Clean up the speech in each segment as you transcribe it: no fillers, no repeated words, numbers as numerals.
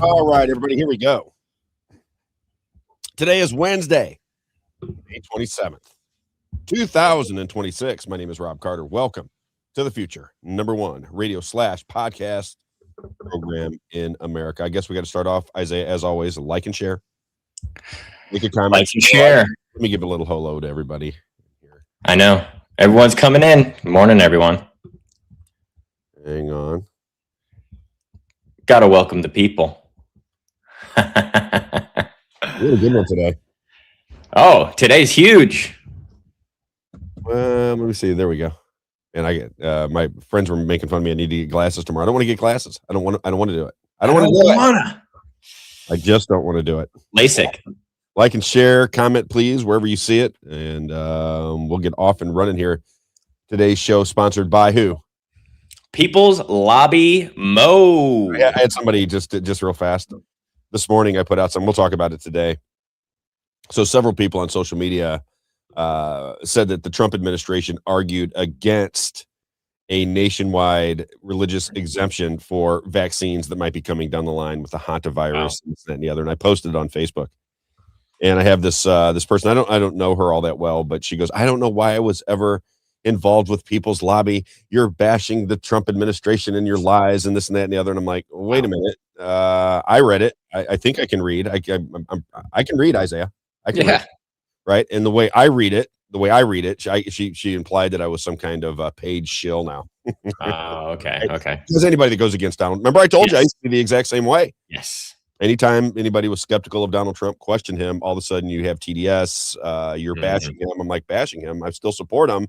All right, everybody, here we go. Today is Wednesday, May 27th, 2026. My name is Rob Carter. Welcome to the future, #1 radio / podcast program in America. I guess we got to start off, Isaiah, as always, like and share. Make a comment. Like and share. Let me give a little hello to everybody here. I know. Everyone's coming in. Good morning, everyone. Hang on. Gotta welcome the people. We had a good one today. Oh, today's huge. Let me see. There we go. And I get my friends were making fun of me. I need to get glasses tomorrow. I don't want to get glasses. I don't want to do it. I don't want to do it. I just don't want to do it. LASIK. Like and share, comment, please, wherever you see it. And we'll get off and running here. Today's show sponsored by who? People's Lobby Mo. Yeah, I had somebody just real fast. This morning I put out some, we'll talk about it today. So several people on social media said that the Trump administration argued against a nationwide religious exemption for vaccines that might be coming down the line with the hantavirus and this, that, and the other. And I posted it on Facebook. And I have this this person, I don't know her all that well, but she goes, I don't know why I was ever involved with People's Lobby. You're bashing the Trump administration and your lies and this and that and the other. And I'm like, wait a minute. I read it. I think I can read. I can read, Isaiah. I can read, right? And the way I read it, she implied that I was some kind of paid shill now. Okay. Okay. Because anybody that goes against Donald, remember I told you I used to be the exact same way. Yes. Anytime anybody was skeptical of Donald Trump, questioned him, all of a sudden you have TDS, you're bashing him. I'm like, bashing him. I still support him.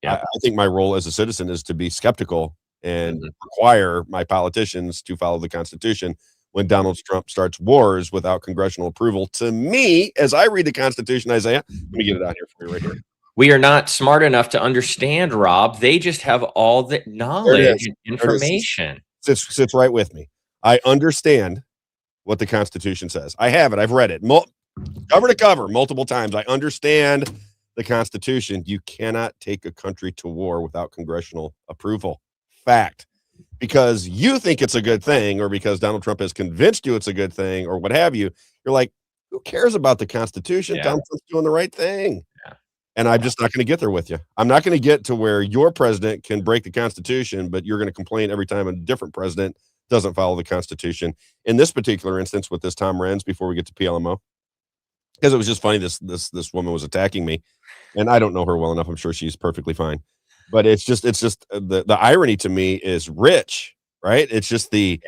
I think my role as a citizen is to be skeptical and require my politicians to follow the Constitution. When Donald Trump starts wars without congressional approval, to me, as I read the Constitution, Isaiah, let me get it out here for you right here. We are not smart enough to understand, Rob. They just have all the knowledge and information. Sits right with me. I understand what the Constitution says. I have it. I've read it cover to cover multiple times. I understand the Constitution. You cannot take a country to war without congressional approval. Fact. Because you think it's a good thing, or because Donald Trump has convinced you it's a good thing, or what have you, you're like, who cares about the Constitution? Donald Trump's doing the right thing. And I'm just not going to get there with you. I'm not going to get to where your president can break the Constitution, but you're going to complain every time a different president doesn't follow the Constitution. In this particular instance with this Tom Renz, before we get to PLMO, because it was just funny, this woman was attacking me, and I don't know her well enough. I'm sure she's perfectly fine. But it's just the irony to me is rich, right? It's just the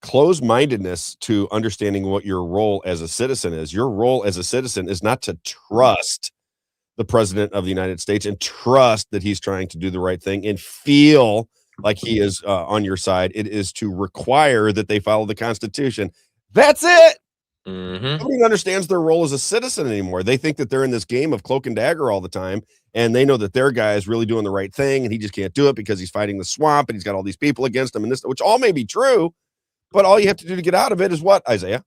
closed-mindedness to understanding what your role as a citizen is. Your role as a citizen is not to trust the president of the United States and trust that he's trying to do the right thing and feel like he is on your side. It is to require that they follow the Constitution. That's it. Nobody understands their role as a citizen anymore. They think that they're in this game of cloak and dagger all the time, and they know that their guy is really doing the right thing, and he just can't do it because he's fighting the swamp, and he's got all these people against him, and this, which all may be true, but all you have to do to get out of it is what, Isaiah?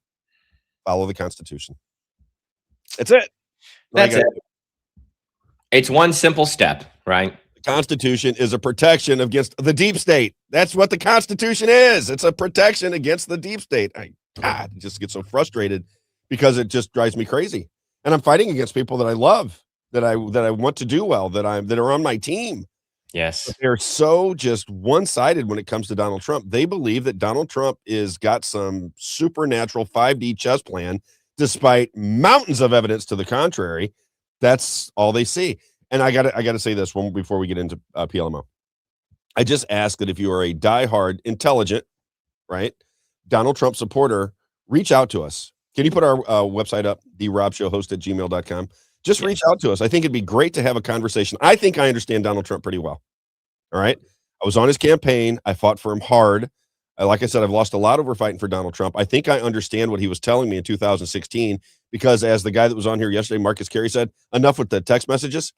Follow the Constitution. That's it. That's it. It's one simple step, right? The Constitution is a protection against the deep state. That's what the Constitution is. It's a protection against the deep state. God, I just get so frustrated because it just drives me crazy. And I'm fighting against people that I love, that I want to do well, that are on my team. Yes. But they're so just one-sided when it comes to Donald Trump. They believe that Donald Trump is got some supernatural 5D chess plan, despite mountains of evidence to the contrary. That's all they see. And I gotta say this one before we get into PLMO. I just ask that if you are a diehard, intelligent, right, Donald Trump supporter, reach out to us. Can you put our website up, therobshowhost@gmail.com? Just reach out to us. I think it'd be great to have a conversation. I think I understand Donald Trump pretty well. All right. I was on his campaign. I fought for him hard. Like I said, I've lost a lot over fighting for Donald Trump. I think I understand what he was telling me in 2016, because as the guy that was on here yesterday, Marcus Carey, said, enough with the text messages.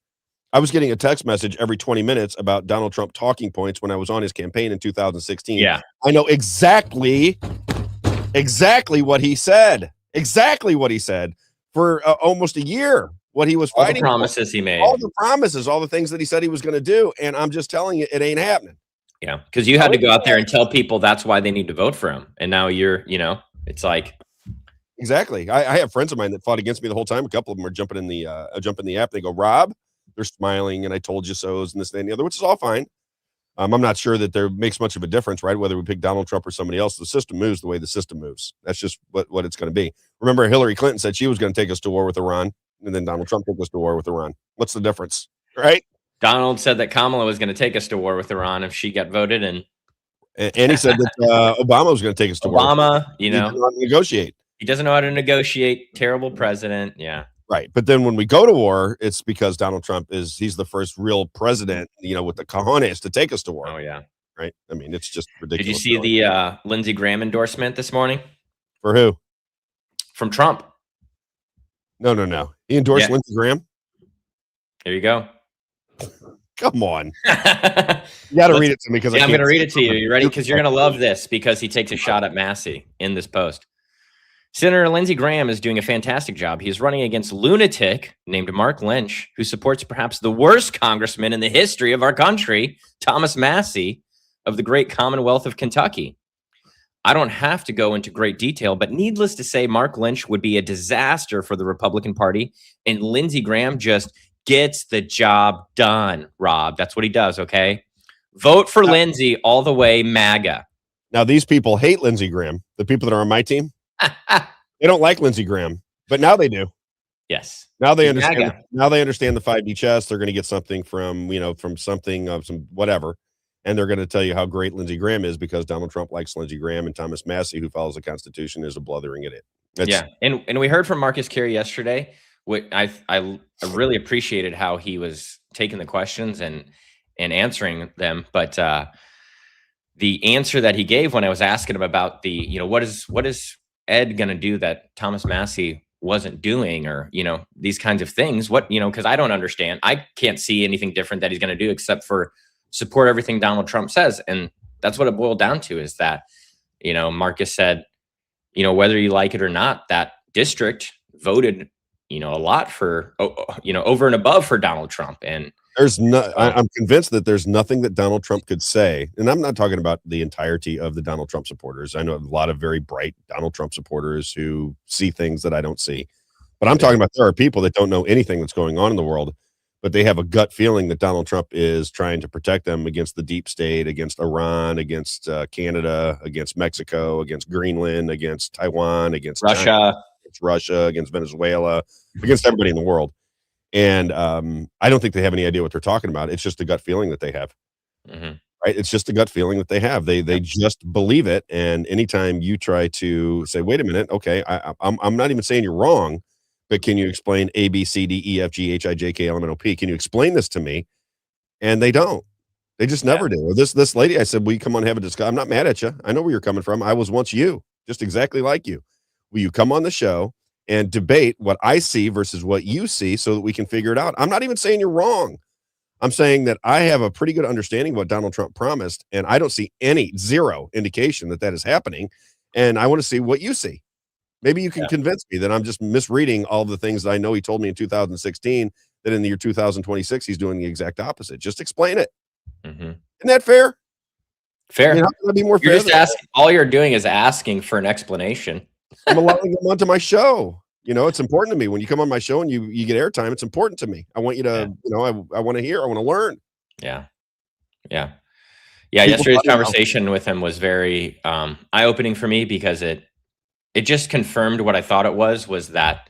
I was getting a text message every 20 minutes about Donald Trump talking points when I was on his campaign in 2016. Yeah. I know exactly what he said. Exactly what he said for almost a year. What he was fighting. All the promises he made. All the promises, all the things that he said he was going to do. And I'm just telling you, it ain't happening. Yeah, because you had to go out there and tell people that's why they need to vote for him, and now you're, it's like Exactly. I have friends of mine that fought against me the whole time. A couple of them are jumping in the app. They go, Rob, they're smiling, and I told you so's and this, that, and the other, which is all fine. I'm not sure that there makes much of a difference, right? Whether we pick Donald Trump or somebody else, the system moves the way the system moves. That's just what it's going to be. Remember, Hillary Clinton said she was going to take us to war with Iran, and then Donald Trump took us to war with Iran. What's the difference, right? Donald said that Kamala was going to take us to war with Iran if she got voted, and he said that Obama was going to take us to war. Obama, He didn't know how to negotiate. He doesn't know how to negotiate. Terrible president. Yeah. Right. But then when we go to war, it's because Donald Trump he's the first real president, with the cojones to take us to war. Oh, yeah. Right. I mean, it's just ridiculous. Did you see the Lindsey Graham endorsement this morning? For who? From Trump. No. He endorsed Lindsey Graham? There you go. Come on. You got to read it to me because I'm going to read it to you. You ready? Because you're going to love this because he takes a shot at Massey in this post. Senator Lindsey Graham is doing a fantastic job. He is running against lunatic named Mark Lynch, who supports perhaps the worst congressman in the history of our country, Thomas Massey of the great Commonwealth of Kentucky. I don't have to go into great detail, but needless to say, Mark Lynch would be a disaster for the Republican Party, and Lindsey Graham just gets the job done, Rob. That's what he does, okay? Vote for Lindsey all the way, MAGA. Now, these people hate Lindsey Graham, the people that are on my team. They don't like Lindsey Graham, but now they do. Yes. Now they understand. MAGA. Now they understand the 5D chess. They're going to get something from something of some whatever, and they're going to tell you how great Lindsey Graham is because Donald Trump likes Lindsey Graham, and Thomas Massey, who follows the Constitution, is a blithering idiot. And we heard from Marcus Carey yesterday. I really appreciated how he was taking the questions and answering them, but the answer that he gave when I was asking him about the what is Ed going to do that Thomas Massey wasn't doing, or these kinds of things, because I don't understand. I can't see anything different that he's going to do except for support everything Donald Trump says, and that's what it boiled down to, is that Marcus said whether you like it or not, that district voted a lot for over and above for Donald Trump. And I'm convinced that there's nothing that Donald Trump could say, and I'm not talking about the entirety of the Donald Trump supporters. I know a lot of very bright Donald Trump supporters who see things that I don't see, but I'm talking about there are people that don't know anything that's going on in the world, but they have a gut feeling that Donald Trump is trying to protect them against the deep state, against Iran, against Canada, against Mexico, against Greenland, against Taiwan, against Russia, against Venezuela, against everybody in the world. And I don't think they have any idea what they're talking about. It's just a gut feeling that they have. Mm-hmm. Right? It's just a gut feeling that they have. They just believe it. And anytime you try to say, wait a minute, okay, I'm not even saying you're wrong, but can you explain A, B, C, D, E, F, G, H, I, J, K, L, M, N, O, P? Can you explain this to me? And they don't. They just never do. This lady, I said, will you come on and have a discussion? I'm not mad at you. I know where you're coming from. I was once you, just exactly like you. Will you come on the show and debate what I see versus what you see so that we can figure it out? I'm not even saying you're wrong. I'm saying that I have a pretty good understanding of what Donald Trump promised, and I don't see zero indication that is happening. And I want to see what you see. Maybe you can convince me that I'm just misreading all the things that I know he told me in 2016, that in the year 2026, he's doing the exact opposite. Just explain it. Mm-hmm. Isn't that fair? Fair. I mean, how can I be more fair? All you're doing is asking for an explanation. I'm allowing them onto my show. It's important to me when you come on my show and you get airtime. It's important to me. I want you to, I want to hear, I want to learn. Yeah. Yesterday's conversation with him was very eye-opening for me because it just confirmed what I thought it was that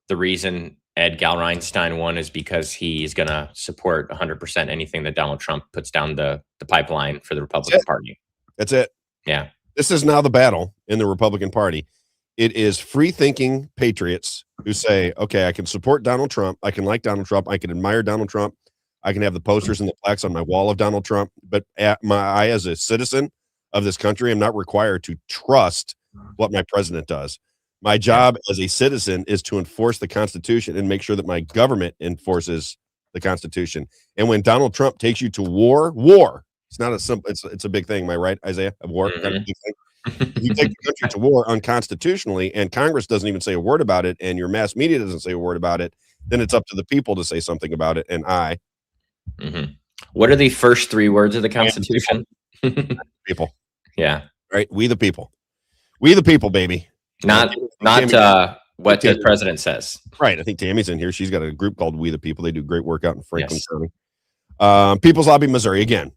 the reason Ed Galreinstein won is because he's going to support 100% anything that Donald Trump puts down the pipeline for the Republican Party. That's it. Yeah. This is now the battle in the Republican Party. It is free-thinking patriots who say, okay, I can support Donald Trump. I can like Donald Trump. I can admire Donald Trump. I can have the posters and the plaques on my wall of Donald Trump. But I, as a citizen of this country, am not required to trust what my president does. My job as a citizen is to enforce the Constitution and make sure that my government enforces the Constitution. And when Donald Trump takes you to war, it's not a simple, it's a big thing. Am I right, Isaiah? A war? Mm-hmm. You take the country to war unconstitutionally, and Congress doesn't even say a word about it, and your mass media doesn't say a word about it, then it's up to the people to say something about it. And What are the first three words of the Constitution? People, Yeah. right? We the people. We the people, baby. Not what the president says. Right. I think Tammy's in here. She's got a group called We the People. They do great work out in Franklin Yes. County. People's Lobby, Missouri. Again,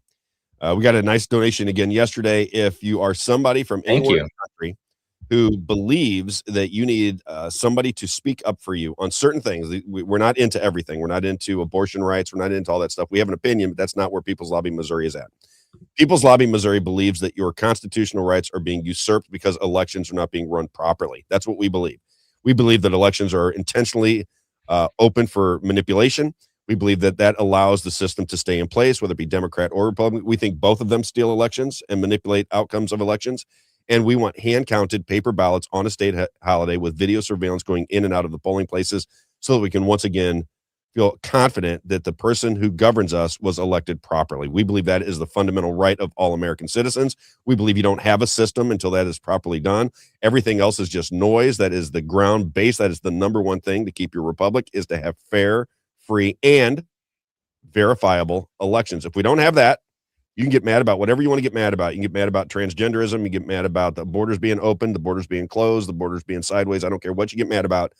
we got a nice donation again yesterday. If you are somebody from anywhere in the country who believes that you need somebody to speak up for you on certain things, we're not into everything. We're not into abortion rights. We're not into all that stuff. We have an opinion, but that's not where People's Lobby Missouri is at. People's Lobby Missouri believes that your constitutional rights are being usurped because elections are not being run properly. That's what we believe. We believe that elections are intentionally open for manipulation. We believe that that allows the system to stay in place, whether it be Democrat or Republican. We think both of them steal elections and manipulate outcomes of elections. And we want hand-counted paper ballots on a state holiday with video surveillance going in and out of the polling places so that we can once again feel confident that the person who governs us was elected properly. We believe that is the fundamental right of all American citizens. We believe you don't have a system until that is properly done. Everything else is just noise. That is the ground base. That is the number one thing to keep your republic, is to have fair, free, and verifiable elections. If we don't have that, you can get mad about whatever you want to get mad about. You can get mad about transgenderism. You get mad about the borders being open, the borders being closed, the borders being sideways. I don't care what you get mad about.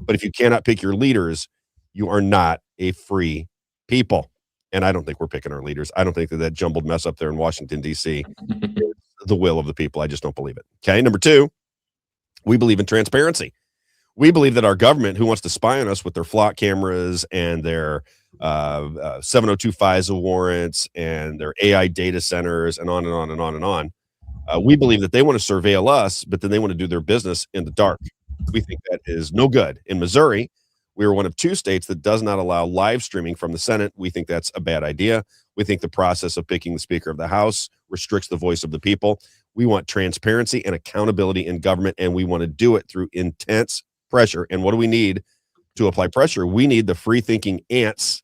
But if you cannot pick your leaders, you are not a free people. And I don't think we're picking our leaders. I don't think that jumbled mess up there in Washington, D.C. is the will of the people. I just don't believe it. Okay. Number two, we believe in transparency. We believe that our government, who wants to spy on us with their flock cameras and their 702 FISA warrants and their AI data centers and on and on and on and on, we believe that they want to surveil us, but then they want to do their business in the dark. We think that is no good. In Missouri, we are one of 2 states that does not allow live streaming from the Senate. We think that's a bad idea. We think the process of picking the Speaker of the House restricts the voice of the people. We want transparency and accountability in government, and we want to do it through intense pressure. And what do we need to apply pressure? We need the free-thinking ants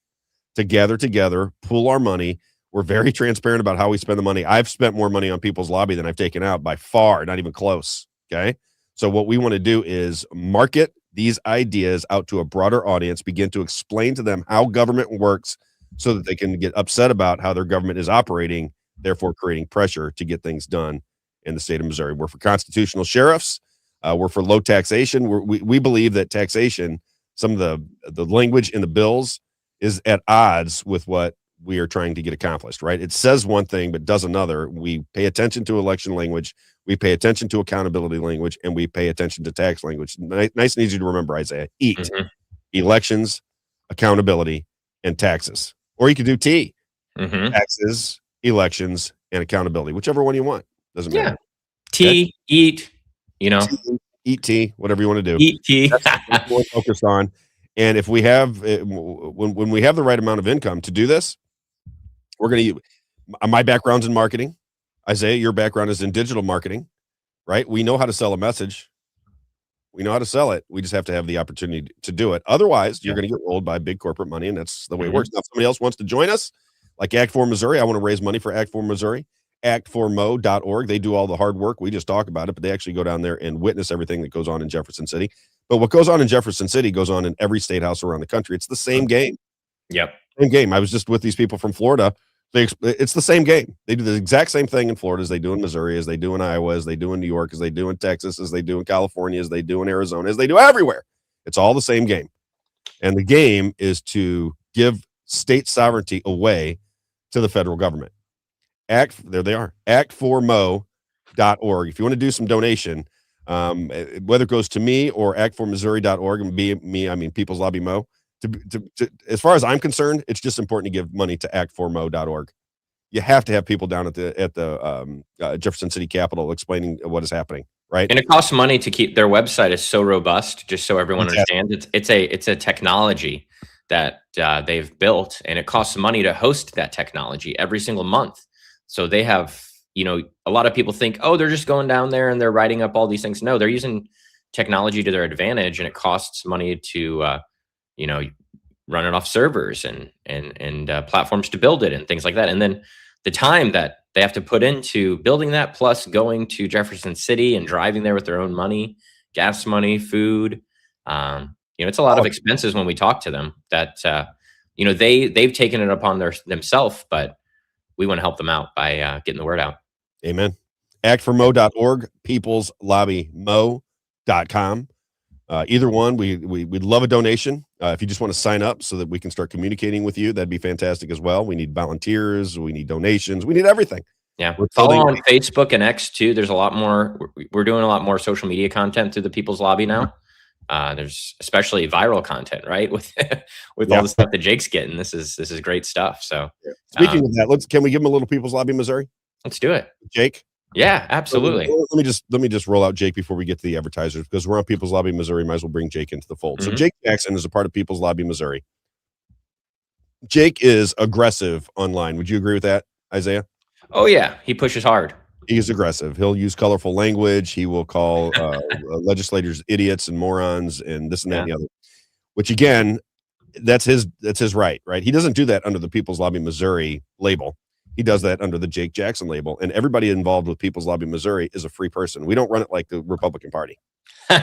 to gather together, pool our money. We're very transparent about how we spend the money. I've spent more money on People's Lobby than I've taken out by far, not even close, okay? So what we want to do is market these ideas out to a broader audience, begin to explain to them how government works so that they can get upset about how their government is operating, therefore creating pressure to get things done in the state of Missouri. We're for constitutional sheriffs. We're for low taxation. We believe that taxation, some of the language in the bills, is at odds with what we are trying to get accomplished, right? It says one thing, but does another. We pay attention to election language. We pay attention to accountability language, and we pay attention to tax language. Nice and easy to remember, Isaiah. EAT, elections, accountability, and taxes. Or you could do T, taxes, elections, and accountability, whichever one you want. Doesn't matter. T, okay? Eat, eat tea, whatever you want to do. Eat tea. That's what we're focused on. And if we have, when we have the right amount of income to do this, we're going to use, my background's in marketing. Isaiah, your background is in digital marketing, right? We know how to sell a message. We know how to sell it. We just have to have the opportunity to do it. Otherwise, you're going to get rolled by big corporate money, and that's the way it works. Now, if somebody else wants to join us, like Act 4 Missouri, I want to raise money for Act 4 Missouri, act4mo.org. They do all the hard work. We just talk about it, but they actually go down there and witness everything that goes on in Jefferson City. But what goes on in Jefferson City goes on in every state house around the country. It's the same game. Yep. Same game. I was just with these people from Florida. It's the same game. They do the exact same thing in Florida as they do in Missouri, as they do in Iowa, as they do in New York, as they do in Texas, as they do in California, as they do in Arizona, as they do everywhere. It's all the same game. And the game is to give state sovereignty away to the federal government. There they are, act4mo.org. If you want to do some donation, whether it goes to me or act4missouri.org, and me, I mean People's Lobby Mo, as far as I'm concerned, it's just important to give money to act4mo.org. You have to have people down at the Jefferson City Capitol explaining what is happening, right? And it costs money to keep their website is so robust, just so everyone understands. It's a technology that they've built, and it costs money to host that technology every single month. So they have, a lot of people think, oh, they're just going down there and they're writing up all these things. No, they're using technology to their advantage, and it costs money to run it off servers and platforms to build it and things like that. And then the time that they have to put into building that, plus going to Jefferson City and driving there with their own money, gas money, food. It's a lot of expenses when we talk to them that, they've taken it upon themselves, but want to help them out by getting the word out. Amen. actformo.org, peopleslobbymo.com. Either one, we'd love a donation. If you just want to sign up so that we can start communicating with you, that'd be fantastic as well. We need volunteers, we need donations, we need everything. Yeah. Follow on Facebook and X too. There's a lot more. We're doing a lot more social media content through the People's Lobby now. There's especially viral content, right? With all the stuff that Jake's getting. This is great stuff. So speaking of that, can we give him a little People's Lobby Missouri? Let's do it. Jake? Yeah, absolutely. Let me just roll out Jake before we get to the advertisers, because we're on People's Lobby Missouri. Might as well bring Jake into the fold. So Jake Jackson is a part of People's Lobby Missouri. Jake is aggressive online. Would you agree with that, Isaiah? Oh yeah, he pushes hard. He's aggressive. He'll use colorful language. He will call legislators idiots and morons and this and that and the other. Which again, that's his right. He doesn't do that under the People's Lobby Missouri label. He does that under the Jake Jackson label, and everybody involved with People's Lobby Missouri is a free person. We don't run it like the Republican Party. You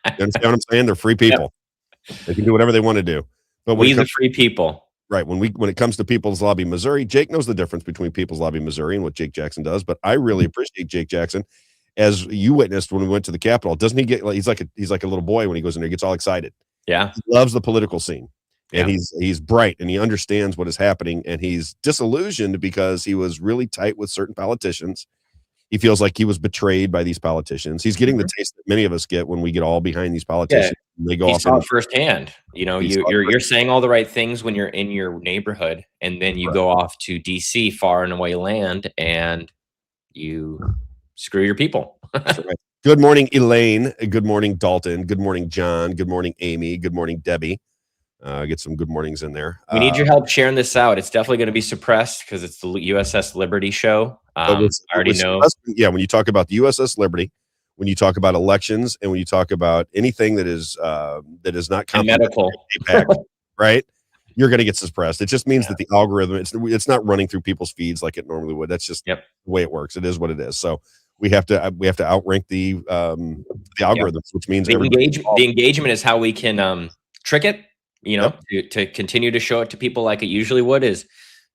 understand what I'm saying? They're free people. Yep. They can do whatever they want to do. But we the free people. Right. When it comes to People's Lobby Missouri, Jake knows the difference between People's Lobby Missouri and what Jake Jackson does. But I really appreciate Jake Jackson, as you witnessed when we went to the Capitol. Doesn't he get he's like a little boy when he goes in there, he gets all excited. Yeah. He loves the political scene. And he's bright and he understands what is happening, and he's disillusioned because he was really tight with certain politicians. He feels like he was betrayed by these politicians. He's getting the taste that many of us get when we get all behind these politicians. Yeah. They go off firsthand. You know, you're saying all the right things when you're in your neighborhood, and then you go off to DC, far and away land, and you screw your people. That's right. Good morning, Elaine. Good morning, Dalton. Good morning, John. Good morning, Amy. Good morning, Debbie. Get some good mornings in there. We need your help sharing this out. It's definitely going to be suppressed because it's the USS Liberty show. I already know. Yeah, when you talk about the USS Liberty, when you talk about elections, and when you talk about anything that is not medical, right? You're going to get suppressed. It just means that the algorithm it's not running through people's feeds like it normally would. That's just the way it works. It is what it is. So we have to outrank the algorithms, which means the engagement is how we can trick it. You know, to continue to show it to people like it usually would, is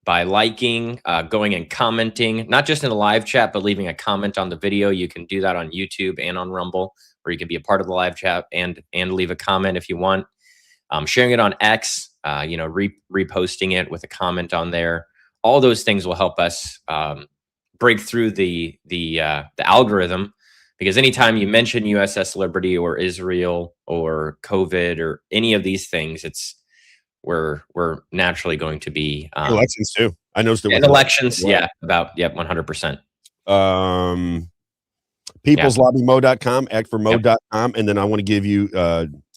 by liking, going and commenting, not just in a live chat, but leaving a comment on the video. You can do that on YouTube and on Rumble, where you can be a part of the live chat and leave a comment if you want. Sharing it on X, reposting it with a comment on there. All those things will help us break through the algorithm. Because anytime you mention USS Liberty or Israel or COVID or any of these things, we're naturally going to be elections too. I noticed it. And elections, 100%. Peopleslobbymo.com, actformo.com, and then I want to give you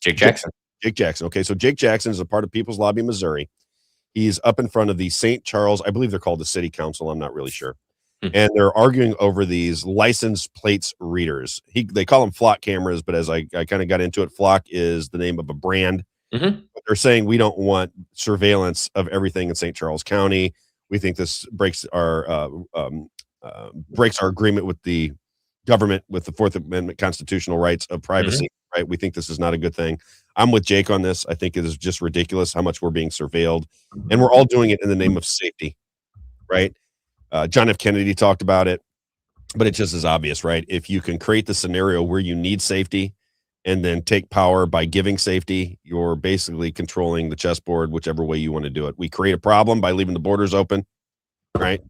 Jake Jackson. Jake Jackson. Okay, so Jake Jackson is a part of People's Lobby Missouri. He's up in front of the St. Charles, I believe they're called the City Council. I'm not really sure. And they're arguing over these license plates readers. They call them flock cameras, but as I kind of got into it, flock is the name of a brand. But they're saying we don't want surveillance of everything in St. Charles County. We think this breaks our agreement with the government, with the Fourth Amendment constitutional rights of privacy. Right? We think this is not a good thing. I'm with Jake on this. I think it is just ridiculous how much we're being surveilled, and we're all doing it in the name of safety. Right? John F. Kennedy talked about it, but it just is obvious, right? If you can create the scenario where you need safety and then take power by giving safety, you're basically controlling the chessboard, whichever way you want to do it. We create a problem by leaving the borders open, right?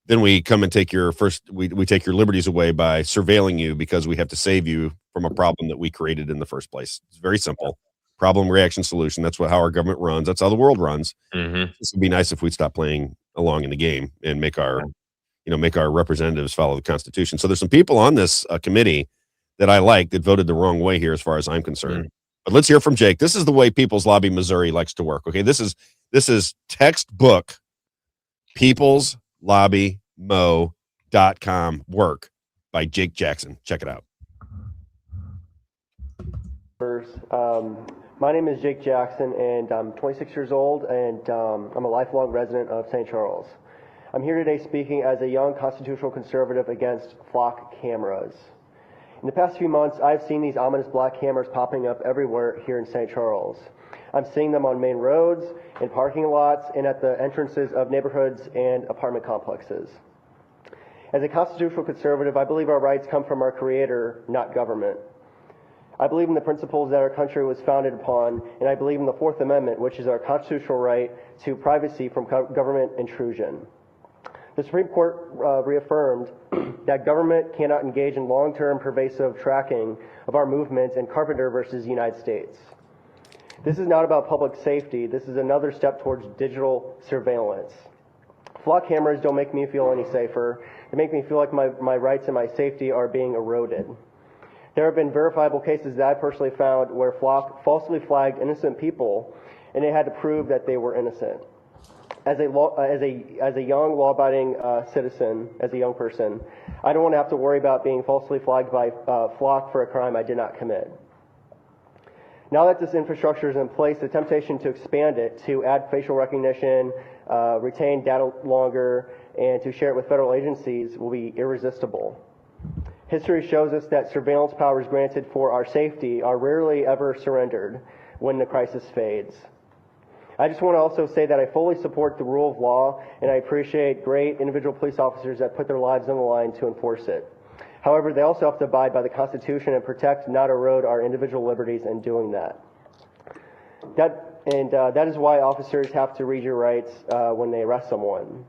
Then we come and take your we take your liberties away by surveilling you because we have to save you from a problem that we created in the first place. It's very simple. Problem, reaction, solution. That's how our government runs. That's how the world runs. This would be nice if we'd stop playing along in the game and make our representatives follow the Constitution. So there's some people on this committee that I like that voted the wrong way here, as far as I'm concerned. But let's hear from Jake. This is the way People's Lobby Missouri likes to work. Okay, this is textbook peopleslobbymo.com work by Jake Jackson. Check it out. My name is Jake Jackson, and I'm 26 years old, and I'm a lifelong resident of St. Charles. I'm here today speaking as a young constitutional conservative against flock cameras. In the past few months, I've seen these ominous black hammers popping up everywhere here in St. Charles. I'm seeing them on main roads, in parking lots, and at the entrances of neighborhoods and apartment complexes. As a constitutional conservative, I believe our rights come from our Creator, not government. I believe in the principles that our country was founded upon, and I believe in the Fourth Amendment, which is our constitutional right to privacy from government intrusion. The Supreme Court reaffirmed that government cannot engage in long-term pervasive tracking of our movements in Carpenter versus United States. This is not about public safety. This is another step towards digital surveillance. Flock cameras don't make me feel any safer. They make me feel like my rights and my safety are being eroded. There have been verifiable cases that I personally found where Flock falsely flagged innocent people, and they had to prove that they were innocent. As a young law-abiding citizen, as a young person, I don't want to have to worry about being falsely flagged by Flock for a crime I did not commit. Now that this infrastructure is in place, the temptation to expand it, to add facial recognition, retain data longer, and to share it with federal agencies will be irresistible. History shows us that surveillance powers granted for our safety are rarely ever surrendered when the crisis fades. I just want to also say that I fully support the rule of law, and I appreciate great individual police officers that put their lives on the line to enforce it. However, they also have to abide by the Constitution and protect, not erode, our individual liberties in doing that. That is why officers have to read your rights when they arrest someone.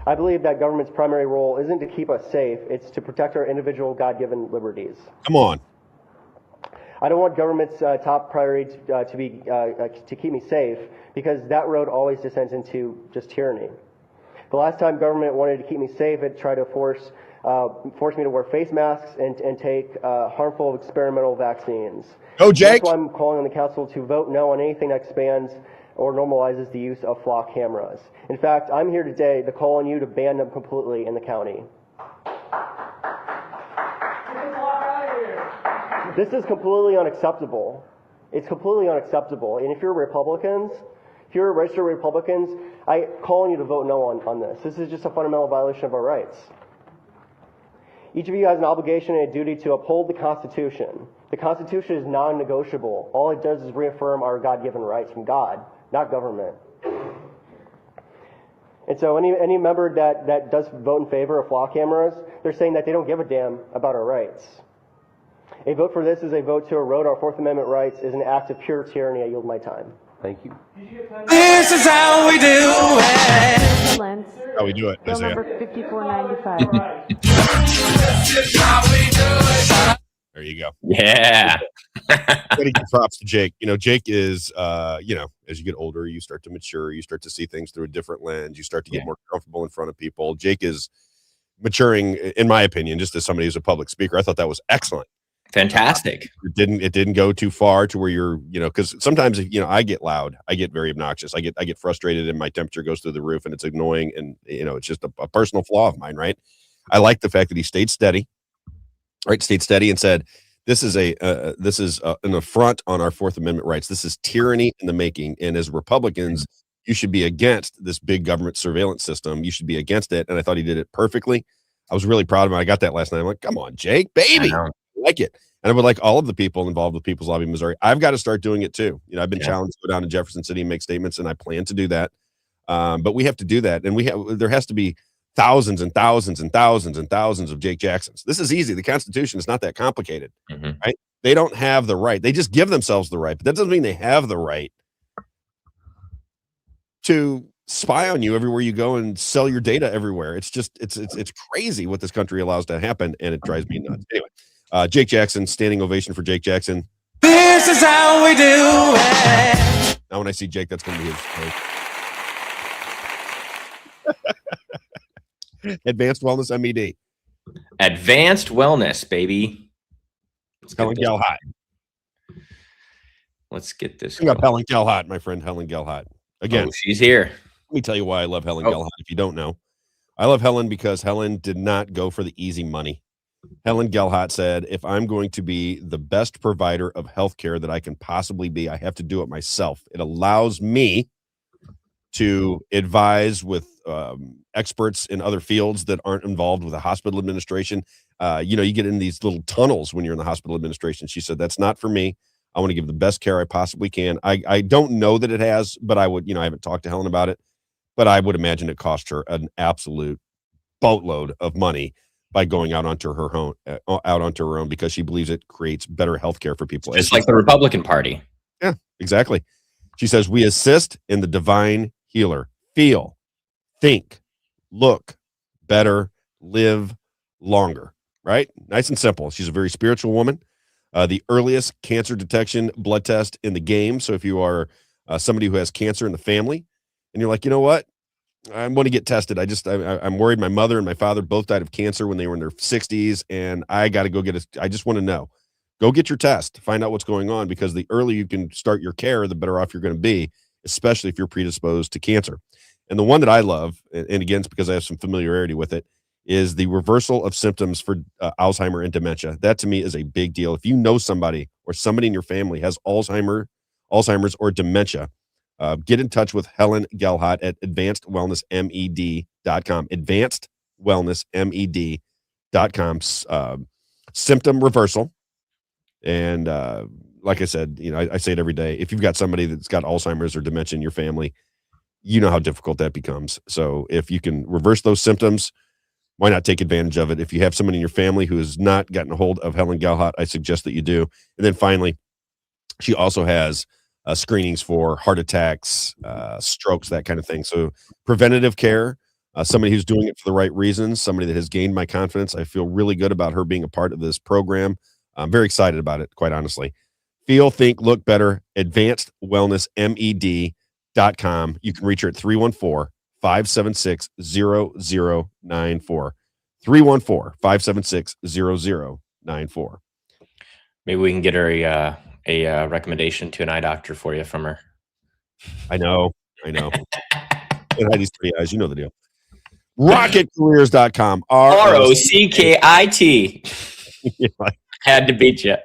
I believe that government's primary role isn't to keep us safe, it's to protect our individual God-given liberties. Come on. I don't want government's top priority to keep me safe, because that road always descends into just tyranny. The last time government wanted to keep me safe, it tried to force me to wear face masks and take harmful experimental vaccines. Go, Jake! That's why I'm calling on the council to vote no on anything that expands or normalizes the use of flock cameras. In fact, I'm here today to call on you to ban them completely in the county. This is completely unacceptable. It's completely unacceptable. And if you're Republicans, if you're registered Republicans, I call on you to vote no on this. This is just a fundamental violation of our rights. Each of you has an obligation and a duty to uphold the Constitution. The Constitution is non-negotiable. All it does is reaffirm our God-given rights from God, not government. And so any member that does vote in favor of flock cameras, they're saying that they don't give a damn about our rights. A vote for this is a vote to erode our Fourth Amendment rights, is an act of pure tyranny. I yield my time. Thank you. This is how we do it. How we do it, Bill Isaiah. number 5495. There you go. Yeah. Gotta give props to Jake. You know, Jake is, as you get older, you start to mature, you start to see things through a different lens, you start to get more comfortable in front of people. Jake is maturing, in my opinion, just as somebody who's a public speaker. I thought that was excellent. Fantastic. It didn't go too far to where you're, because sometimes, I get loud, I get very obnoxious, I get frustrated, and my temperature goes through the roof, and it's annoying, and it's just a personal flaw of mine, right? I like the fact that he stayed steady, right? Stayed steady and said, this is an affront on our Fourth Amendment rights. This is tyranny in the making, and as Republicans, you should be against this big government surveillance system. You should be against it, and I thought he did it perfectly. I was really proud of him. I got that last night. I'm like, come on, Jake, baby. I like it. And I would like all of the people involved with People's Lobby Missouri. I've got to start doing it too. I've been challenged to go down to Jefferson City and make statements, and I plan to do that. But we have to do that. And there has to be thousands and thousands and thousands and thousands of Jake Jacksons. This is easy. The Constitution is not that complicated, right? They don't have the right. They just give themselves the right, but that doesn't mean they have the right to spy on you everywhere you go and sell your data everywhere. It's just, it's crazy what this country allows to happen, and it drives me nuts. Anyway. Jake Jackson, standing ovation for Jake Jackson. This is how we do it. Now when I see Jake, that's going to be his Advanced Wellness MED. Advanced Wellness, baby. Helen Gelhot. Let's get this. We got Helen Gelhot, my friend Helen Gelhot. Again, she's here. Let me tell you why I love Helen Gelhot, if you don't know. I love Helen because Helen did not go for the easy money. Helen Gelhot said, if I'm going to be the best provider of healthcare that I can possibly be, I have to do it myself. It allows me to advise with experts in other fields that aren't involved with the hospital administration. You get in these little tunnels when you're in the hospital administration. She said, that's not for me. I want to give the best care I possibly can. I don't know that it has, but I would, I haven't talked to Helen about it, but I would imagine it cost her an absolute boatload of money by going out onto her own, because she believes it creates better health care for people. Just like the Republican Party. Yeah, exactly. She says, we assist in the divine healer. Feel, think, look better, live longer, right? Nice and simple. She's a very spiritual woman. The earliest cancer detection blood test in the game. So if you are somebody who has cancer in the family and you're like, you know what? I want to get tested. I'm worried. My mother and my father both died of cancer when they were in their 60s, and I got to go I just want to know. Go get your test, find out what's going on, because the earlier you can start your care, the better off you're going to be, especially if you're predisposed to cancer. And the one that I love, and again, it's because I have some familiarity with it, is the reversal of symptoms for Alzheimer and dementia. That to me is a big deal. If you know somebody or somebody in your family has Alzheimer's or dementia, get in touch with Helen Gelhot at advancedwellnessmed.com. Advancedwellnessmed.com. Symptom reversal. And like I said, I say it every day. If you've got somebody that's got Alzheimer's or dementia in your family, you know how difficult that becomes. So if you can reverse those symptoms, why not take advantage of it? If you have someone in your family who has not gotten a hold of Helen Gelhot, I suggest that you do. And then finally, she also has screenings for heart attacks, strokes, that kind of thing. So preventative care, somebody who's doing it for the right reasons, somebody that has gained my confidence. I feel really good about her being a part of this program. I'm very excited about it, quite honestly. Feel, think, look better, advancedwellnessmed.com. You can reach her at 314-576-0094. 314-576-0094. Maybe we can get her a recommendation to an eye doctor for you from her. I know. And Heidi's pretty eyes. You know the deal. RockitCareers.com. ROCKIT. Had to beat you.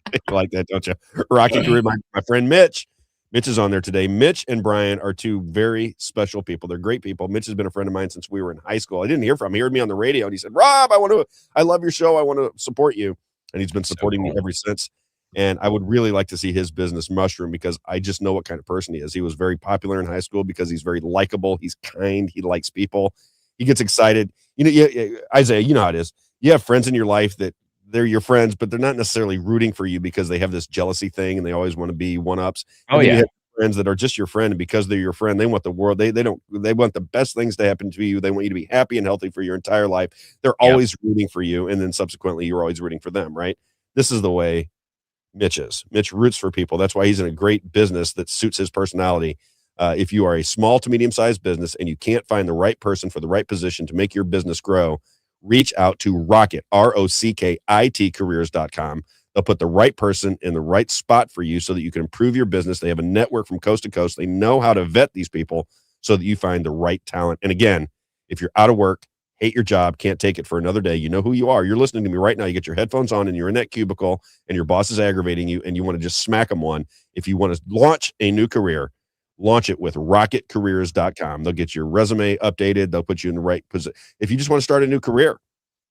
You like that, don't you? Rockit Career. My friend Mitch is on there today. Mitch and Brian are two very special people. They're great people. Mitch has been a friend of mine since we were in high school. I didn't hear from him. He heard me on the radio and he said, Rob, I love your show. I want to support you. And he's been supporting me ever since. And I would really like to see his business mushroom, because I just know what kind of person he is. He was very popular in high school because he's very likable. He's kind. He likes people. He gets excited. Isaiah, you know how it is. You have friends in your life that they're your friends, but they're not necessarily rooting for you because they have this jealousy thing and they always want to be one-ups. Oh, yeah. You have friends that are just your friend, and because they're your friend, they want the world. They want the best things to happen to you. They want you to be happy and healthy for your entire life. They're always rooting for you, and then subsequently you're always rooting for them, right? This is the way Mitch is. Mitch roots for people. That's why he's in a great business that suits his personality. If you are a small to medium-sized business and you can't find the right person for the right position to make your business grow, reach out to Rockit, ROCKIT careers.com. They'll put the right person in the right spot for you so that you can improve your business. They have a network from coast to coast. They know how to vet these people so that you find the right talent. And again, if you're out of work, hate your job, can't take it for another day, you know who you are. You're listening to me right now. You get your headphones on and you're in that cubicle and your boss is aggravating you and you want to just smack them one. If you want to launch a new career, launch it with rocketcareers.com. They'll get your resume updated. They'll put you in the right position. If you just want to start a new career,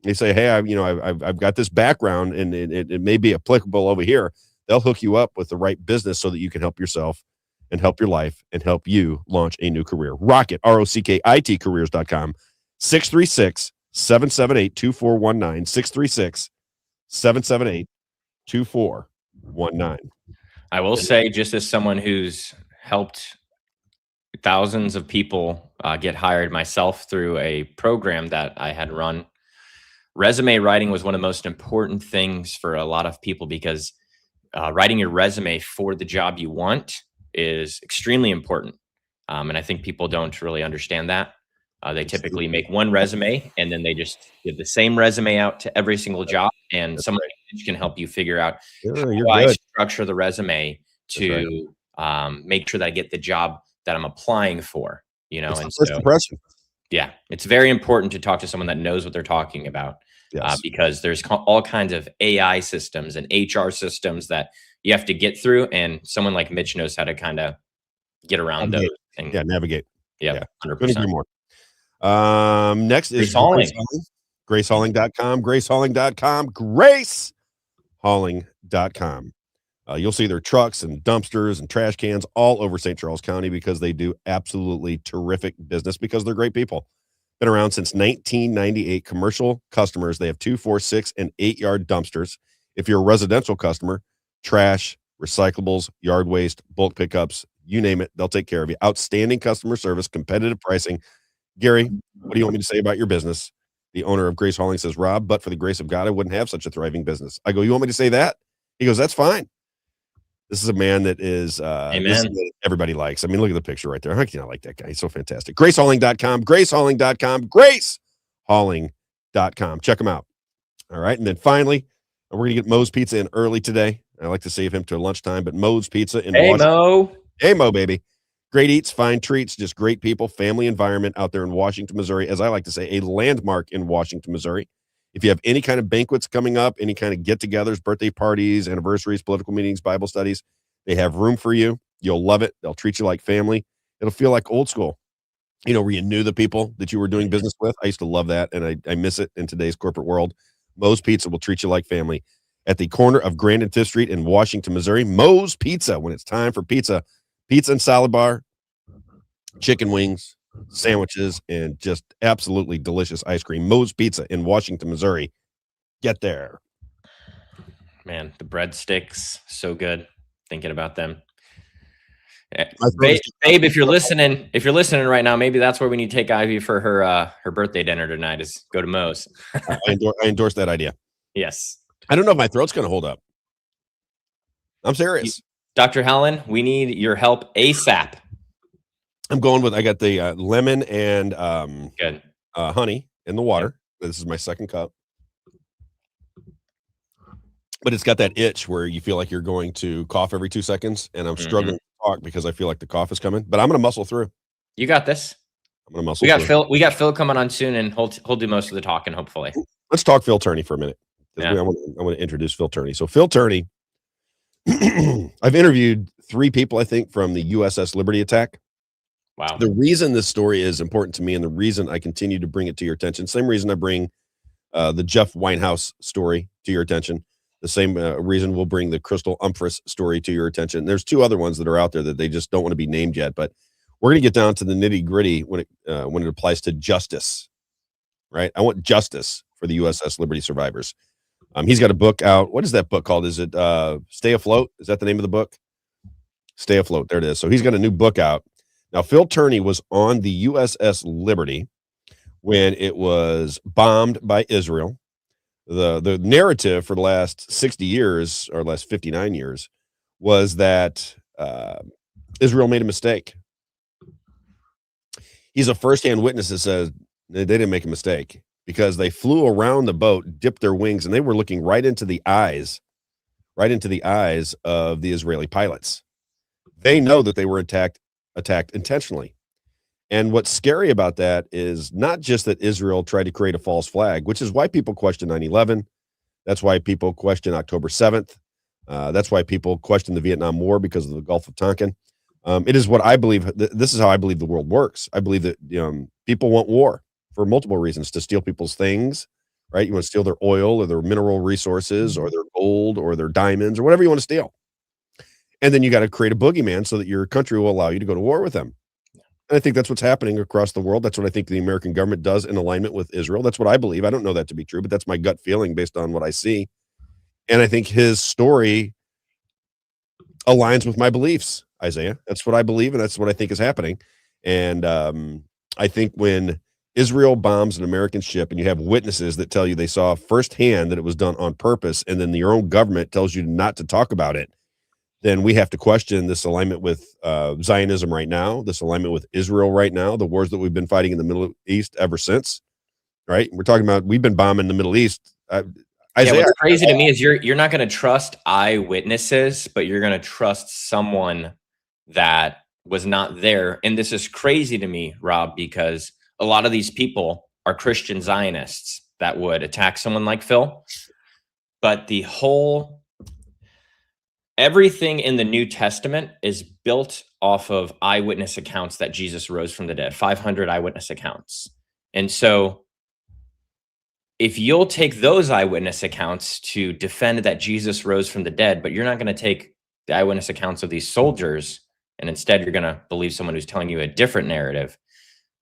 they say, hey, I've got this background and it may be applicable over here. They'll hook you up with the right business so that you can help yourself and help your life and help you launch a new career. Rockit, ROCKIT careers.com. 636-778-2419. 636-778-2419. I will say, just as someone who's helped thousands of people get hired myself through a program that I had run, resume writing was one of the most important things for a lot of people, because writing your resume for the job you want is extremely important. And I think people don't really understand that. They typically make one resume and then they just give the same resume out to every single job. And someone can help you figure out how I structure the resume to make sure that I get the job that I'm applying for, and so, yeah, it's very important to talk to someone that knows what they're talking about, because there's all kinds of AI systems and HR systems that you have to get through. And someone like Mitch knows how to kind of get around those and navigate. Yeah, 100%. Couldn't agree more. Next is Grace Hauling. GraceHauling.com, GraceHauling.com. You'll see their trucks and dumpsters and trash cans all over St. Charles County because they do absolutely terrific business because they're great people. Been around since 1998. Commercial customers, they have 2, 4, 6, and 8-yard dumpsters. If you're a residential customer, trash, recyclables, yard waste, bulk pickups, you name it, they'll take care of you. Outstanding customer service, competitive pricing. Gary, what do you want me to say about your business? The owner of Grace Hauling says, Rob, but for the grace of God, I wouldn't have such a thriving business. I go, you want me to say that? He goes, that's fine. This is a man that is that everybody likes. I mean, look at the picture right there. How can I like that guy? He's so fantastic. GraceHauling.com, GraceHauling.com, GraceHauling.com. Check him out. All right. And then finally, we're going to get Moe's Pizza in early today. I like to save him to lunchtime, but Moe's Pizza in Washington. Mo. Hey, Mo, baby. Great eats, fine treats, just great people, family environment out there in Washington, Missouri. As I like to say, a landmark in Washington, Missouri. If you have any kind of banquets coming up, any kind of get-togethers, birthday parties, anniversaries, political meetings, Bible studies, they have room for you. You'll love it. They'll treat you like family. It'll feel like old school, where you knew the people that you were doing business with. I used to love that, and I miss it in today's corporate world. Moe's Pizza will treat you like family. At the corner of Grand and 5th Street in Washington, Missouri, Moe's Pizza. When it's time for pizza and salad bar, chicken wings, sandwiches, and just absolutely delicious ice cream. Moe's Pizza in Washington, Missouri. Get there. Man, the breadsticks, so good. Thinking about them. Babe, if you're listening right now, maybe that's where we need to take Ivy for her birthday dinner tonight, is go to Moe's. I endorse that idea. Yes. I don't know if my throat's going to hold up. I'm serious. Dr. Helen, we need your help ASAP. I'm going with, I got the lemon and good honey in the water. This is my second cup. But it's got that itch where you feel like you're going to cough every 2 seconds, and I'm struggling to talk because I feel like the cough is coming. But I'm going to muscle through. You got this. I'm going to muscle through. We got Phil coming on soon, and he'll do most of the talking, hopefully. Let's talk Phil Tourney for a minute. Yeah. I want to introduce Phil Tourney. So Phil Tourney, I've interviewed 3 people, I think, from the USS Liberty attack. Wow. The reason this story is important to me, and the reason I continue to bring it to your attention, same reason I bring the Jeff Winehouse story to your attention, the same reason we'll bring the Crystal Umphris story to your attention. There's 2 other ones that are out there that they just don't want to be named yet, but we're going to get down to the nitty gritty when it applies to justice, right? I want justice for the USS Liberty survivors. He's got a book out. What is that book called? Is it Stay Afloat? Is that the name of the book? Stay Afloat. There it is. So he's got a new book out. Now, Phil Tourney was on the USS Liberty when it was bombed by Israel. The narrative for the last 60 years or last 59 years was that Israel made a mistake. He's a firsthand witness that says they didn't make a mistake because they flew around the boat, dipped their wings, and they were looking right into the eyes of the Israeli pilots. They know that they were attacked intentionally. And what's scary about that is not just that Israel tried to create a false flag, which is why people question 9/11. That's why people question October 7th. That's why people question the Vietnam War because of the Gulf of Tonkin. It is what I believe. This is how I believe the world works. I believe that people want war for multiple reasons, to steal people's things, right? You want to steal their oil or their mineral resources or their gold or their diamonds or whatever you want to steal. And then you got to create a boogeyman so that your country will allow you to go to war with them. And I think that's what's happening across the world. That's what I think the American government does in alignment with Israel. That's what I believe. I don't know that to be true, but that's my gut feeling based on what I see. And I think his story aligns with my beliefs, Isaiah. That's what I believe, and that's what I think is happening. And I think when Israel bombs an American ship and you have witnesses that tell you they saw firsthand that it was done on purpose, and then your own government tells you not to talk about it, then we have to question this alignment with Zionism right now, this alignment with Israel right now, the wars that we've been fighting in the Middle East ever since, right? We're talking about, we've been bombing the Middle East. Isaiah, what's crazy to me is you're not going to trust eyewitnesses, but you're going to trust someone that was not there. And this is crazy to me, Rob, because a lot of these people are Christian Zionists that would attack someone like Phil. But everything in the New Testament is built off of eyewitness accounts that Jesus rose from the dead, 500 eyewitness accounts. And so if you'll take those eyewitness accounts to defend that Jesus rose from the dead, but you're not going to take the eyewitness accounts of these soldiers, and instead you're going to believe someone who's telling you a different narrative,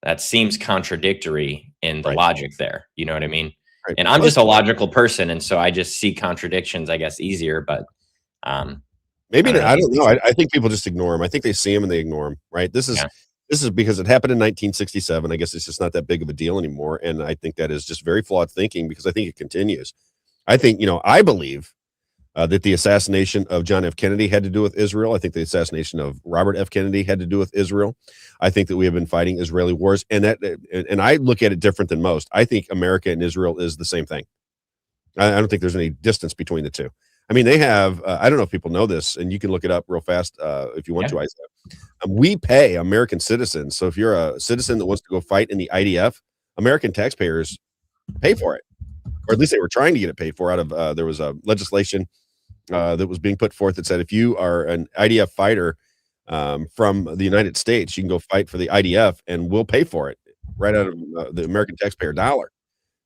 that seems contradictory in the logic there. You know what I mean? Right. And I'm just a logical person, and so I just see contradictions, I guess, easier. But maybe I don't know. I think people just ignore them. I think they see them and they ignore them. Right? This is because it happened in 1967. I guess it's just not that big of a deal anymore. And I think that is just very flawed thinking, because I think it continues. I think, I believe that the assassination of John F. Kennedy had to do with Israel. I think the assassination of Robert F. Kennedy had to do with Israel. I think that we have been fighting Israeli wars, and I look at it different than most. I think America and Israel is the same thing. I don't think there's any distance between the two. I mean, they have, I don't know if people know this, and you can look it up real fast if you want to, Isaiah. We pay American citizens. So if you're a citizen that wants to go fight in the IDF, American taxpayers pay for it, or at least they were trying to get it paid for out of, there was a legislation that was being put forth that said, if you are an IDF fighter from the United States, you can go fight for the IDF and we'll pay for it right out of the American taxpayer dollar.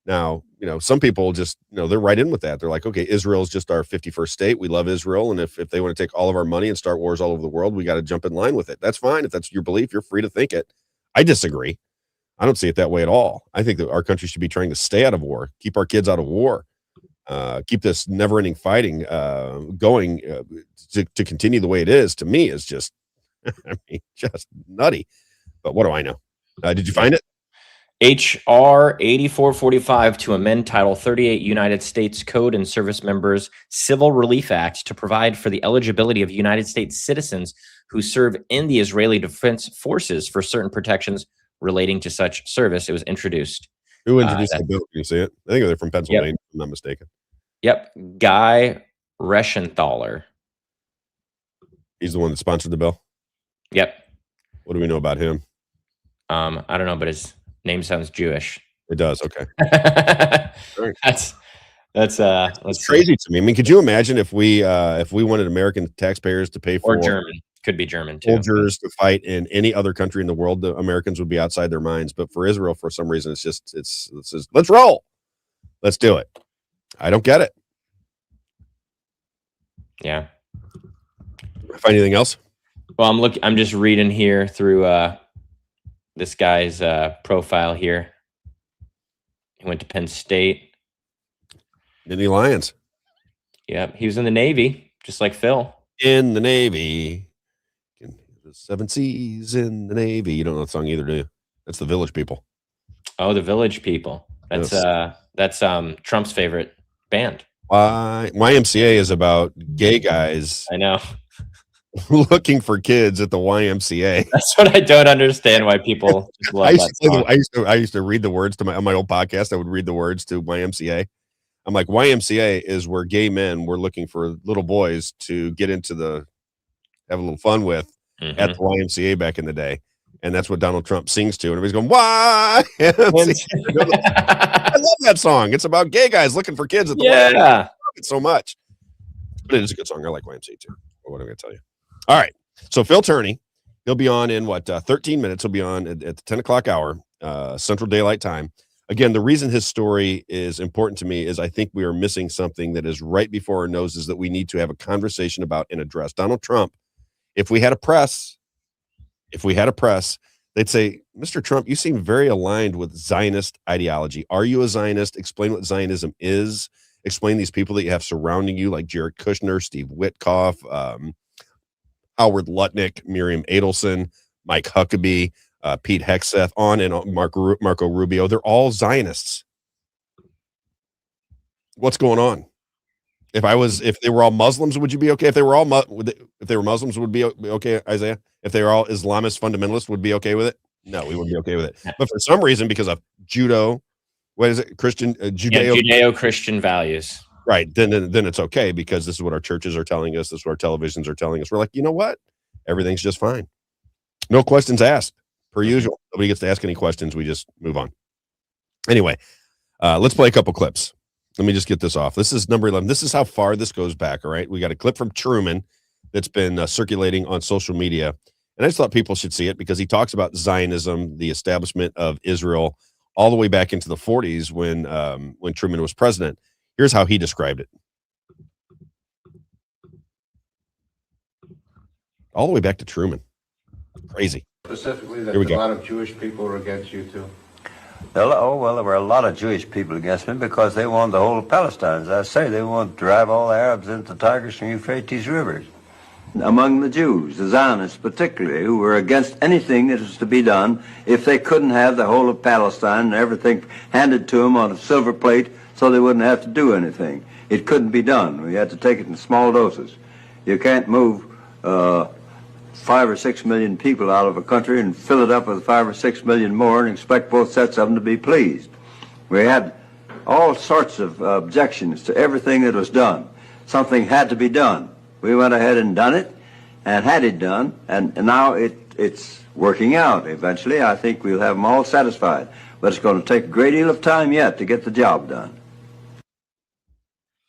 Now, some people just, they're right in with that. They're like, okay, Israel's just our 51st state. We love Israel. And if they want to take all of our money and start wars all over the world, we got to jump in line with it. That's fine. If that's your belief, you're free to think it. I disagree. I don't see it that way at all. I think that our country should be trying to stay out of war, keep our kids out of war, keep this never-ending fighting going to continue the way it is. To me, is just, just nutty. But what do I know? Did you find it? H.R. 8445 to amend Title 38 United States Code and Service Members Civil Relief Act to provide for the eligibility of United States citizens who serve in the Israeli Defense Forces for certain protections relating to such service. It was introduced. Who introduced the bill? Can you see it? I think they're from Pennsylvania, if I'm not mistaken. Yep. Guy Reschenthaler. He's the one that sponsored the bill? Yep. What do we know about him? I don't know, but his name sounds Jewish. It does. Okay. That's crazy to me. I mean, could you imagine if we wanted American taxpayers to pay for, or German, could be German too, soldiers to fight in any other country in the world? The Americans would be outside their minds. But for Israel, for some reason, it's let's roll. Let's do it. I don't get it. Yeah. Find anything else? Well, I'm just reading here through this guy's profile here. He went to Penn State. Nittany Lions. Yep. He was in the Navy, just like Phil. In the Navy. The 7 Seas in the Navy. You don't know that song either, do you? That's the Village People. Oh, the Village People. That's Trump's favorite band. YMCA is about gay guys. I know. Looking for kids at the YMCA. That's what I don't understand, why people just love that song. I used to read the words to on my old podcast. I would read the words to YMCA. I'm like, YMCA is where gay men were looking for little boys to get into have a little fun with at the YMCA back in the day. And that's what Donald Trump sings to. And everybody's going, YMCA. I love that song. It's about gay guys looking for kids at the YMCA. I love it so much. But it is a good song. I like YMCA too. What am I going to tell you? All right. So Phil Tourney, he'll be on in 13 minutes. He'll be on at the 10 o'clock hour, Central Daylight Time. Again, the reason his story is important to me is I think we are missing something that is right before our noses that we need to have a conversation about and address. Donald Trump, if we had a press, they'd say, Mr. Trump, you seem very aligned with Zionist ideology. Are you a Zionist? Explain what Zionism is. Explain these people that you have surrounding you, like Jared Kushner, Steve Witkoff, Howard Lutnick, Miriam Adelson, Mike Huckabee, Pete Hegseth, on and on, Marco Rubio. They're all Zionists. What's going on? If they were all Muslims, would you be okay? If they were Muslims, would be okay, Isaiah? If they were all Islamist fundamentalists, would be okay with it? No, we wouldn't be okay with it. But for some reason, because of Judeo-Christian values. Right. Then it's okay, because this is what our churches are telling us. This is what our televisions are telling us. We're like, you know what? Everything's just fine. No questions asked, per usual. Nobody gets to ask any questions. We just move on. Anyway, let's play a couple clips. Let me just get this off. This is number 11. This is how far this goes back. All right. We got a clip from Truman that's been circulating on social media. And I just thought people should see it, because he talks about Zionism, the establishment of Israel all the way back into the 40s when Truman was president. Here's how he described it. All the way back to Truman. Crazy. Specifically, that Here we a go. lot of Jewish people were against you too. Oh, well, there were a lot of Jewish people against me because they wanted the whole of Palestine. As I say, they wanted to drive all the Arabs into the Tigris and Euphrates rivers. Among the Jews, the Zionists particularly, who were against anything that was to be done if they couldn't have the whole of Palestine and everything handed to them on a silver plate so they wouldn't have to do anything. It couldn't be done. We had to take it in small doses. You can't move 5 or 6 million people out of a country and fill it up with 5 or 6 million more and expect both sets of them to be pleased. We had all sorts of objections to everything that was done. Something had to be done. We went ahead and done it and had it done, and now it's working out. Eventually, I think we'll have them all satisfied. But it's going to take a great deal of time yet to get the job done.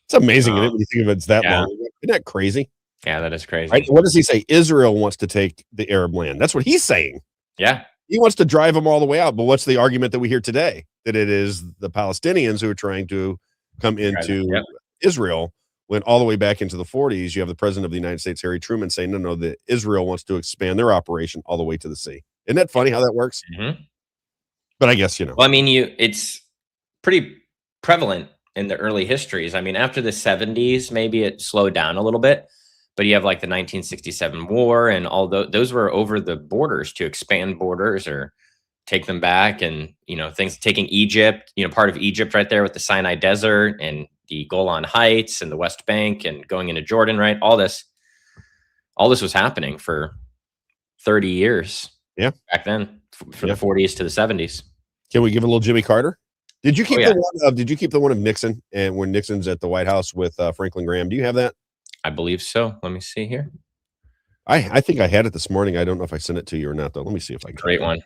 It's amazing when you think of it's that Yeah. long. Isn't that crazy? Yeah, that is crazy. Right? What does he say? Israel wants to take the Arab land. That's what he's saying. Yeah. He wants to drive them all the way out. But what's the argument that we hear today? That it is the Palestinians who are trying to come into Yep. Israel, when all the way back into the 40s, you have the president of the United States, Harry Truman, saying, no, that Israel wants to expand their operation all the way to the sea. Isn't that funny how that works? Mm-hmm. But I guess, Well, I mean, it's pretty prevalent in the early histories. I mean, after the 70s, maybe it slowed down a little bit, but you have like the 1967 war and all those were over the borders to expand borders or take them back. And, things taking Egypt, part of Egypt right there with the Sinai Desert and the Golan Heights and the West Bank and going into Jordan, right? All this was happening for 30 years. Yeah. Back then from the 40s to the 70s. Can we give a little Jimmy Carter? Did you keep yeah. Did you keep the one of Nixon and when Nixon's at the White House with Franklin Graham? Do you have that? I believe so. Let me see here. I think I had it this morning. I don't know if I sent it to you or not though. Let me see if I can. Great one.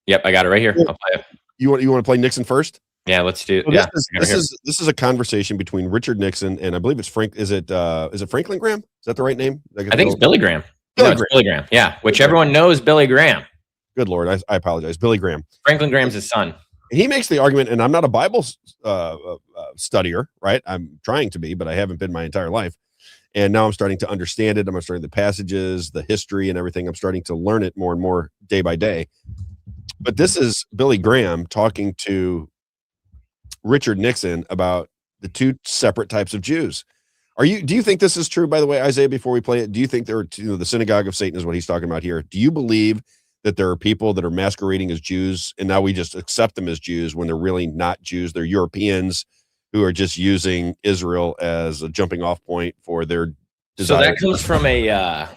Yep, I got it right here. I'll play it. You want to play Nixon first? Yeah, let's do. So Yeah, this is a conversation between Richard Nixon and I believe it's Frank. Is it Franklin Graham? Is that the right name? I think it's Billy Graham. Billy It's Billy Graham. Yeah, which everyone knows Billy Graham. Good Lord, I apologize. Billy Graham. Franklin Graham's his son. He makes the argument, and I'm not a Bible studier, right? I'm trying to be, but I haven't been my entire life. And now I'm starting to understand it. I'm starting the passages, the history, and everything. I'm starting to learn it more and more day by day. But this is Billy Graham talking to Richard Nixon about the two separate types of Jews. Do you think this is true, by the way, Isaiah, before we play it? Do you think there are the synagogue of Satan is what he's talking about here? Do you believe that there are people that are masquerading as Jews and now we just accept them as Jews when they're really not Jews? They're Europeans who are just using Israel as a jumping off point for their desire. So that comes from a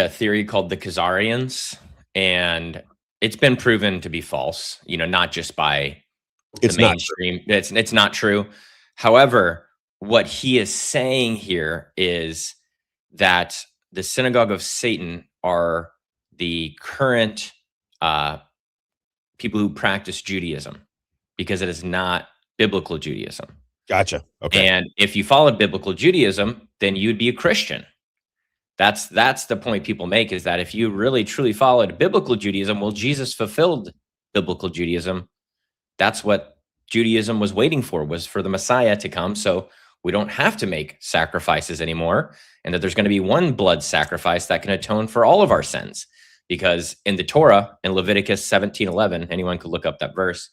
theory called the Khazarians, and it's been proven to be false, not just by the mainstream. It's not true. However, what he is saying here is that the synagogue of Satan are the current people who practice Judaism, because it is not biblical Judaism. Gotcha. Okay. And if you followed biblical Judaism, then you'd be a Christian. That's the point people make, is that if you really truly followed biblical Judaism, well, Jesus fulfilled biblical Judaism. That's what Judaism was waiting for, was for the Messiah to come. So we don't have to make sacrifices anymore, and that there's going to be one blood sacrifice that can atone for all of our sins. Because in the Torah, in Leviticus 17:11, anyone could look up that verse.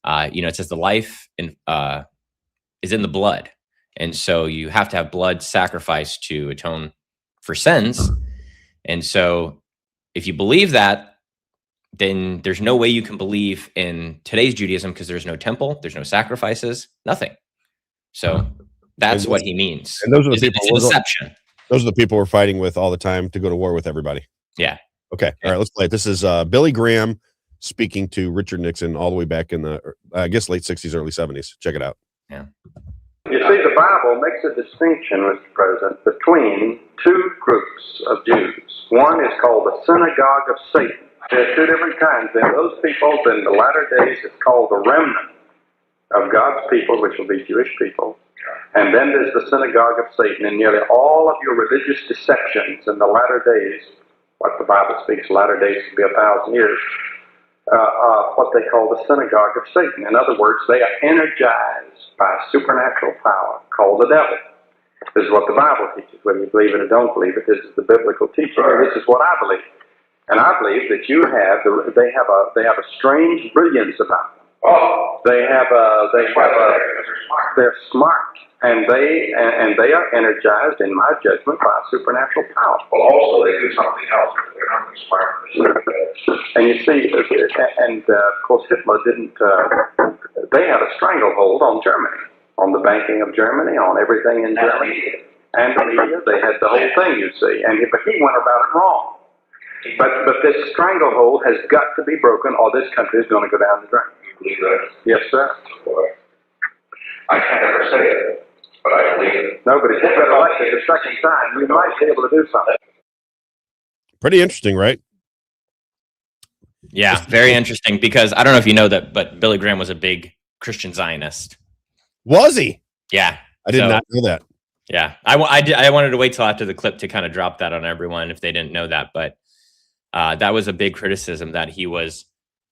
It says the life is in the blood, and so you have to have blood sacrifice to atone for sins. And so, if you believe that, then there's no way you can believe in today's Judaism, because there's no temple, there's no sacrifices, nothing. So that's what he means. And those are the people. It's a deception. Those are the people we're fighting with all the time to go to war with everybody. Yeah. Okay. All right. Let's play it. This is Billy Graham speaking to Richard Nixon all the way back in the, I guess, late 60s, early 70s. Check it out. Yeah. You see, the Bible makes a distinction, Mr. President, between two groups of Jews. One is called the synagogue of Satan. There are two different kinds. There are those people, in the latter days, it's called the remnant of God's people, which will be Jewish people. And then there's the synagogue of Satan. And nearly all of your religious deceptions in the latter days, what the Bible speaks, latter days to be 1,000 years, what they call the synagogue of Satan. In other words, they are energized by a supernatural power called the devil. This is what the Bible teaches, whether you believe it or don't believe it. This is the biblical teaching, and this is what I believe. And I believe that they have a strange brilliance about them. Oh, they're smart, and they are energized, in my judgment, by a supernatural power. Well, also they do something else. They're not smart. And you see, of course, Hitler didn't. They had a stranglehold on Germany, on the banking of Germany, on everything in Germany, and the media. They had the whole thing, you see, but he went about it wrong. But this stranglehold has got to be broken, or this country is going to go down the drain. You believe that? Yes, sir. I can't ever say it, but I believe it. Nobody's been elected the second time. We might be able to do something. Pretty interesting, right? Yeah, very interesting, because I don't know if you know that, but Billy Graham was a big Christian Zionist. Was he? Yeah. I did not know that. Yeah. I wanted to wait till after the clip to kind of drop that on everyone if they didn't know that, but that was a big criticism, that he was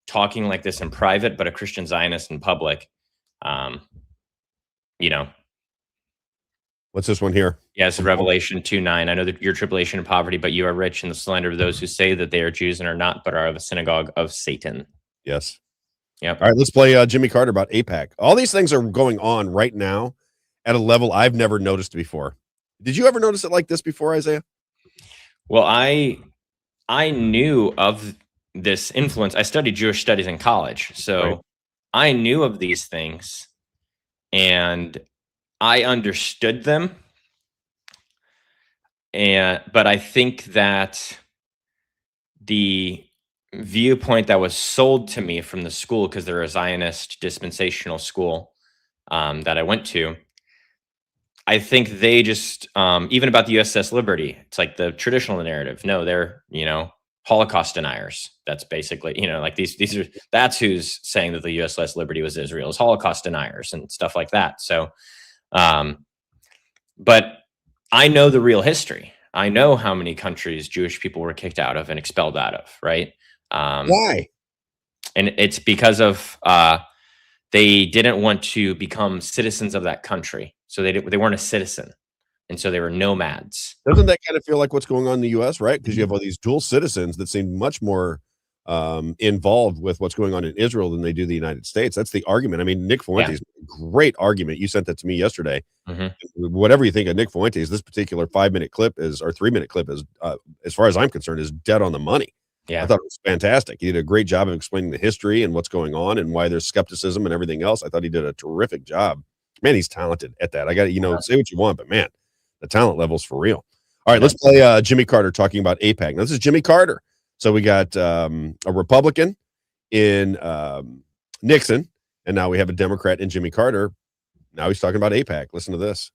talking like this in private, but a Christian Zionist in public. What's this one here? Yes, Revelation 2:9. I know that your tribulation and poverty, but you are rich, in the slander of those who say that they are Jews and are not, but are of the synagogue of Satan. Yes. Yep. All right, let's play Jimmy Carter about AIPAC. All these things are going on right now at a level I've never noticed before. Did you ever notice it like this before, Isaiah? Well, I knew of this influence. I studied Jewish studies in college, so right. I knew of these things, and I understood them. But I think that the viewpoint that was sold to me from the school, because they're a Zionist dispensational school that I went to, I think they just, even about the USS Liberty, it's like the traditional narrative. No, they're, Holocaust deniers. That's basically, like these are, that's who's saying that the USS Liberty was Israel's Holocaust deniers and stuff like that. So, but I know the real history. I know how many countries Jewish people were kicked out of and expelled out of, right? Why? And it's because of, they didn't want to become citizens of that country. So they weren't a citizen. And so they were nomads. Doesn't that kind of feel like what's going on in the U.S., right? Because you have all these dual citizens that seem much more involved with what's going on in Israel than they do the United States. That's the argument. I mean, Nick Fuentes, great argument. You sent that to me yesterday. Mm-hmm. Whatever you think of Nick Fuentes, this particular 5-minute clip is, or 3-minute clip is, as far as I'm concerned, is dead on the money. Yeah. I thought it was fantastic. He did a great job of explaining the history and what's going on and why there's skepticism and everything else. I thought he did a terrific job. Man, he's talented at that. I got to, say what you want, but man, the talent level's for real. All right, let's play Jimmy Carter talking about AIPAC. Now, this is Jimmy Carter. So we got a Republican in Nixon, and now we have a Democrat in Jimmy Carter. Now he's talking about AIPAC. Listen to this.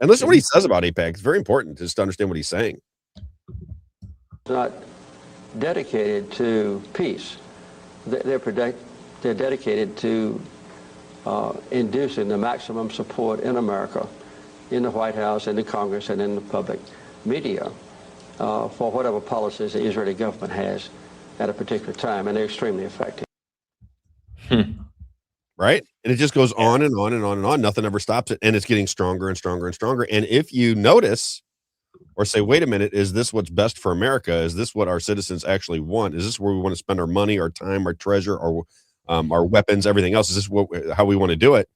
And listen to what he says about AIPAC. It's very important just to understand what he's saying. Not dedicated to peace. They're dedicated to inducing the maximum support in America, in the White House, in the Congress, and in the public media for whatever policies the Israeli government has at a particular time, and they're extremely effective. Right? And it just goes on and on and on and on. Nothing ever stops it, and it's getting stronger and stronger and stronger. And if you notice or say, wait a minute, is this what's best for America? Is this what our citizens actually want? Is this where we want to spend our money, our time, our treasure, our weapons, everything else? Is this how we want to do it?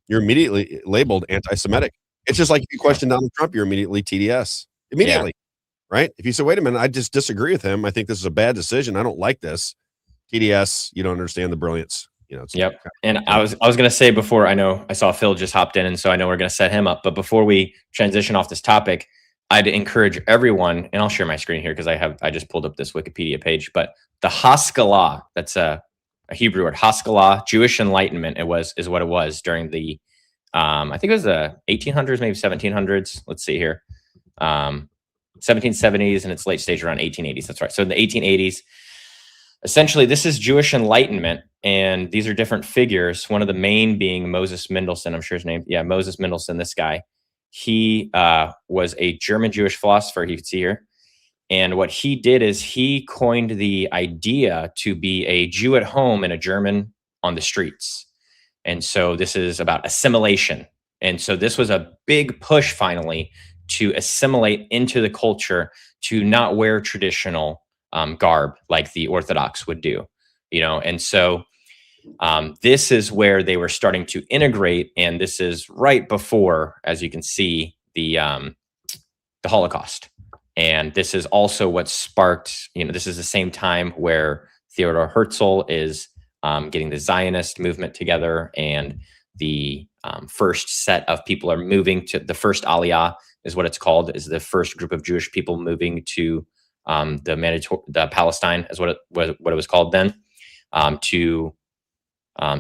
You're immediately labeled anti-Semitic. It's just like if you question Donald Trump, you're immediately TDS. Immediately, right? If you say, wait a minute, I just disagree with him. I think this is a bad decision. I don't like this. TDS, you don't understand the brilliance. Yep. And I was going to say before, I know I saw Phil just hopped in, and so I know we're going to set him up. But before we transition off this topic, I'd encourage everyone, and I'll share my screen here because I just pulled up this Wikipedia page, but the Haskalah, that's a Hebrew word, Haskalah, Jewish Enlightenment, is what it was during the, I think it was the 1800s, maybe 1700s. Let's see here. 1770s, and its late stage around 1880s. That's right. So in the 1880s, essentially, this is Jewish Enlightenment, and these are different figures. One of the main being Moses Mendelssohn. I'm sure his name. Yeah, Moses Mendelssohn, this guy. He was a German Jewish philosopher, you can see here. And what he did is he coined the idea to be a Jew at home and a German on the streets. And so this is about assimilation. And so this was a big push finally to assimilate into the culture, to not wear traditional garb like the Orthodox would do, you know. And so this is where they were starting to integrate, and this is right before, as you can see, the Holocaust. And this is also what sparked, you know, this is the same time where Theodor Herzl is getting the Zionist movement together, and the first set of people are moving to the first Aliyah is what it's called, is the first group of Jewish people moving to the Palestine is what it was called then, to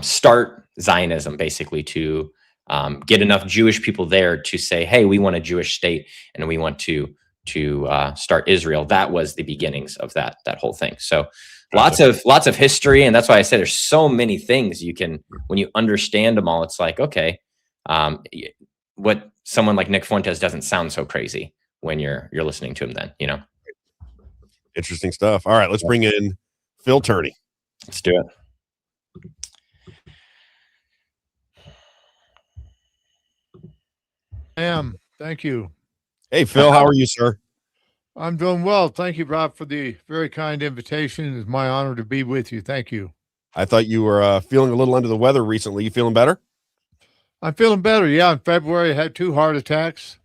start Zionism, basically to get enough Jewish people there to say, hey, we want a Jewish state and we want to start Israel. That was the beginnings of that whole thing. So lots of history, and that's why I say there's so many things you can, when you understand them all, it's like, okay, what someone like Nick Fuentes doesn't sound so crazy when you're listening to him then, you know. Interesting stuff. All right, let's bring in Phil Tourney. Let's do it. Thank you. Hey, Phil, how are you, sir? I'm doing well. Thank you, Rob, for the very kind invitation. It's my honor to be with you. Thank you. I thought you were feeling a little under the weather recently. You feeling better? I'm feeling better. Yeah, in February, I had 2 heart attacks,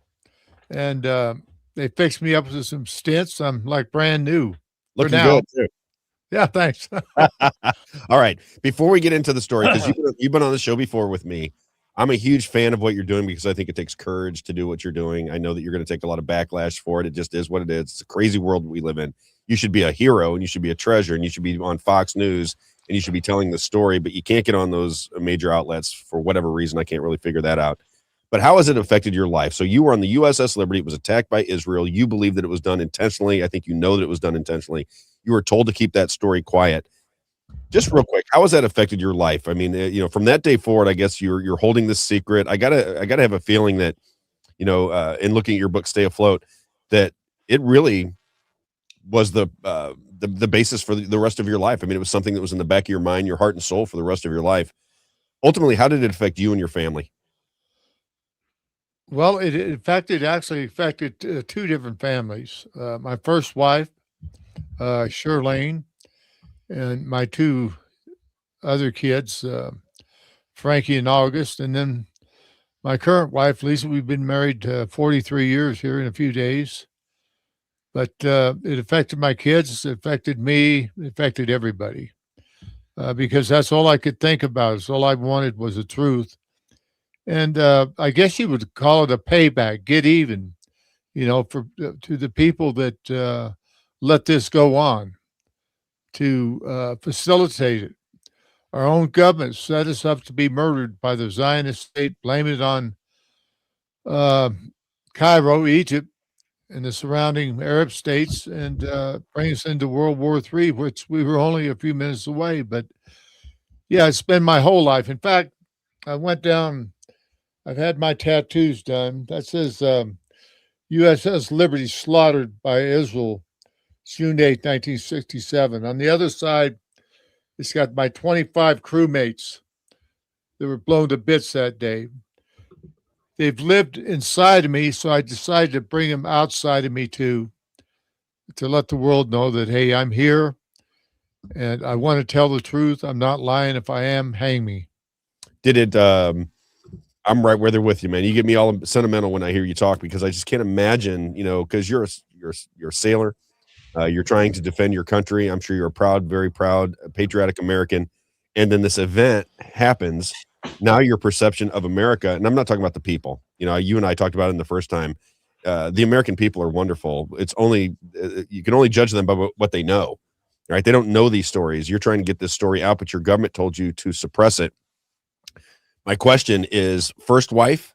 and they fixed me up with some stents. I'm like brand new. Looking good, too. Yeah, thanks. All right. Before we get into the story, because you've been on the show before with me, I'm a huge fan of what you're doing because I think it takes courage to do what you're doing. I know that you're going to take a lot of backlash for it. It just is what it is. It's a crazy world we live in. You should be a hero, and you should be a treasure, and you should be on Fox News, and you should be telling the story, but you can't get on those major outlets for whatever reason. I can't really figure that out. But how has it affected your life? So you were on the USS Liberty. It was attacked by Israel. You believe that it was done intentionally. I think you know that it was done intentionally. You were told to keep that story quiet. Just real quick, how has that affected your life? I mean, you know, from that day forward, I guess you're holding this secret. I gotta have a feeling that, you know, in looking at your book, Stay Afloat, that it really was the basis for the rest of your life. I mean, it was something that was in the back of your mind, your heart and soul for the rest of your life. Ultimately, how did it affect you and your family? Well, it actually affected 2 different families. My first wife, Shirlene, and my 2 other kids, Frankie and August, and then my current wife, Lisa. We've been married 43 years here in a few days. But it affected my kids, it affected me, it affected everybody, because that's all I could think about. So all I wanted was the truth. And I guess you would call it a payback, get even, you know, to the people that let this go on, to facilitate it. Our own government set us up to be murdered by the Zionist state, blame it on Cairo, Egypt, and the surrounding Arab states, and bring us into World War III, which we were only a few minutes away. But yeah, it's been my whole life. In fact, I went down, I've had my tattoos done. That says USS Liberty slaughtered by Israel, June 8, 1967. On the other side, it's got my 25 crewmates that were blown to bits that day. They've lived inside of me, so I decided to bring them outside of me too, to let the world know that, hey, I'm here, and I want to tell the truth. I'm not lying. If I am, hang me. Did it? I'm right where they're with you, man. You get me all sentimental when I hear you talk, because I just can't imagine, you know, because you're a sailor. You're trying to defend your country. I'm sure you're a proud, very proud, patriotic American. And then this event happens. Now your perception of America, and I'm not talking about the people, you know, you and I talked about it in the first time. The American people are wonderful. It's only, you can only judge them by what they know, right? They don't know these stories. You're trying to get this story out, but your government told you to suppress it. My question is, first wife,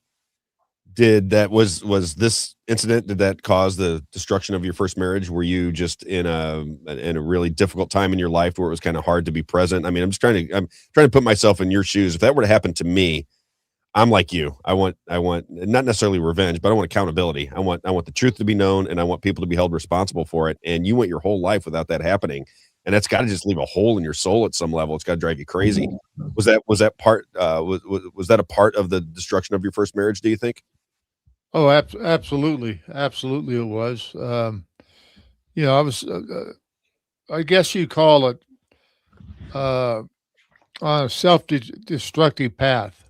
was this incident, did that cause the destruction of your first marriage? Were you just in a really difficult time in your life where it was kind of hard to be present? I mean, I'm trying to put myself in your shoes. If that were to happen to me, I'm like you. I want not necessarily revenge, but I want accountability. I want the truth to be known, and I want people to be held responsible for it. And you went your whole life without that happening, and that's got to just leave a hole in your soul at some level. It's got to drive you crazy. Was that part? Was that a part of the destruction of your first marriage? Do you think? Oh, absolutely, absolutely, it was. I was. I guess you call it on a self-destructive path.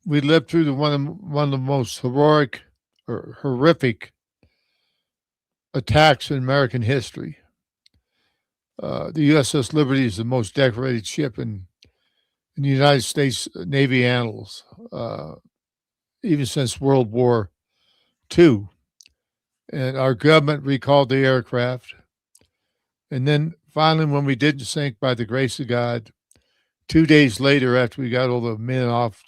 We lived through one of the most heroic or horrific attacks in American history. The USS Liberty is the most decorated ship in the United States Navy annals, even since World War II. And our government recalled the aircraft. And then finally, when we didn't sink by the grace of God, 2 days later, after we got all the men off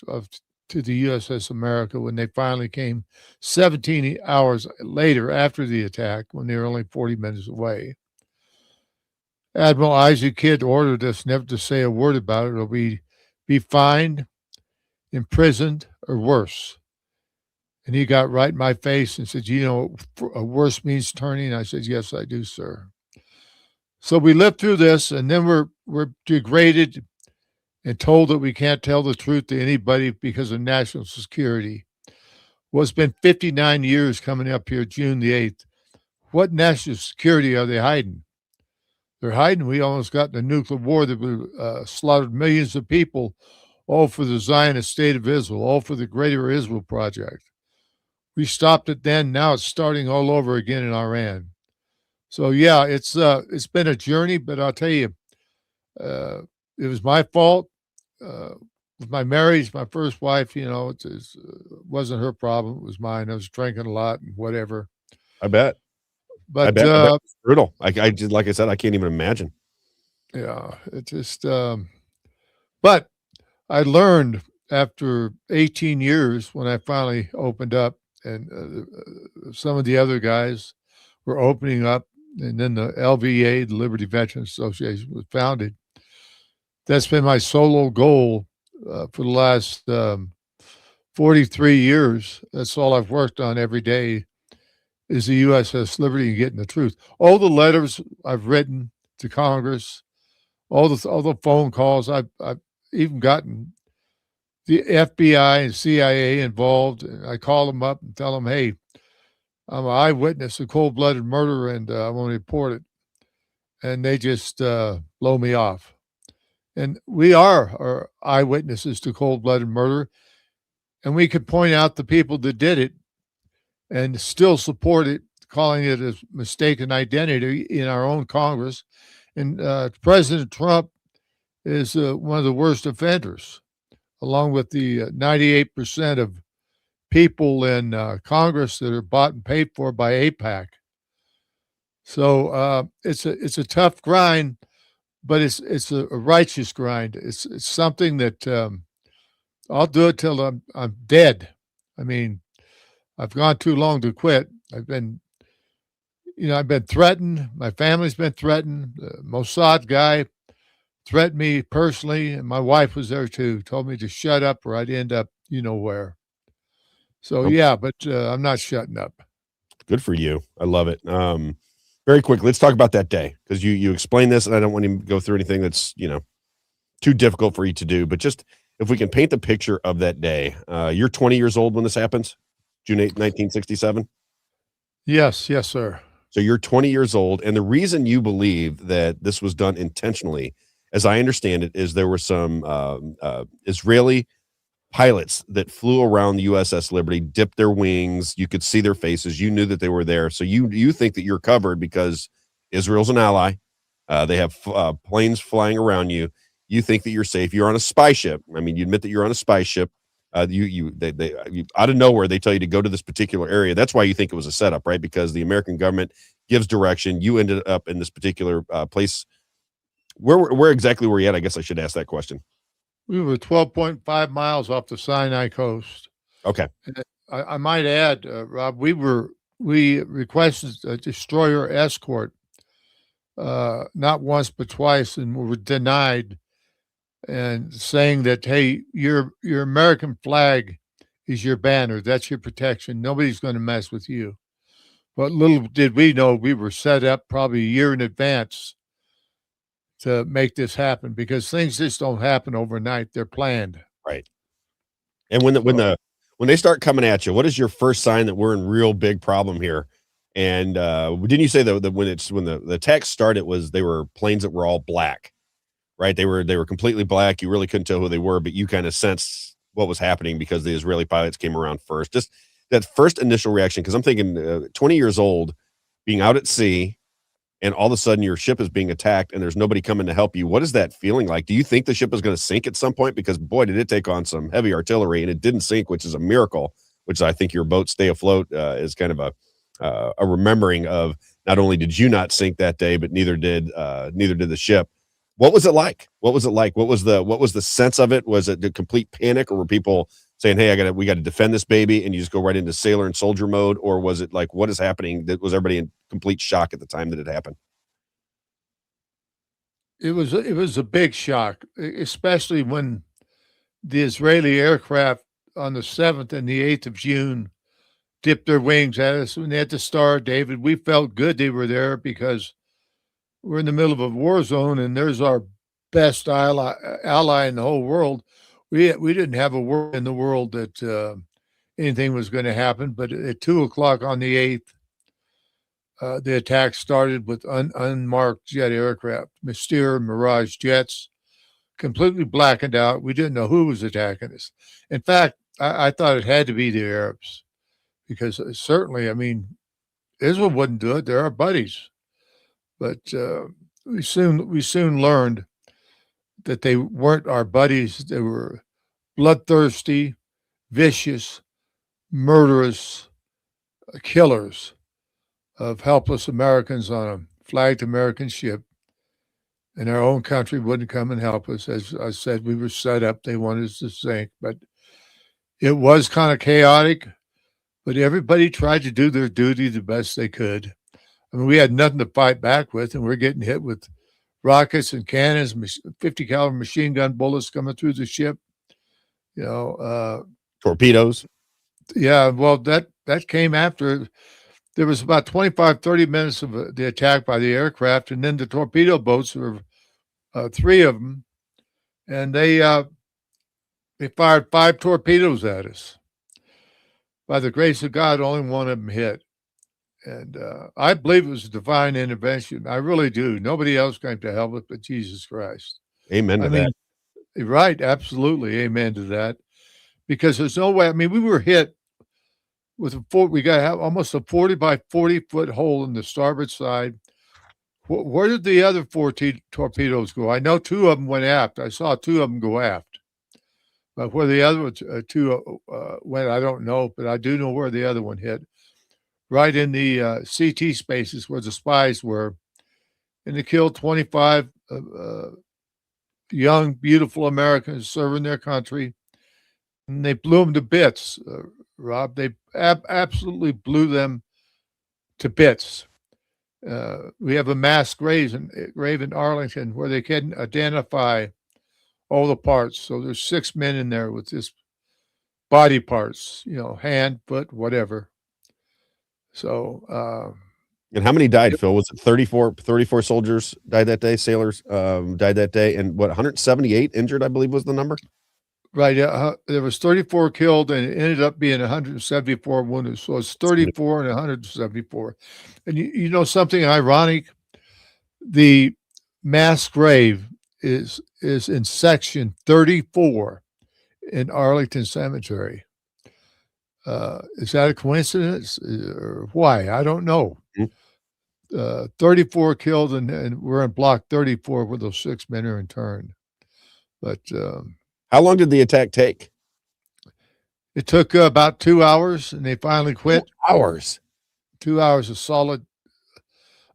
to the USS America, when they finally came 17 hours later after the attack, when they were only 40 minutes away, Admiral Isaac Kidd ordered us never to say a word about it, or we'd be fined, imprisoned, or worse. And he got right in my face and said, worse means turning. I said, yes, I do, sir. So we lived through this, and then we're degraded and told that we can't tell the truth to anybody because of national security. Well, it's been 59 years coming up here, June the 8th. What national security are they hiding? They're hiding. We almost got the nuclear war that slaughtered millions of people, all for the Zionist state of Israel, all for the Greater Israel Project. We stopped it then. Now it's starting all over again in Iran. So yeah, it's been a journey, but I'll tell you, it was my fault. With my marriage, my first wife, it wasn't her problem. It was mine. I was drinking a lot and whatever. I bet. But I bet it's brutal. I just, like I said, I can't even imagine. Yeah, it just. But I learned after 18 years when I finally opened up, and some of the other guys were opening up, and then the LVA, the Liberty Veterans Association, was founded. That's been my solo goal for the last 43 years. That's all I've worked on every day is the USS Liberty and getting the truth. All the letters I've written to Congress, all the phone calls, I've even gotten the FBI and CIA involved. And I call them up and tell them, hey, I'm an eyewitness of cold-blooded murder, and I want to report it. And they just blow me off. And we are eyewitnesses to cold-blooded murder, and we could point out the people that did it and still support it, calling it a mistaken identity in our own Congress. And President Trump is one of the worst offenders, along with the 98% of people in Congress that are bought and paid for by AIPAC. So it's a tough grind, but it's a righteous grind. It's something that I'll do it till I'm dead. I mean, I've gone too long to quit. I've been threatened. My family's been threatened. The Mossad guy threatened me personally, and my wife was there too. Told me to shut up or I'd end up, where. So yeah, but I'm not shutting up. Good for you. I love it. Very quickly, let's talk about that day, because you explained this, and I don't want to go through anything that's too difficult for you to do. But just if we can paint the picture of that day. You're 20 years old when this happens, June 8th, 1967. Yes, sir. So you're 20 years old, and the reason you believe that this was done intentionally, as I understand it, is there were some Israeli pilots that flew around the USS Liberty, dipped their wings. You could see their faces. You knew that they were there. So you think that you're covered because Israel's an ally. They have planes flying around you. You think that you're safe. You're on a spy ship. I mean, you admit that you're on a spy ship. They out of nowhere, they tell you to go to this particular area. That's why you think it was a setup, right? Because the American government gives direction. You ended up in this particular place. Where exactly were you at? I guess I should ask that question. We were 12.5 miles off the Sinai coast. Okay. I might add, Rob, we requested a destroyer escort, not once but twice, and we were denied. and saying that, hey, your American flag is your banner. That's your protection. Nobody's going to mess with you. But little did we know we were set up probably a year in advance to make this happen, because things just don't happen overnight. They're planned. Right. And when they start coming at you, what is your first sign that we're in real big problem here? And didn't you say that when the attack started, they were planes that were all black, right? They were completely black. You really couldn't tell who they were, but you kind of sensed what was happening because the Israeli pilots came around first. Just that first initial reaction, because I'm thinking 20 years old, being out at sea, and all of a sudden your ship is being attacked and there's nobody coming to help you. What is that feeling like? Do you think the ship is going to sink at some point? Because boy, did it take on some heavy artillery, and it didn't sink, which is a miracle, which I think your boat stay afloat is kind of a remembering of, not only did you not sink that day, but neither did the ship. What was it like? What was the sense of it? Was it the complete panic, or were people saying, hey, we got to defend this baby, and you just go right into sailor and soldier mode? Or was it like, what is happening? Was everybody in complete shock at the time that it happened? It was a big shock, especially when the Israeli aircraft on the 7th and the 8th of June dipped their wings at us. When they had the Star of David, we felt good they were there, because we're in the middle of a war zone, and there's our best ally in the whole world. We didn't have a word in the world that anything was going to happen. But at 2:00 on the 8th, the attack started with unmarked jet aircraft, Mystere, Mirage jets, completely blackened out. We didn't know who was attacking us. In fact, I thought it had to be the Arabs, because certainly, I mean, Israel wouldn't do it. They're our buddies. But we soon learned that they weren't our buddies. They were bloodthirsty, vicious, murderous killers of helpless Americans on a flagged American ship. And our own country wouldn't come and help us. As I said, we were set up. They wanted us to sink. But it was kind of chaotic. But everybody tried to do their duty the best they could. I mean, we had nothing to fight back with, and we're getting hit with rockets and cannons, 50 caliber machine gun bullets coming through the ship. Torpedoes. Yeah, well, that came after. There was about 25, 30 minutes of the attack by the aircraft, and then the torpedo boats, were 3 of them, and they fired 5 torpedoes at us. By the grace of God, only one of them hit. And I believe it was divine intervention. I really do. Nobody else came to help us but Jesus Christ. Amen to that. Right, absolutely. Amen to that. Because there's no way. I mean, we were hit with we got to have almost a 40 by 40 foot hole in the starboard side. Where did the other 4 torpedoes go? I know 2 of them went aft. I saw 2 of them go aft. But where the other 2 went, I don't know. But I do know where the other one hit. Right in the CT spaces where the spies were. And they killed 25 young, beautiful Americans serving their country. And they blew them to bits, Rob. They absolutely blew them to bits. We have a mass grave in Arlington where they can identify all the parts. So there's 6 men in there with this body parts, hand, foot, whatever. So, and how many died, Phil? Was it 34 soldiers died that day? Sailors died that day, and 178 injured, I believe, was the number. Right. There was 34 killed, and it ended up being 174 wounded. So it's 34 and 174. And you know something ironic? The mass grave is in section 34 in Arlington Cemetery. Is that a coincidence or why? I don't know. 34 killed, and we're in block 34 where those 6 men are interned. But how long did the attack take? It took about 2 hours, and they finally quit. 2 hours. 2 hours of solid.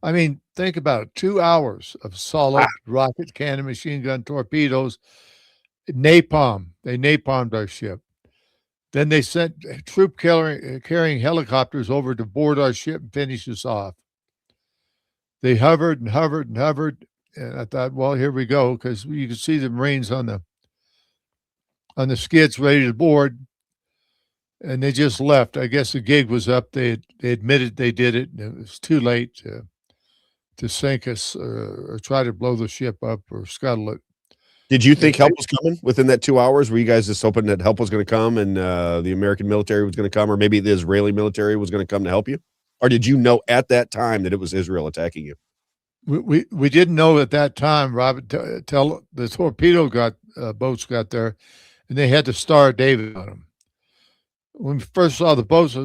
I mean, think about it. 2 hours of solid rocket cannon, machine gun, torpedoes, napalm. They napalmed our ship. Then they sent troop carrying helicopters over to board our ship and finish us off. They hovered and hovered and hovered. And I thought, well, here we go, because you could see the Marines on the skids ready to board, and they just left. I guess the gig was up. They admitted they did it, and it was too late to sink us or try to blow the ship up or scuttle it. Did you think help was coming within that 2 hours? Were you guys just hoping that help was going to come and the American military was going to come, or maybe the Israeli military was going to come to help you? Or did you know at that time that it was Israel attacking you? We didn't know at that time, Robert, till the torpedo boats got there, and they had the Star of David on them. When we first saw the boats,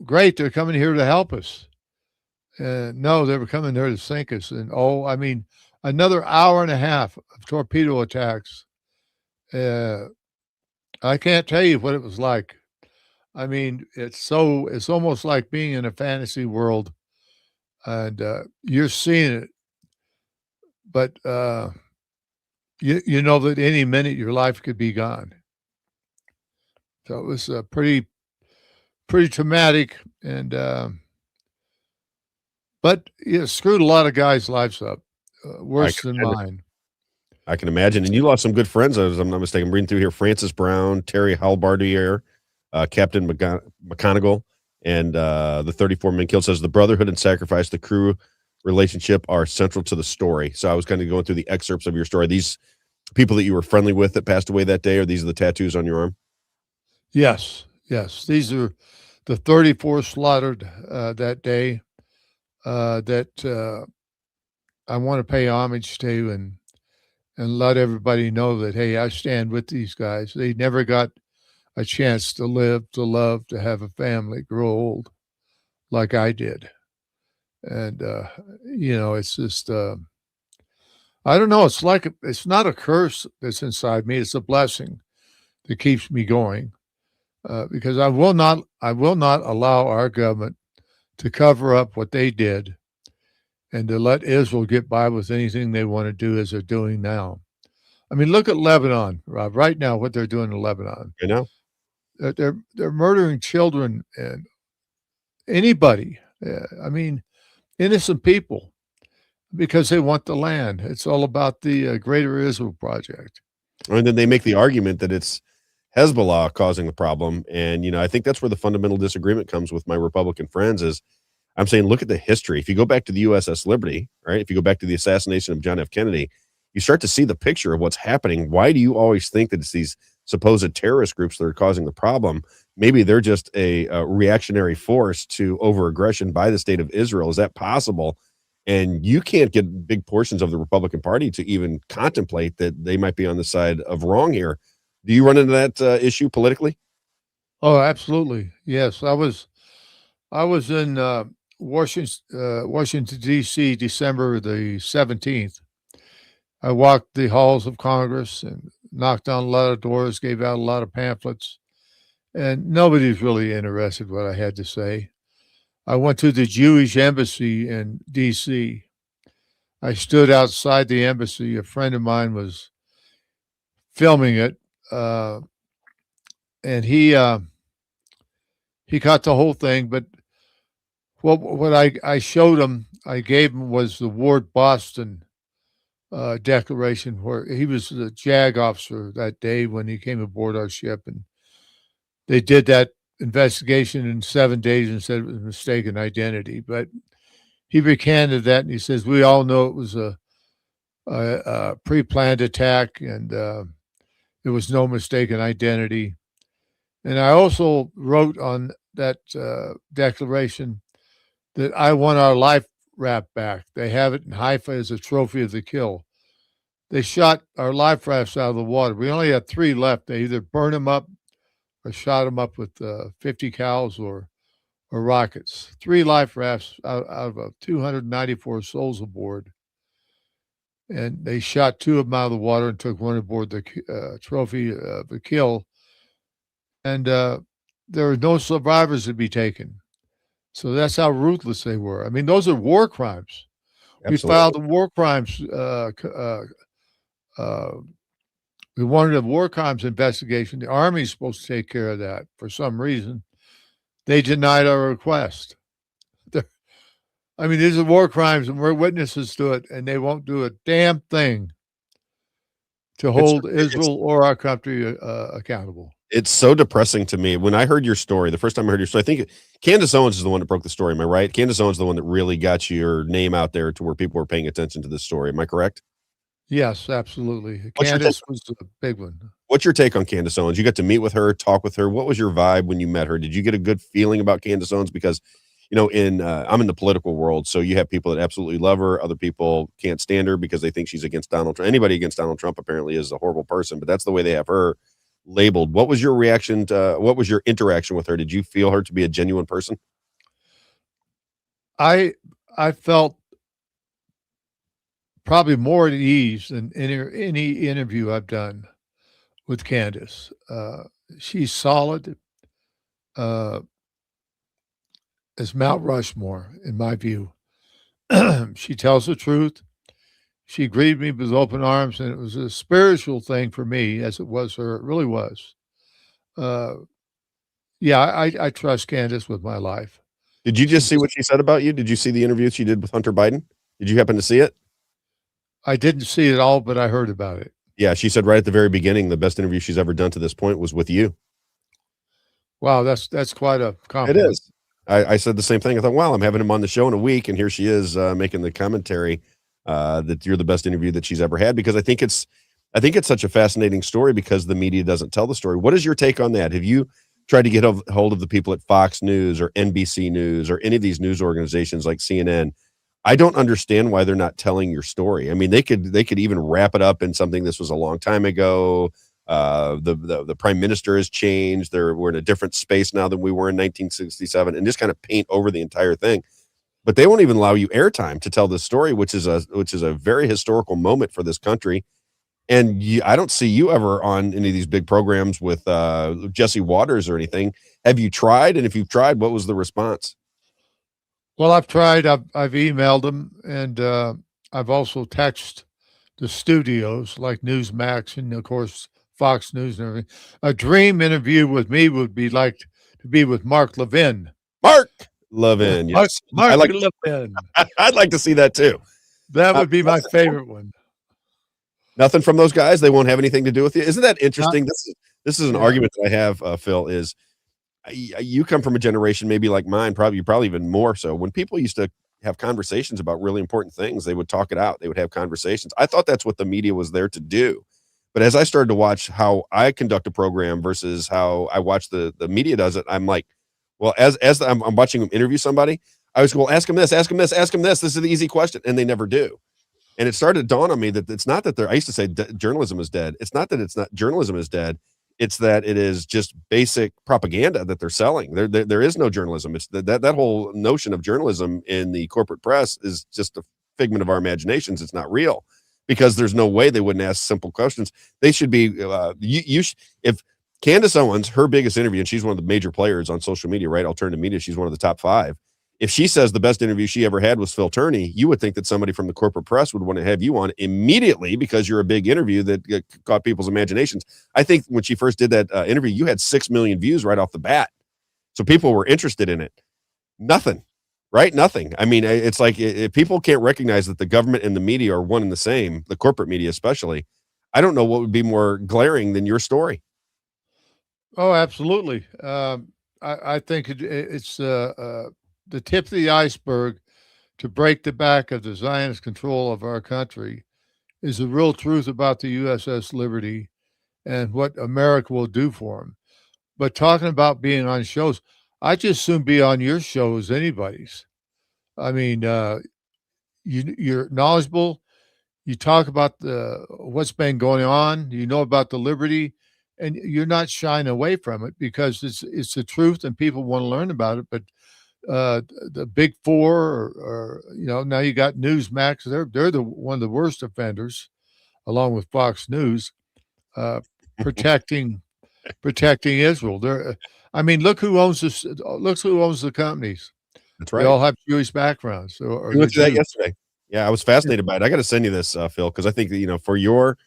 great, they're coming here to help us. No, they were coming there to sink us. And I mean, another hour and a half of torpedo attacks. I can't tell you what it was like. I mean, it's almost like being in a fantasy world, and you're seeing it, but you know that any minute your life could be gone. So it was pretty traumatic, and but it screwed a lot of guys' lives up, worse than mine. I can imagine. And you lost some good friends, as I'm not mistaken. I'm reading through here: Francis Brown, Terry Halbardier, Captain McConaughey, and the 34 men killed. Says the brotherhood and sacrifice, the crew relationship are central to the story. So I was kind of going through the excerpts of your story. These people that you were friendly with that passed away that day, or these are the tattoos on your arm? Yes. These are the 34 slaughtered that day that I want to pay homage to and let everybody know that, hey, I stand with these guys. They never got a chance to live, to love, to have a family, grow old like I did. And, it's just, I don't know. It's not a curse that's inside me. It's a blessing that keeps me going. Because I will not allow our government to cover up what they did and to let Israel get by with anything they want to do as they're doing now. I mean, look at Lebanon, Rob, right now, what they're doing in Lebanon. I know. They're murdering children and anybody. I mean, innocent people, because they want the land. It's all about the Greater Israel Project. And then they make the argument that it's Hezbollah causing the problem. And, I think that's where the fundamental disagreement comes with my Republican friends is I'm saying, look at the history. If you go back to the USS Liberty, right? If you go back to the assassination of John F. Kennedy, you start to see the picture of what's happening. Why do you always think that it's these supposed terrorist groups that are causing the problem? Maybe they're just a reactionary force to over-aggression by the state of Israel. Is that possible? And you can't get big portions of the Republican Party to even contemplate that they might be on the side of wrong here. Do you run into that issue politically? Oh, absolutely. Yes. I was in Washington, D.C., December the 17th. I walked the halls of Congress and knocked on a lot of doors, gave out a lot of pamphlets, and nobody's really interested in what I had to say. I went to the Jewish embassy in D.C. I stood outside the embassy. A friend of mine was filming it, and he caught the whole thing. But what I showed him, I gave him was the Ward Boston declaration, where he was the JAG officer that day when he came aboard our ship, and they did that investigation in 7 days and said it was mistaken identity. But he recanted that, and he says, we all know it was a pre-planned attack, and there was no mistaken identity. And I also wrote on that declaration that I want our life raft back. They have it in Haifa as a trophy of the kill. They shot our life rafts out of the water. We only had 3 left. They either burned them up or shot them up with 50 cals or rockets. 3 life rafts out of 294 souls aboard. And they shot 2 of them out of the water and took 1 aboard the trophy of the kill. And there were no survivors to be taken. So that's how ruthless they were. I mean, those are war crimes. Absolutely. We filed a war crimes. We wanted a war crimes investigation. The Army's supposed to take care of that. For some reason, they denied our request. I mean, these are war crimes, and we're witnesses to it, and they won't do a damn thing to hold Israel or our country accountable. It's so depressing to me. When I heard your story, the first time I heard your story, I think Candace Owens is the one that broke the story. Am I right? Candace Owens is the one that really got your name out there to where people were paying attention to this story. Am I correct? Yes, absolutely. What's your Candace was a big one. What's your take on Candace Owens? You got to meet with her, talk with her. What was your vibe when you met her? Did you get a good feeling about Candace Owens? Because, you know, I'm in the political world, so you have people that absolutely love her. Other people can't stand her because they think she's against Donald Trump. Anybody against Donald Trump apparently is a horrible person, but that's the way they have her labeled. What was your reaction to, what was your interaction with her? Did you feel her to be a genuine person? I felt probably more at ease than any interview I've done with Candace. She's solid as Mount Rushmore, in my view. She tells the truth. She greeted me with open arms, and it was a spiritual thing for me, as it was her. It really was. Yeah, I trust Candace with my life. Did you just see what she said about you? Did you see the interview she did with Hunter Biden? Did you happen to see it? I didn't see it all, but I heard about it. Yeah, she said right at the very beginning, the best interview she's ever done to this point was with you. Wow, that's quite a compliment. It is. I said the same thing. I thought, wow, I'm having him on the show in a week, and here she is making the commentary that you're the best interview that she's ever had, because I think it's such a fascinating story because the media doesn't tell the story. What is your take on that? Have you tried to get a hold of the people at Fox News or NBC News or any of these news organizations like CNN? I don't understand why they're not telling your story. I mean, they could even wrap it up in something. This was a long time ago. The prime minister has changed. We're in a different space now than we were in 1967, and just kind of paint over the entire thing. But they won't even allow you airtime to tell this story, which is a very historical moment for this country. And I don't see you ever on any of these big programs with Jesse Waters or anything. Have you tried? And if you've tried, what was the response? Well, I've tried. I've emailed them, and I've also texted the studios like Newsmax and, of course, Fox News and everything. A dream interview with me would be like to be with Mark Levin. Mark Levin, yes. Mark Levin. I'd like to see that too. That would be my favorite one. Nothing from those guys. They won't have anything to do with you. Isn't that interesting? This is an argument that I have, Phil, is you come from a generation maybe like mine, probably even more so. When people used to have conversations about really important things, they would talk it out. They would have conversations. I thought that's what the media was there to do. But as I started to watch how I conduct a program versus how I watch the media does it, I'm like, well, as I'm watching them interview somebody, I was, well, ask him this, ask him this, ask him this. This is the easy question. And they never do. And it started to dawn on me that it's not that I used to say journalism is dead. It's not that it's not journalism is dead. It's that it is just basic propaganda that they're selling. There is no journalism. It's that whole notion of journalism in the corporate press is just a figment of our imaginations. It's not real, because there's no way they wouldn't ask simple questions. They should be, if Candace Owens, her biggest interview, and she's one of the major players on social media, right? Alternative media. She's one of the top 5. If she says the best interview she ever had was Phil Tourney, you would think that somebody from the corporate press would want to have you on immediately because you're a big interview that caught people's imaginations. I think when she first did that interview, you had 6 million views right off the bat. So people were interested in it. Nothing, right? Nothing. I mean, it's like if people can't recognize that the government and the media are one and the same, the corporate media especially, I don't know what would be more glaring than your story. Oh, absolutely. I think it's the tip of the iceberg to break the back of the Zionist control of our country is the real truth about the USS Liberty and what America will do for them. But talking about being on shows, I just soon be on your show as anybody's. I mean, you're knowledgeable. You talk about what's been going on. You know about the Liberty, and you're not shying away from it because it's the truth and people want to learn about it. But the big 4 or now you got Newsmax, they're one of the worst offenders, along with Fox News, protecting Israel. I mean, look who owns this. Look who owns the companies. That's right. They all have Jewish backgrounds. We went through that yesterday. Yeah, I was fascinated by it. I got to send you this, Phil, because I think that, for your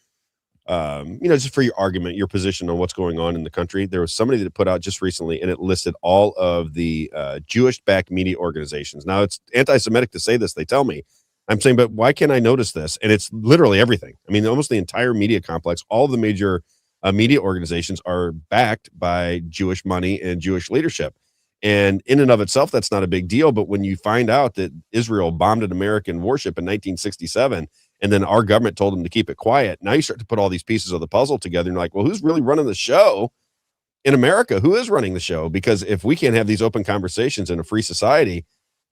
just for your argument, your position on what's going on in the country. There was somebody that put out just recently, and it listed all of the Jewish-backed media organizations. Now, it's anti-Semitic to say this, they tell me. I'm saying, but why can't I notice this? And it's literally everything. I mean, almost the entire media complex, all of the major media organizations are backed by Jewish money and Jewish leadership. And in and of itself, that's not a big deal. But when you find out that Israel bombed an American warship in 1967, and then our government told them to keep it quiet, now you start to put all these pieces of the puzzle together. And you're like, well, who's really running the show in America? Who is running the show? Because if we can't have these open conversations in a free society,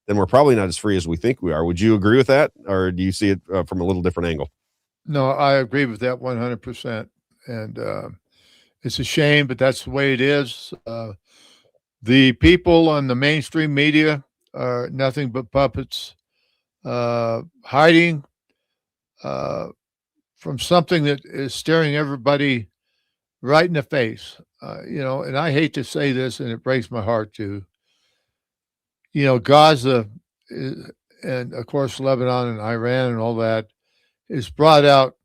then we're probably not as free as we think we are. Would you agree with that? Or do you see it from a little different angle? No, I agree with that 100%. And it's a shame, but that's the way it is. The people on the mainstream media are nothing but puppets, hiding from something that is staring everybody right in the face. And I hate to say this, and it breaks my heart too. Gaza and, of course, Lebanon and Iran and all that has brought out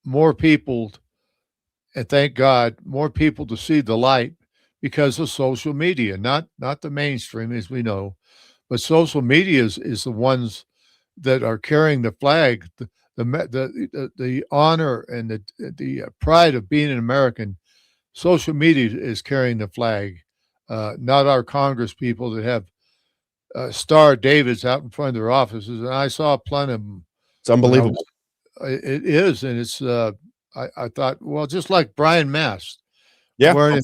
more people, and thank God, more people to see the light because of social media, not the mainstream, as we know, but social media is the ones that are carrying the flag, the honor and the pride of being an American. Social media is carrying the flag, not our Congress people that have Star Davids out in front of their offices. And I saw plenty of them. It's unbelievable. It is, and it's. I thought, well, just like Brian Mast. Yeah, wearing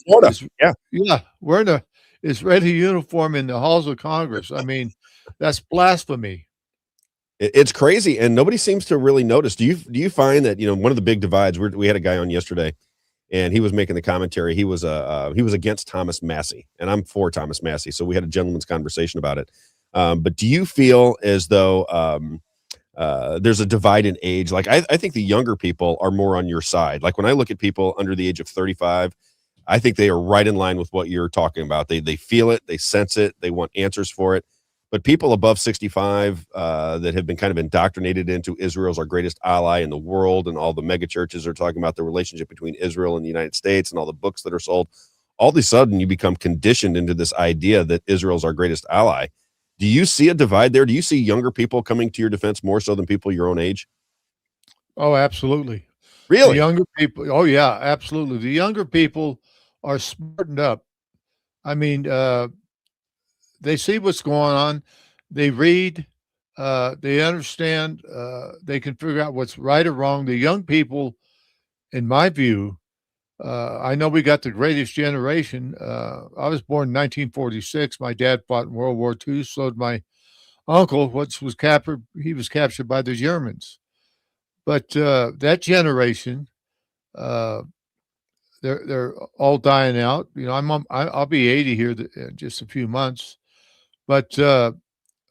wearing a Israeli uniform in the halls of Congress. I mean, that's blasphemy. It's crazy, and nobody seems to really notice. Do you find that one of the big divides? We had a guy on yesterday, and he was making the commentary. He was against Thomas Massey, and I'm for Thomas Massey. So we had a gentleman's conversation about it. But do you feel as though there's a divide in age? Like I think the younger people are more on your side. Like when I look at people under the age of 35, I think they are right in line with what you're talking about. They feel it, they sense it, they want answers for it. But people above 65 that have been kind of indoctrinated into Israel's our greatest ally in the world, and all the mega churches are talking about the relationship between Israel and the United States, and all the books that are sold, all of a sudden you become conditioned into this idea that Israel's our greatest ally. Do you see a divide there? Do you see younger people coming to your defense more so than people your own age? Oh, absolutely. Really? The younger people. Oh, yeah, absolutely. The younger people are smartened up. I mean, they see what's going on. They read. They understand. They can figure out what's right or wrong. The young people, in my view, I know we got the greatest generation. I was born in 1946. My dad fought in World War II. So did my uncle, which was captured. He was captured by the Germans. But that generation, they're all dying out. I'll be 80 here in just a few months, but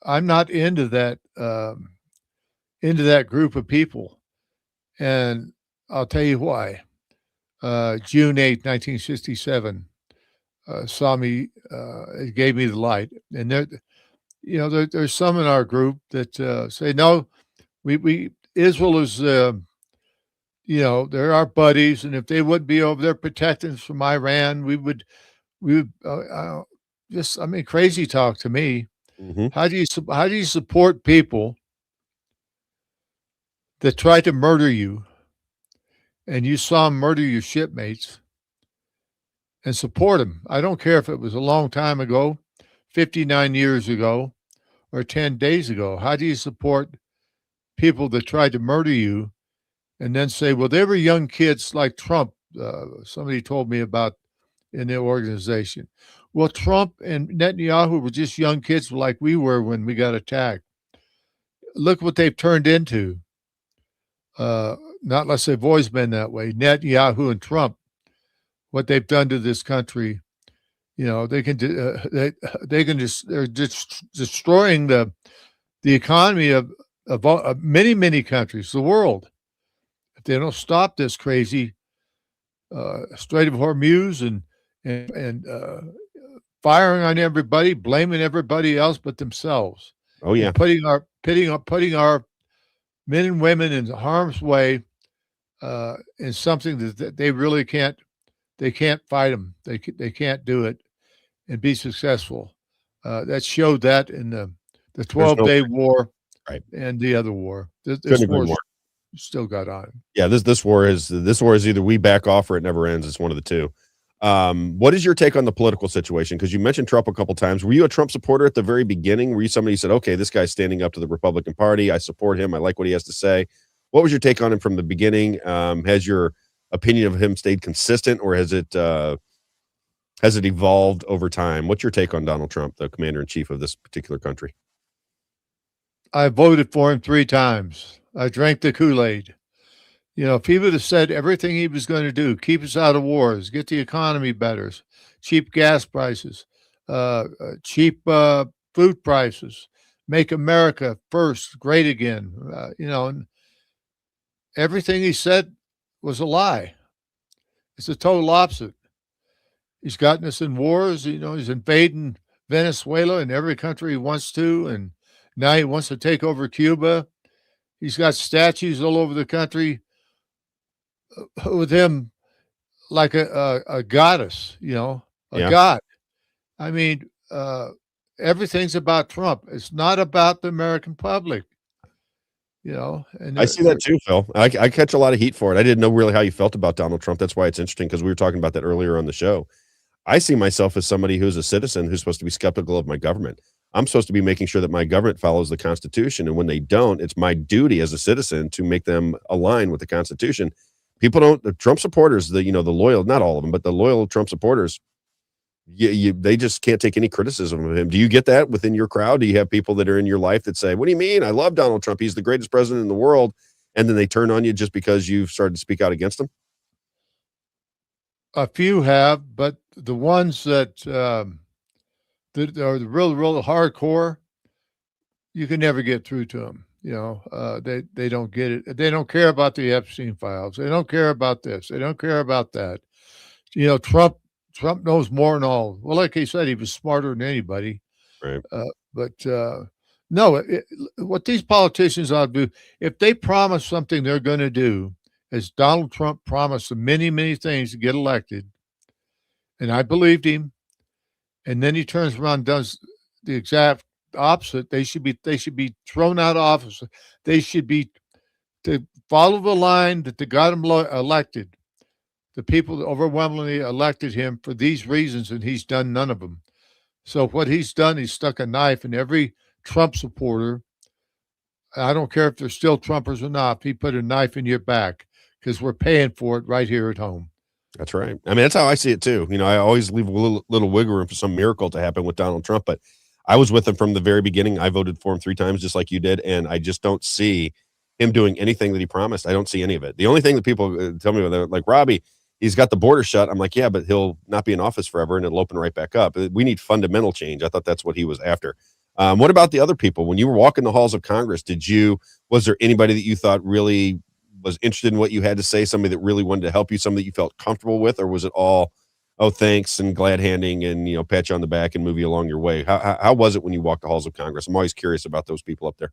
I'm not into that group of people, and I'll tell you why. June 8, 1967, saw me. It gave me the light, and there's some in our group that say no, we Israel is. They're our buddies, and if they wouldn't be over there protecting us from Iran, we would crazy talk to me. Mm-hmm. How do you support people that try to murder you, and you saw them murder your shipmates, and support them? I don't care if it was a long time ago, 59 years ago, or 10 days ago. How do you support people that tried to murder you? And then say, well, they were young kids like Trump. Somebody told me about in the organization. Well, Trump and Netanyahu were just young kids like we were when we got attacked. Look what they've turned into. Not unless they've always been that way. Netanyahu and Trump, what they've done to this country. They're just destroying the economy of many, many countries, the world. If they don't stop this crazy Strait of Hormuz and firing on everybody, blaming everybody else but themselves. Oh yeah, and putting our men and women in harm's way. and something that they really can't. They can't fight them. They can't do it and be successful. That showed that in the There's 12-day war, right. and the other war. This Couldn't agree war more. still got on. Yeah, this war is either we back off or it never ends. It's one of the two. What is your take on the political situation? Because you mentioned Trump a couple times. Were you a Trump supporter at the very beginning? Were you somebody who said, okay, this guy's standing up to the Republican Party, I support him, I like what he has to say? What was your take on him from the beginning? Has your opinion of him stayed consistent, or has it evolved over time? What's your take on Donald Trump, the commander-in-chief of this particular country? I voted for him 3 times. I drank the Kool-Aid. You know, if he would have said everything he was going to do, keep us out of wars, get the economy better, cheap gas prices, cheap food prices, make America first great again, you know, and everything he said was a lie. It's a total opposite. He's gotten us in wars. You know, he's invading Venezuela and every country he wants to, and now he wants to take over Cuba. He's got statues all over the country with him like a goddess, you know, a god. I mean, everything's about Trump. It's not about the American public, you know. And I see that too, Phil. I catch a lot of heat for it. I didn't know really how you felt about Donald Trump. That's why it's interesting, because we were talking about that earlier on the show. I see myself as somebody who's a citizen who's supposed to be skeptical of my government. I'm supposed to be making sure that my government follows the Constitution. And when they don't, it's my duty as a citizen to make them align with the Constitution. People don't, the Trump supporters, the loyal, not all of them, but the loyal Trump supporters, they just can't take any criticism of him. Do you get that within your crowd? Do you have people that are in your life that say, what do you mean? I love Donald Trump. He's the greatest president in the world. And then they turn on you just because you've started to speak out against him? A few have, but the ones that that are the real hardcore, you can never get through to them. You know, they don't get it. They don't care about the Epstein files. They don't care about this. They don't care about that. You know, Trump knows more than all. Well, like he said, he was smarter than anybody. Right. No, what these politicians ought to do, if they promise something they're going to do, as Donald Trump promised many, many things to get elected, and I believed him, and then he turns around and does the exact opposite, they should be thrown out of office. They should be to follow the line that got him elected. The people that overwhelmingly elected him for these reasons, and he's done none of them. So what he's done, he's stuck a knife in every Trump supporter. I don't care if they're still Trumpers or not. He put a knife in your back, because we're paying for it right here at home. That's right. I mean, that's how I see it too. You know, I always leave a little wiggle room for some miracle to happen with Donald Trump, but I was with him from the very beginning. I voted for him 3 times, just like you did. And I just don't see him doing anything that he promised. I don't see any of it. The only thing that people tell me, they're like, Robbie, he's got the border shut. I'm like, yeah, but he'll not be in office forever and it'll open right back up. We need fundamental change. I thought that's what he was after. What about the other people? When you were walking the halls of Congress, was there anybody that you thought really was interested in what you had to say, somebody that really wanted to help you, somebody that you felt comfortable with, or was it all, oh, thanks and glad handing and, you know, pat you on the back and move you along your way? How was it when you walked the halls of Congress? I'm always curious about those people up there.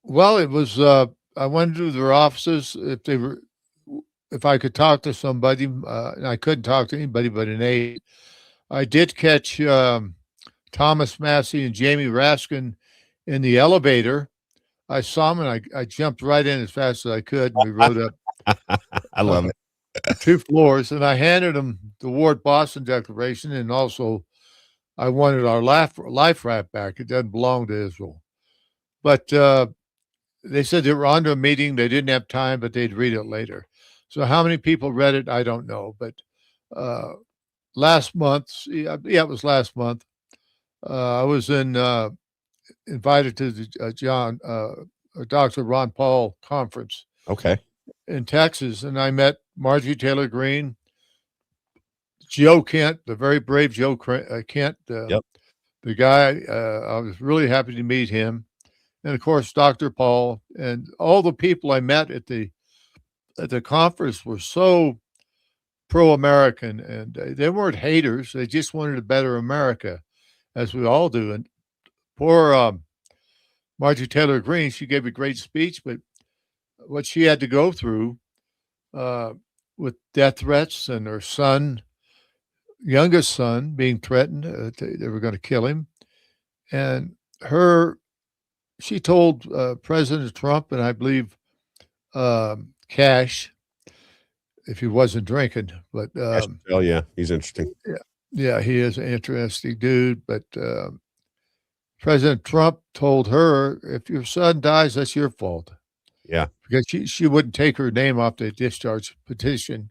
Well, it was, I went to their offices. If I could talk to somebody, and I couldn't talk to anybody but an aide. I did catch Thomas Massey and Jamie Raskin in the elevator. I saw them, and I jumped right in as fast as I could, and we rode up. I love it. 2 floors, and I handed them the Ward Boston Declaration, and also I wanted our life raft back. It doesn't belong to Israel. But they said they were on to a meeting. They didn't have time, but they'd read it later. So how many people read it, I don't know. But last month, it was last month, I was invited to the Dr. Ron Paul conference. Okay. In Texas, and I met Marjorie Taylor Greene, Joe Kent, the very brave Joe Kent, Yep. The guy. I was really happy to meet him, and of course Dr. Paul, and all the people I met at the conference were so pro-American, and they weren't haters. They just wanted a better America, as we all do. And poor Marjorie Taylor Greene, she gave a great speech, but what she had to go through with death threats and her son, youngest son, being threatened. They were going to kill him. And she told President Trump, and I believe Cash, if he wasn't drinking, but oh yeah, he's interesting. Yeah, he is an interesting dude. But President Trump told her, if your son dies, that's your fault. Yeah, because she wouldn't take her name off the discharge petition.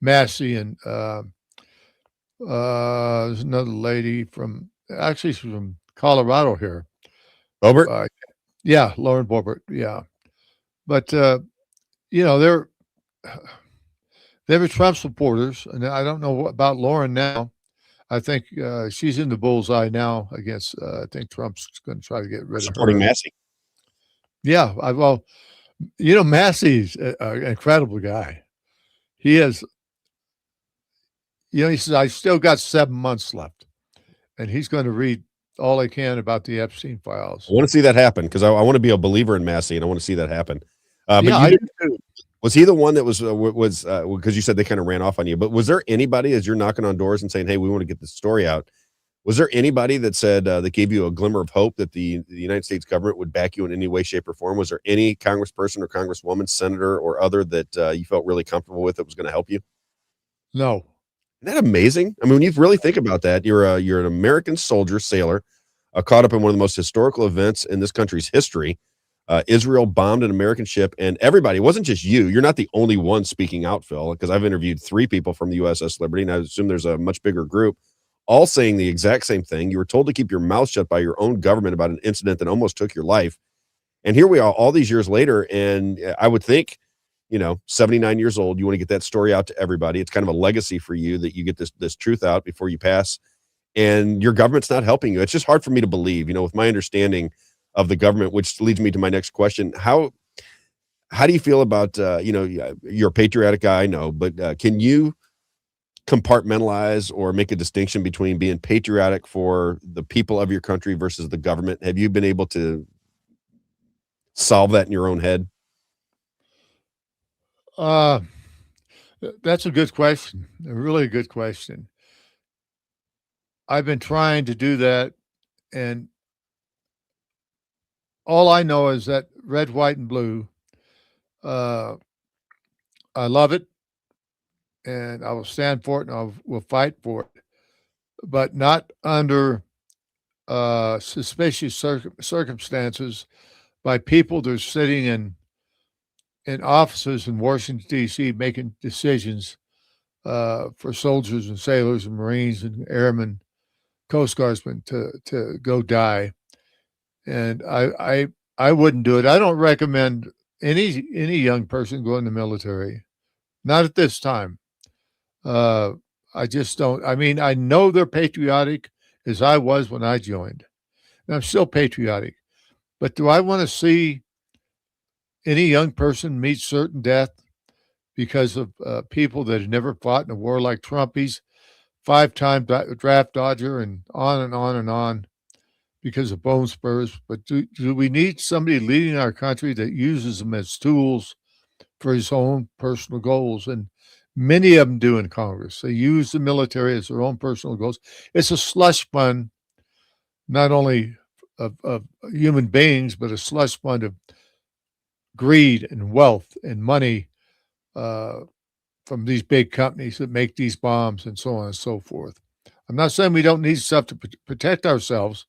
Massey and there's another lady she's from Colorado here. Bobert? Yeah, Lauren Bobert. Yeah. But, they're Trump supporters, and I don't know about Lauren now. I think she's in the bullseye now against, I think Trump's going to try to get rid of her. Supporting Massey. Yeah. Massey's an incredible guy. He is, he says, I still got 7 months left, and he's going to read all I can about the Epstein files. I want to see that happen because I want to be a believer in Massey, and I want to see that happen. But I do too. Was he the one that was because you said they kind of ran off on you? But was there anybody, as you're knocking on doors and saying, "Hey, we want to get this story out"? Was there anybody that said that gave you a glimmer of hope that the United States government would back you in any way, shape, or form? Was there any congressperson or congresswoman, senator, or other that you felt really comfortable with that was going to help you? No. Isn't that amazing? I mean, when you really think about that, you're an American soldier, sailor, caught up in one of the most historical events in this country's history. Israel bombed an American ship, and everybody, it wasn't just you. You're not the only one speaking out, Phil, because I've interviewed 3 people from the USS Liberty, and I assume there's a much bigger group, all saying the exact same thing. You were told to keep your mouth shut by your own government about an incident that almost took your life. And here we are all these years later, and I would think, 79 years old, you want to get that story out to everybody. It's kind of a legacy for you that you get this truth out before you pass, and your government's not helping you. It's just hard for me to believe, with my understanding of the government, which leads me to my next question. How do you feel about, you're a patriotic guy, I know, but can you compartmentalize or make a distinction between being patriotic for the people of your country versus the government? Have you been able to solve that in your own head? That's a good question. A really good question. I've been trying to do that, and all I know is that red, white, and blue, I love it, and I will stand for it, and I will fight for it, but not under suspicious circumstances by people that are sitting in offices in Washington, D.C., making decisions for soldiers and sailors and Marines and airmen, Coast Guardsmen to go die. And I wouldn't do it. I don't recommend any young person go in the military. Not at this time. I just don't. I mean, I know they're patriotic as I was when I joined. And I'm still patriotic. But do I want to see any young person meet certain death because of people that have never fought in a war like Trump? He's 5-time draft dodger and on and on and on because of bone spurs. But do we need somebody leading our country that uses them as tools for his own personal goals? And many of them do in Congress. They use the military as their own personal goals. It's a slush fund, not only of human beings, but a slush fund of greed and wealth and money from these big companies that make these bombs and so on and so forth. I'm not saying we don't need stuff to protect ourselves,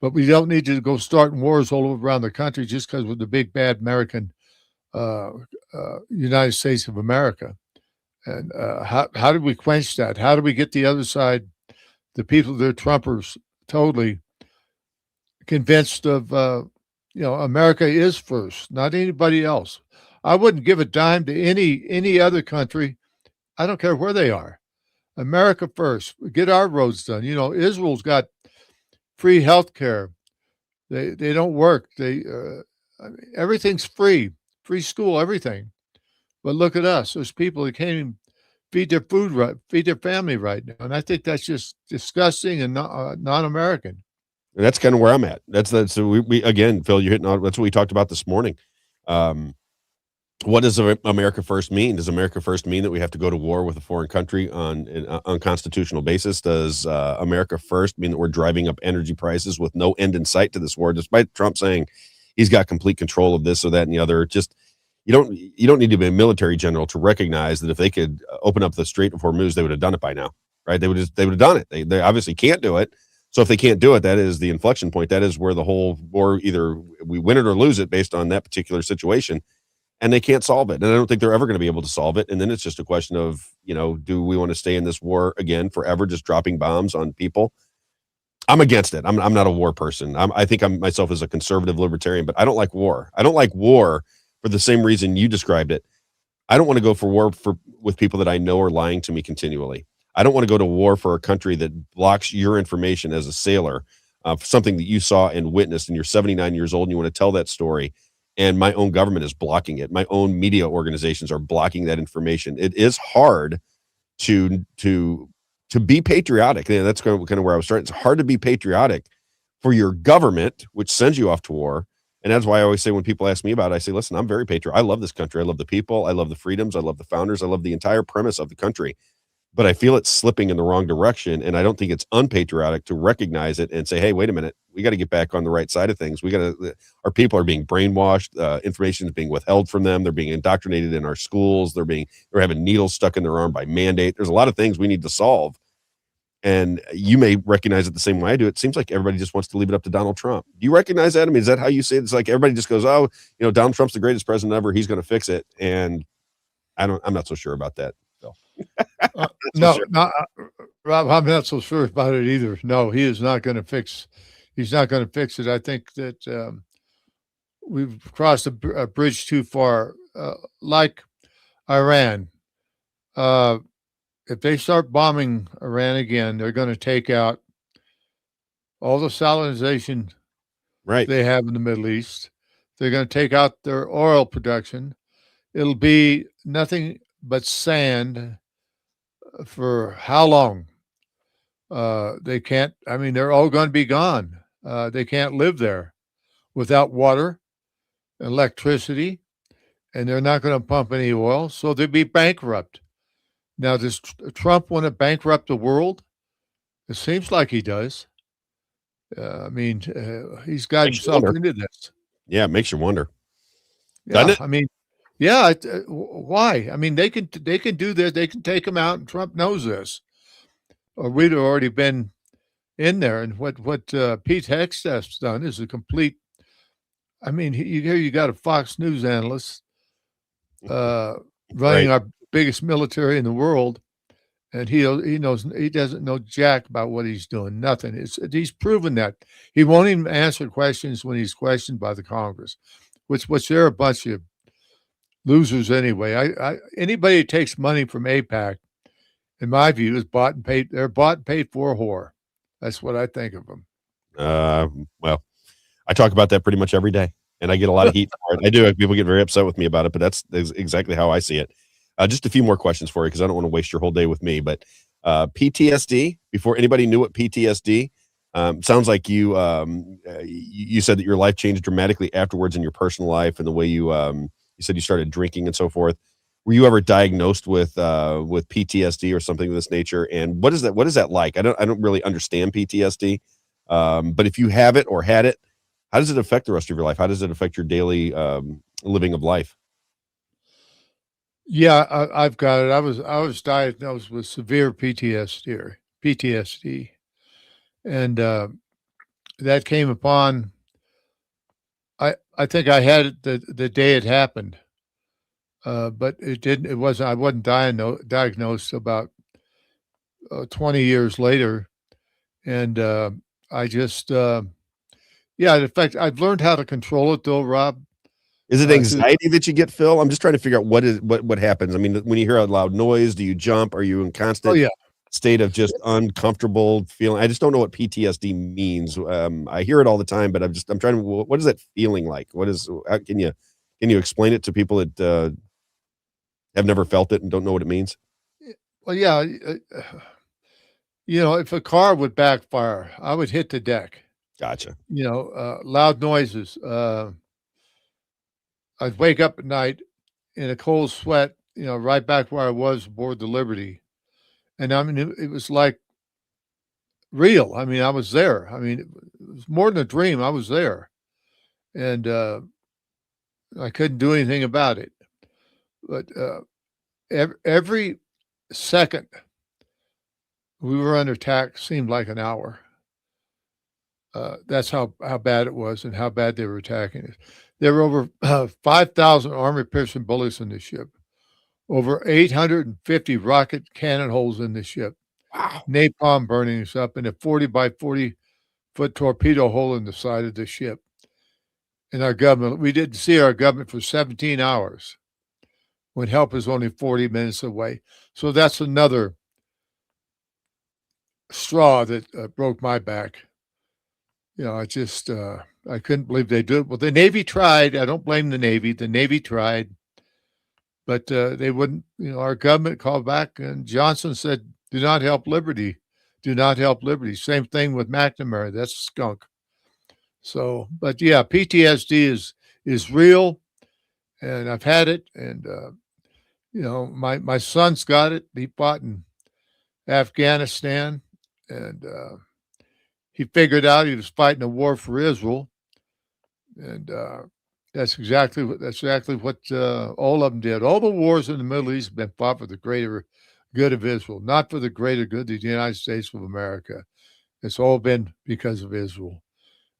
but we don't need to go starting wars all over around the country just because we're the big bad American United States of America. And how do we quench that? How do we get the other side, the people that are Trumpers, totally convinced of America is first, not anybody else? I wouldn't give a dime to any other country. I don't care where they are. America first. Get our roads done. Israel's got free health care. They don't work. Everything's free school, everything. But look at us. There's people that can't even feed their feed their family right now. And I think that's just disgusting and non-American. And that's kind of where I'm at. That's we again, Phil, you're hitting on. That's what we talked about this morning. What does America First mean? Does America First mean that we have to go to war with a foreign country on an unconstitutional basis? Does America First mean that we're driving up energy prices with no end in sight to this war, despite Trump saying he's got complete control of this or that and the other? Just you don't need to be a military general to recognize that if they could open up the Strait of Hormuz, they would have done it by now, right? They would have done it. They obviously can't do it. So if they can't do it, that is the inflection point. That is where the whole war, either we win it or lose it based on that particular situation. And they can't solve it. And I don't think they're ever going to be able to solve it. And then it's just a question of, do we want to stay in this war again forever, just dropping bombs on people? I'm against it. I'm not a war person. I think I'm myself as a conservative libertarian, but I don't like war. I don't like war for the same reason you described it. I don't want to go for war with people that I know are lying to me continually. I don't want to go to war for a country that blocks your information as a sailor, something that you saw and witnessed, and you're 79 years old and you want to tell that story. And my own government is blocking it. My own media organizations are blocking that information. It is hard to be patriotic. And that's kind of where I was starting. It's hard to be patriotic for your government, which sends you off to war. And that's why I always say when people ask me about it, I say, listen, I'm very patriotic. I love this country. I love the people. I love the freedoms. I love the founders. I love the entire premise of the country. But I feel it's slipping in the wrong direction. And I don't think it's unpatriotic to recognize it and say, hey, wait a minute, we got to get back on the right side of things. Our people are being brainwashed. Information is being withheld from them. They're being indoctrinated in our schools. They're having needles stuck in their arm by mandate. There's a lot of things we need to solve. And you may recognize it the same way I do. It seems like everybody just wants to leave it up to Donald Trump. Do you recognize that? I mean, is that how you say it? It's like everybody just goes, oh, Donald Trump's the greatest president ever. He's going to fix it. And I'm not so sure about that. So. Rob, I'm not so sure about it either. No, he is not going to fix. He's not going to fix it. I think that we've crossed a bridge too far. Like Iran, if they start bombing Iran again, they're going to take out all the salinization they have in the Middle East. They're going to take out their oil production. It'll be nothing but sand for how long? They can't, they're all going to be gone. They can't live there without water, electricity, and they're not going to pump any oil, so they'd be bankrupt. Now, does Trump want to bankrupt the world? It seems like he does. He's got himself into this. Yeah, it makes you wonder. Yeah, why? They can do this. They can take him out, and Trump knows this. Or we'd have already been in there. And what Pete Hegseth's done is a complete. You got a Fox News analyst running our biggest military in the world, and he doesn't know jack about what he's doing. Nothing. He's proven that he won't even answer questions when he's questioned by the Congress, which they're a bunch of losers anyway. Anybody who takes money from AIPAC, in my view, is bought and paid. They're bought and paid for a whore. That's what I think of them. Well, I talk about that pretty much every day, and I get a lot of heat for it. I do. People get very upset with me about it, but that's exactly how I see it. Just a few more questions for you, because I don't want to waste your whole day with me. But PTSD, before anybody knew what PTSD, sounds like you said that your life changed dramatically afterwards in your personal life, and the way you said you started drinking and so forth. Were you ever diagnosed with PTSD or something of this nature? And what is that like? I don't really understand PTSD. But if you have it or had it, how does it affect the rest of your life? How does it affect your daily living of life? Yeah, I've got it. I was diagnosed with severe PTSD, and that came upon. I think I had it the day it happened, but it didn't. It wasn't. I wasn't diagnosed about 20 years later, and I just in fact, I've learned how to control it though, Rob. Is it anxiety that you get, Phil? I'm just trying to figure out what happens. I mean, when you hear a loud noise, do you jump? Are you in constant state of just uncomfortable feeling? I just don't know what PTSD means. I hear it all the time, but I'm trying to. What is that feeling like? Can you explain it to people that have never felt it and don't know what it means? Well, yeah. If a car would backfire, I would hit the deck. Gotcha. Loud noises. I'd wake up at night in a cold sweat, right back where I was aboard the Liberty. And I mean, it was like real. I mean, I was there. I mean, it was more than a dream. I was there. And I couldn't do anything about it. But every second we were under attack seemed like an hour. That's how bad it was and how bad they were attacking us. There were over 5,000 armored piercing bullets in the ship, over 850 rocket cannon holes in the ship, Wow. napalm burning us up, and a 40 by 40 foot torpedo hole in the side of the ship. And our government, we didn't see our government for 17 hours when help was only 40 minutes away. So that's another straw that broke my back. I just, I couldn't believe they did it. Well, the Navy tried. I don't blame the Navy. The Navy tried, but they wouldn't, our government called back, and Johnson said, do not help Liberty. Do not help Liberty. Same thing with McNamara. That's a skunk. So, but yeah, PTSD is real, and I've had it. And, my son's got it. He fought in Afghanistan, and he figured out he was fighting a war for Israel, and that's exactly what all of them did. All the wars in the Middle East have been fought for the greater good of Israel, not for the greater good of the United States of America. It's all been because of Israel.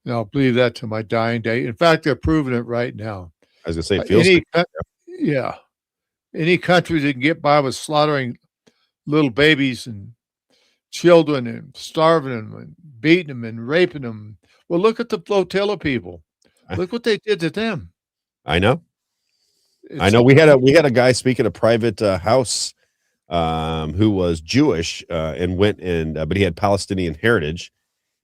And I'll believe that to my dying day. In fact, they're proving it right now. I was gonna say, it feels yeah. Any country that can get by with slaughtering little babies and children and starving them and beating them and raping them. Well, look at the flotilla people. Look what they did to them. I know. We had a guy speak at a private house who was Jewish and went and but he had Palestinian heritage,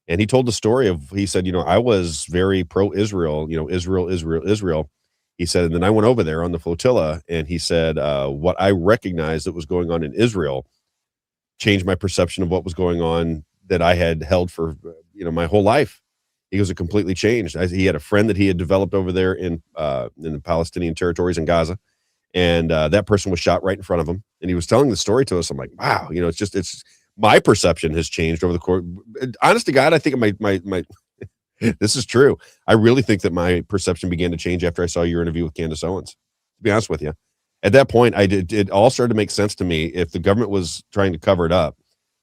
and he told the story of, he said, I was very pro-Israel, Israel. He said, and then I went over there on the flotilla, and he said, what I recognized that was going on in Israel changed my perception of what was going on that I had held for, my whole life. He goes, it completely changed. He had a friend that he had developed over there in the Palestinian territories in Gaza. And that person was shot right in front of him. And he was telling the story to us. I'm like, wow, it's my perception has changed over the course. Honest to God, I think my this is true. I really think that my perception began to change after I saw your interview with Candace Owens, to be honest with you. At that point, it all started to make sense to me. If the government was trying to cover it up,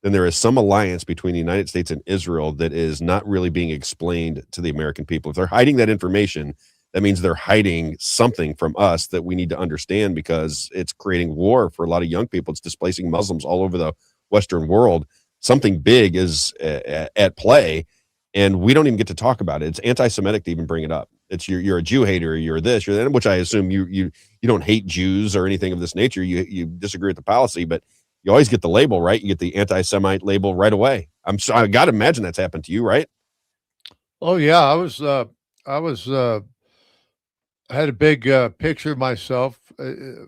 then there is some alliance between the United States and Israel that is not really being explained to the American people. If they're hiding that information, that means they're hiding something from us that we need to understand, because it's creating war for a lot of young people. It's displacing Muslims all over the Western world. Something big is at play, and we don't even get to talk about it. It's anti-Semitic to even bring it up. It's you're a Jew hater, you're this, you're that, which I assume you don't hate Jews or anything of this nature. You disagree with the policy, but you always get the label, right? You get the anti-Semite label right away. I got to imagine that's happened to you, right? Oh yeah, I had a big picture of myself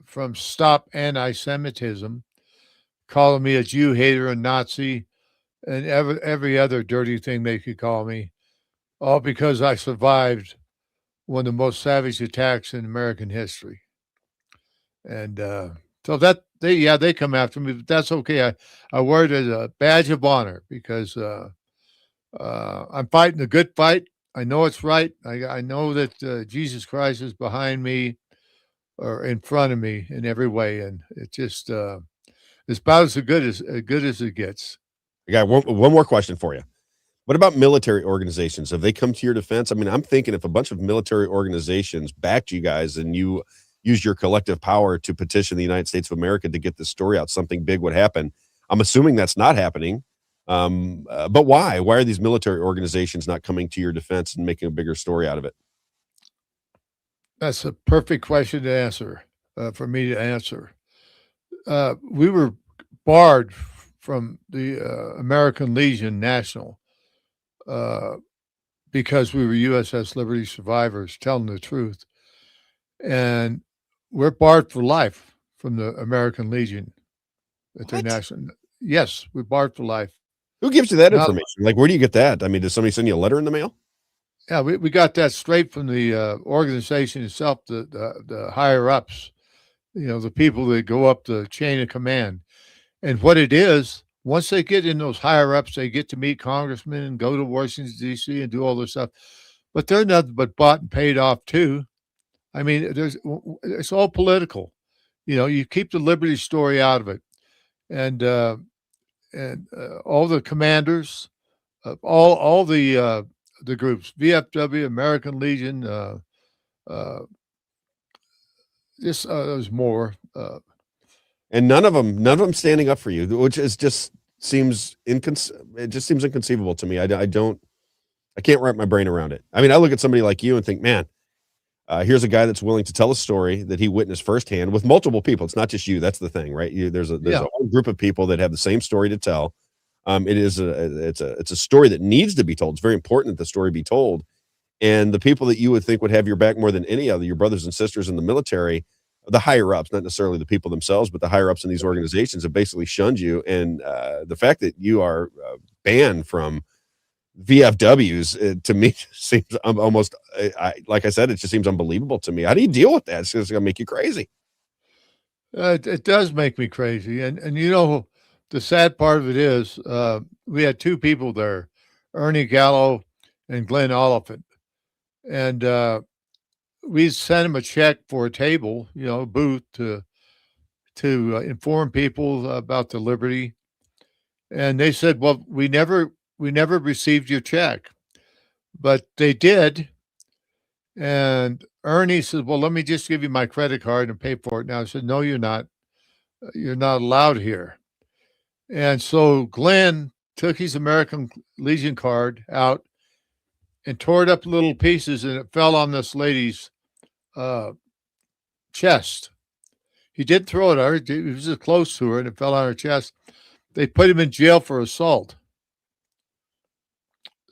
from Stop Anti-Semitism, calling me a Jew hater, a Nazi, and every other dirty thing they could call me, all because I survived one of the most savage attacks in American history. And so they come after me, but that's okay. I wear it as a badge of honor, because I'm fighting a good fight. I know it's right. I know that Jesus Christ is behind me or in front of me in every way, and it just it's about as good as it gets. I got one more question for you. What about military organizations? Have they come to your defense? I mean, I'm thinking if a bunch of military organizations backed you guys and you used your collective power to petition the United States of America to get this story out, something big would happen. I'm assuming that's not happening. But why? Why are these military organizations not coming to your defense and making a bigger story out of it? That's a perfect question to answer, for me to answer. We were barred from the American Legion National because we were USS Liberty survivors, telling the truth. And we're barred for life from the American Legion International. Yes, we're barred for life. Who gives you that information? Like, where do you get that? I mean, does somebody send you a letter in the mail? Yeah, we got that straight from the organization itself, the higher ups. the people that go up the chain of command. And what it is, once they get in those higher ups, they get to meet congressmen and go to Washington, D.C. and do all this stuff. But they're nothing but bought and paid off too. I mean, it's all political. You keep the Liberty story out of it. And all the commanders, all the groups, VFW, American Legion, there's more. And none of them standing up for you, which is just seems inconceivable to me. I can't wrap my brain around it. I mean, I look at somebody like you and think, man, here's a guy that's willing to tell a story that he witnessed firsthand with multiple people. It's not just you. That's the thing, right? There's a whole group of people that have the same story to tell. It's a story that needs to be told. It's very important that the story be told. And the people that you would think would have your back more than any other, your brothers and sisters in the military, the higher ups, not necessarily the people themselves, but the higher ups in these organizations have basically shunned you. And the fact that you are banned from VFWs, to me, seems almost, like I said, it just seems unbelievable to me. How do you deal with that? It's just going to make you crazy. It does make me crazy. And the sad part of it is we had two people there, Ernie Gallo and Glenn Oliphant. And we sent him a check for a table, booth to inform people about the Liberty. And they said, well, we never received your check, but they did. And Ernie said, well, let me just give you my credit card and pay for it now. I said, no, you're not. You're not allowed here. And so Glenn took his American Legion card out and tore it up little pieces, and it fell on this lady's chest. He did throw it at her. He was just close to her, and it fell on her chest. They put him in jail for assault.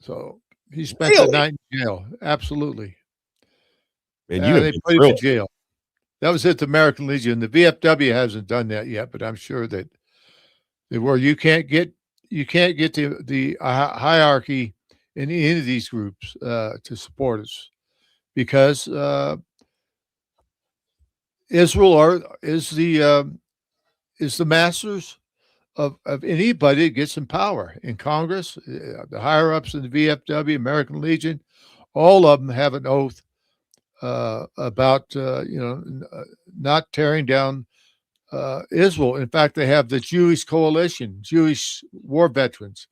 So he spent the night in jail. Absolutely. And they put him in jail. That was at the American Legion. The VFW hasn't done that yet, but I'm sure that they were. You can't get the hierarchy in any of these groups to support us because Israel is the masters of anybody that gets in power in Congress. The higher ups in the VFW, American Legion, all of them have an oath about not tearing down Israel. In fact, they have the Jewish coalition, Jewish war veterans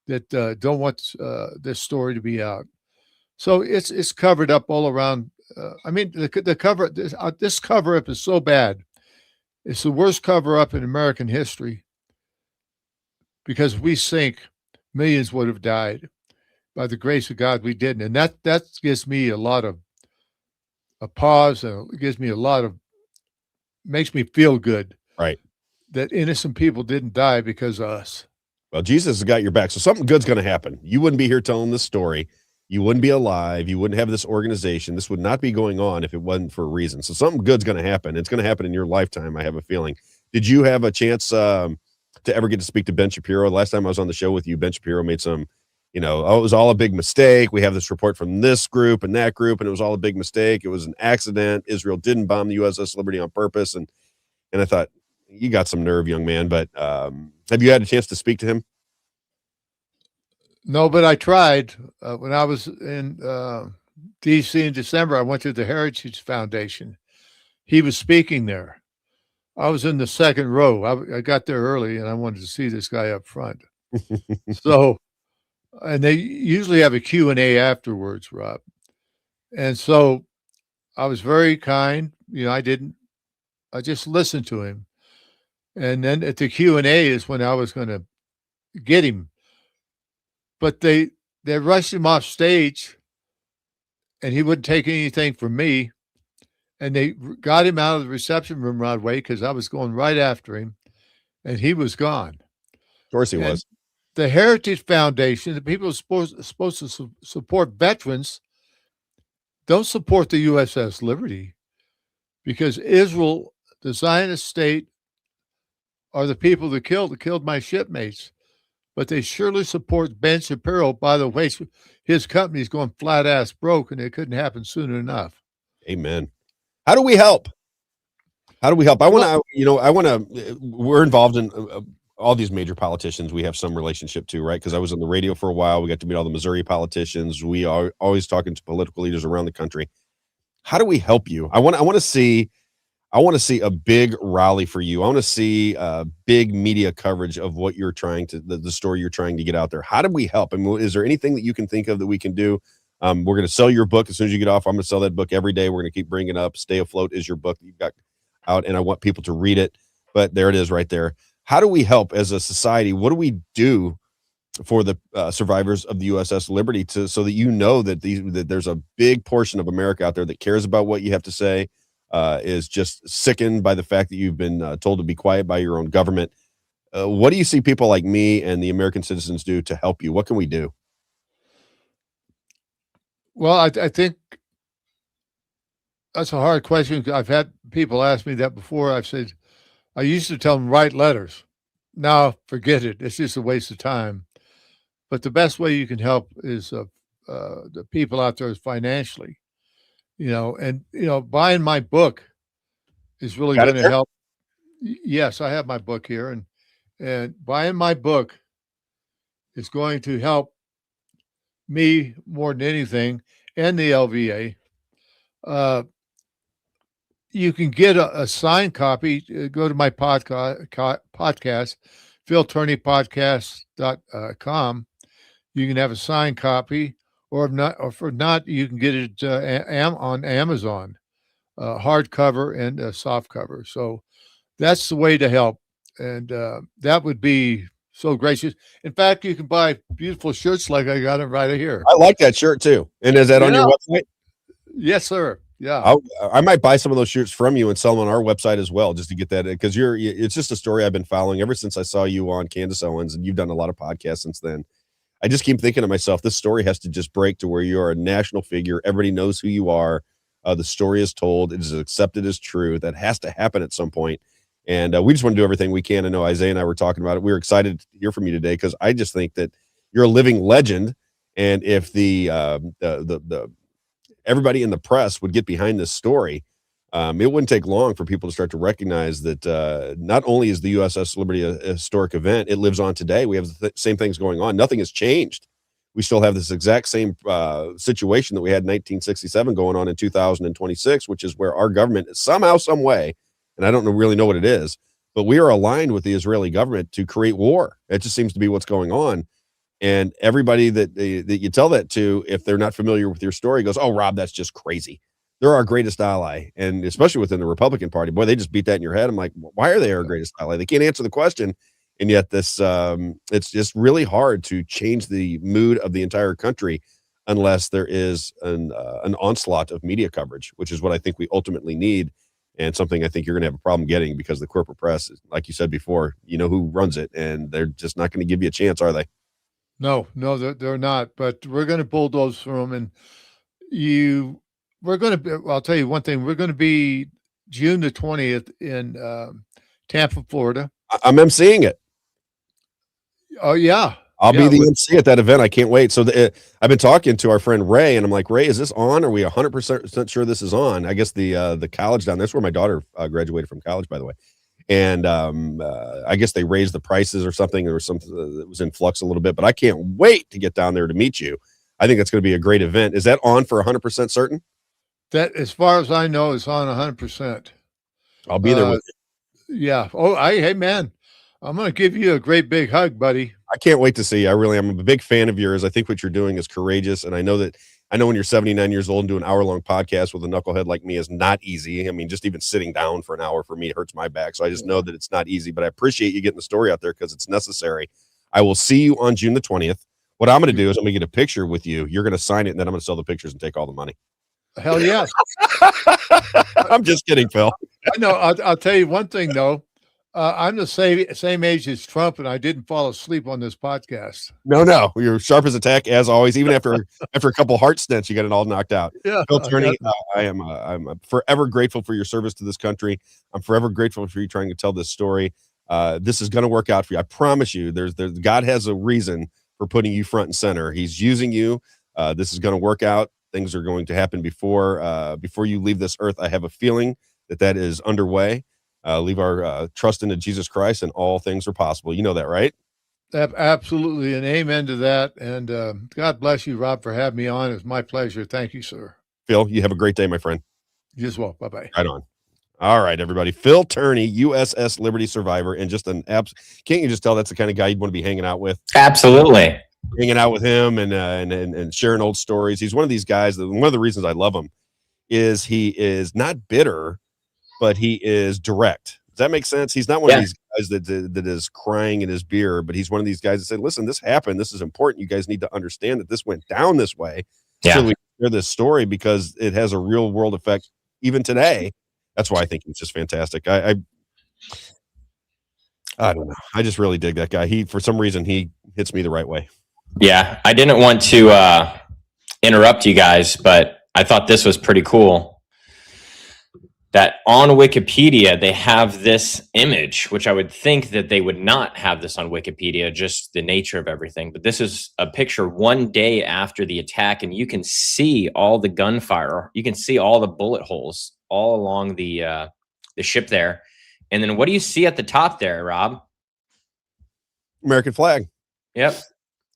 that don't want this story to be out. So it's covered up all around. I mean, the cover this cover up is so bad. It's the worst cover up in American history because we think millions would have died. By the grace of God, we didn't, and that gives me a lot of a pause, and it gives me makes me feel good. Right. That innocent people didn't die because of us. Well, Jesus has got your back. So something good's going to happen. You wouldn't be here telling this story. You wouldn't be alive. You wouldn't have this organization. This would not be going on if it wasn't for a reason. So something good's going to happen. It's going to happen in your lifetime, I have a feeling. Did you have a chance to ever get to speak to Ben Shapiro? Last time I was on the show with you, Ben Shapiro made some, it was all a big mistake. We have this report from this group and that group, and it was all a big mistake. It was an accident. Israel didn't bomb the USS Liberty on purpose. And I thought, you got some nerve, young man. But have you had a chance to speak to him? No, but I tried. When I was in D.C. in December, I went to the Heritage Foundation. He was speaking there. I was in the second row. I got there early, and I wanted to see this guy up front. So, and they usually have a Q&A afterwards, Rob. And so I was very kind. I just listened to him. And then at the Q&A is when I was going to get him. But they rushed him off stage, and he wouldn't take anything from me. And they got him out of the reception room right away because I was going right after him, and he was gone. Of course he was. The Heritage Foundation, the people who are supposed to support veterans, don't support the USS Liberty because Israel, the Zionist state, are the people that killed my shipmates. But they surely support Ben Shapiro. By the way, his company's going flat ass broke, and it couldn't happen soon enough. Amen. How do we help? How do we help? I want to, we're involved in all these major politicians. We have some relationship to, right? Because I was on the radio for a while. We got to meet all the Missouri politicians. We are always talking to political leaders around the country. How do we help you? I want to see a big rally for you. I want to see big media coverage of what you're trying to, the story you're trying to get out there. How do we help? I mean, is there anything that you can think of that we can do? We're going to sell your book as soon as you get off. I'm going to sell that book every day. We're going to keep bringing it up. Stay Afloat is your book that you've got out, and I want people to read it. But there it is right there. How do we help as a society? What do we do for the survivors of the USS Liberty so that you know that that there's a big portion of America out there that cares about what you have to say, is just sickened by the fact that you've been told to be quiet by your own government. What do you see people like me and the American citizens do to help you? What can we do? Well, I think that's a hard question. I've had people ask me that before. I've said, I used to tell them write letters. Now forget it. It's just a waste of time. But the best way you can help is the people out there is financially, and buying my book is really going to help. Yes, I have my book here, and buying my book is going to help me more than anything, and the LVA. You can get a signed copy. Go to my podcast, PhilTourneyPodcast.com. You can have a signed copy, or if not, you can get it on Amazon, hardcover and soft cover. So that's the way to help, and that would be so gracious. In fact, you can buy beautiful shirts like I got it right here. I like that shirt too. And is that on your website? Yes, sir. Yeah, I might buy some of those shirts from you and sell them on our website as well, just to get that, because it's just a story I've been following ever since I saw you on Candace Owens, and you've done a lot of podcasts since then. I just keep thinking to myself, this story has to just break to where you are a national figure. Everybody knows who you are. The story is told. It is accepted as true. That has to happen at some point. And we just want to do everything we can. I know Isaiah and I were talking about it. We were excited to hear from you today, because I just think that you're a living legend. And if the everybody in the press would get behind this story, it wouldn't take long for people to start to recognize that not only is the USS Liberty a historic event, it lives on today. We have the same things going on. Nothing has changed. We still have this exact same situation that we had in 1967 going on in 2026, which is where our government somehow, some way, and I don't really know what it is, but we are aligned with the Israeli government to create war. It just seems to be what's going on. And everybody that you tell that to, if they're not familiar with your story, goes, "Oh, Rob, that's just crazy. They're our greatest ally." And especially within the Republican Party, boy, they just beat that in your head. I'm like, why are they our greatest ally? They can't answer the question. And yet this, it's just really hard to change the mood of the entire country unless there is an onslaught of media coverage, which is what I think we ultimately need. And something I think you're going to have a problem getting, because the corporate press, like you said before, you know who runs it, and they're just not going to give you a chance, are they? No, they're not. But we're going to bulldoze through them, and we're going to. I'll tell you one thing. We're going to be June the 20th in Tampa, Florida. I'm emceeing it. Oh yeah, I'll be the MC at that event. I can't wait. So I've been talking to our friend Ray, and I'm like, Ray, is this on? Are we 100% sure this is on? I guess the college down there, that's where my daughter graduated from college, by the way. And I guess they raised the prices or something. There was something that was in flux a little bit, but I can't wait to get down there to meet you. I think that's going to be a great event. Is that on for 100% certain? That, as far as I know, is on 100%. I'll be there with you. Yeah. Oh, hey man, I'm going to give you a great big hug, buddy. I can't wait to see you. I really am a big fan of yours. I think what you're doing is courageous. And I know when you're 79 years old and do an hour-long podcast with a knucklehead like me is not easy. I mean, just even sitting down for an hour for me hurts my back. So I just know that it's not easy, but I appreciate you getting the story out there because it's necessary. I will see you on June the 20th. What I'm going to do is I'm going to get a picture with you. You're going to sign it, and then I'm going to sell the pictures and take all the money. Hell yes. I'm just kidding, Phil. No, I'll tell you one thing, though. I'm the same age as Trump, and I didn't fall asleep on this podcast. No, you're sharp as a tack as always. Even after a couple heart stents, you got it all knocked out. Yeah, Phil Tourney, I'm forever grateful for your service to this country. I'm forever grateful for you trying to tell this story. This is going to work out for you. I promise you. There's God has a reason for putting you front and center. He's using you. This is going to work out. Things are going to happen before you leave this earth. I have a feeling that is underway. leave our trust into Jesus Christ, and all things are possible. You know that, right? Absolutely, and amen to that. And God bless you, Rob, for having me on. It's my pleasure. Thank you, sir. Phil, you have a great day, my friend. You as well. Bye-bye. Right on. All right, everybody. Phil Tourney, USS Liberty survivor, and just can't you just tell that's the kind of guy you'd want to be hanging out with? Absolutely. Hanging out with him and sharing old stories. He's one of these guys that one of the reasons I love him is he is not bitter, but he is direct. Does that make sense? He's not one of these guys that is crying in his beer, but he's one of these guys that say, listen, this happened. This is important. You guys need to understand that this went down this way. Yeah. So we share this story because it has a real world effect even today. That's why I think he's just fantastic. I don't know. I just really dig that guy. For some reason, he hits me the right way. Yeah. I didn't want to interrupt you guys, but I thought this was pretty cool. That on Wikipedia, they have this image, which I would think that they would not have this on Wikipedia, just the nature of everything. But this is a picture one day after the attack, and you can see all the gunfire. You can see all the bullet holes all along the ship there. And then what do you see at the top there, Rob? American flag. Yep.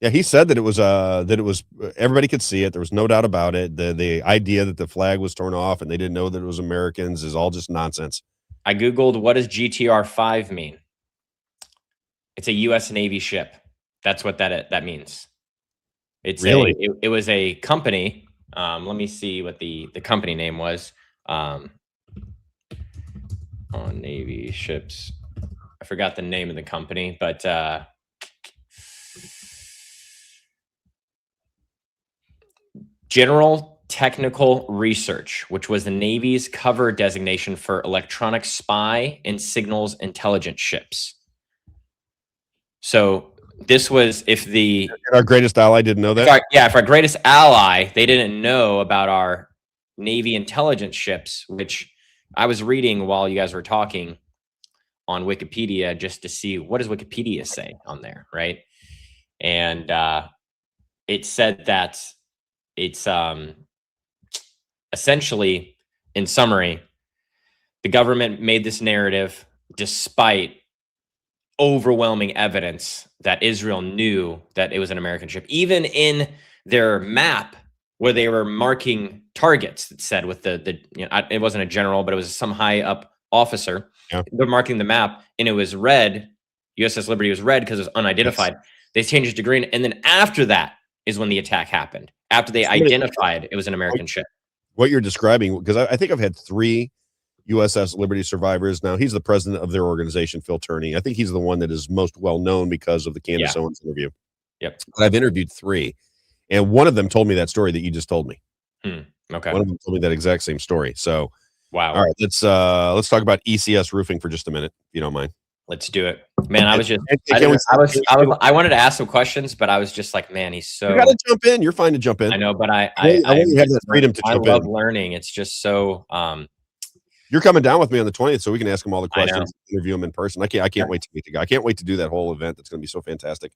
Yeah, he said that it was everybody could see it. There was no doubt about it. The idea that the flag was torn off and they didn't know that it was Americans is all just nonsense. I Googled, what does GTR-5 mean? It's a U.S. Navy ship. That's what that means. It's really? It was a company. Let me see what the company name was. On Navy ships. I forgot the name of the company, but General Technical Research, which was the Navy's cover designation for electronic spy and signals intelligence ships. So this was if our greatest ally didn't know that. If our greatest ally, they didn't know about our Navy intelligence ships, which I was reading while you guys were talking on Wikipedia just to see what does Wikipedia say on there, right? And it said that it's essentially, in summary, the government made this narrative despite overwhelming evidence that Israel knew that it was an American ship. Even in their map where they were marking targets, it said with it wasn't a general, but it was some high up officer. Yeah. They're marking the map and it was red. USS Liberty was red because it was unidentified. Yes. They changed it to green. And then after that is when the attack happened. After they identified it was an American ship. What you're describing, because I think I've had 3 USS Liberty survivors. Now, he's the president of their organization, Phil Tourney. I think he's the one that is most well known because of the Candace Owens interview. Yep. But I've interviewed 3, and one of them told me that story that you just told me. Okay. One of them told me that exact same story. So, wow. All right, let's talk about ECS roofing for just a minute, if you don't mind. Let's do it, man. I wanted to ask some questions, but I was just like, man, he's so. You got to jump in. You're fine to jump in. I know, but I want you to have that freedom to jump in. I love learning. It's just so. You're coming down with me on the 20th, so we can ask him all the questions, interview him in person. I can't wait to meet the guy. I can't wait to do that whole event. That's going to be so fantastic.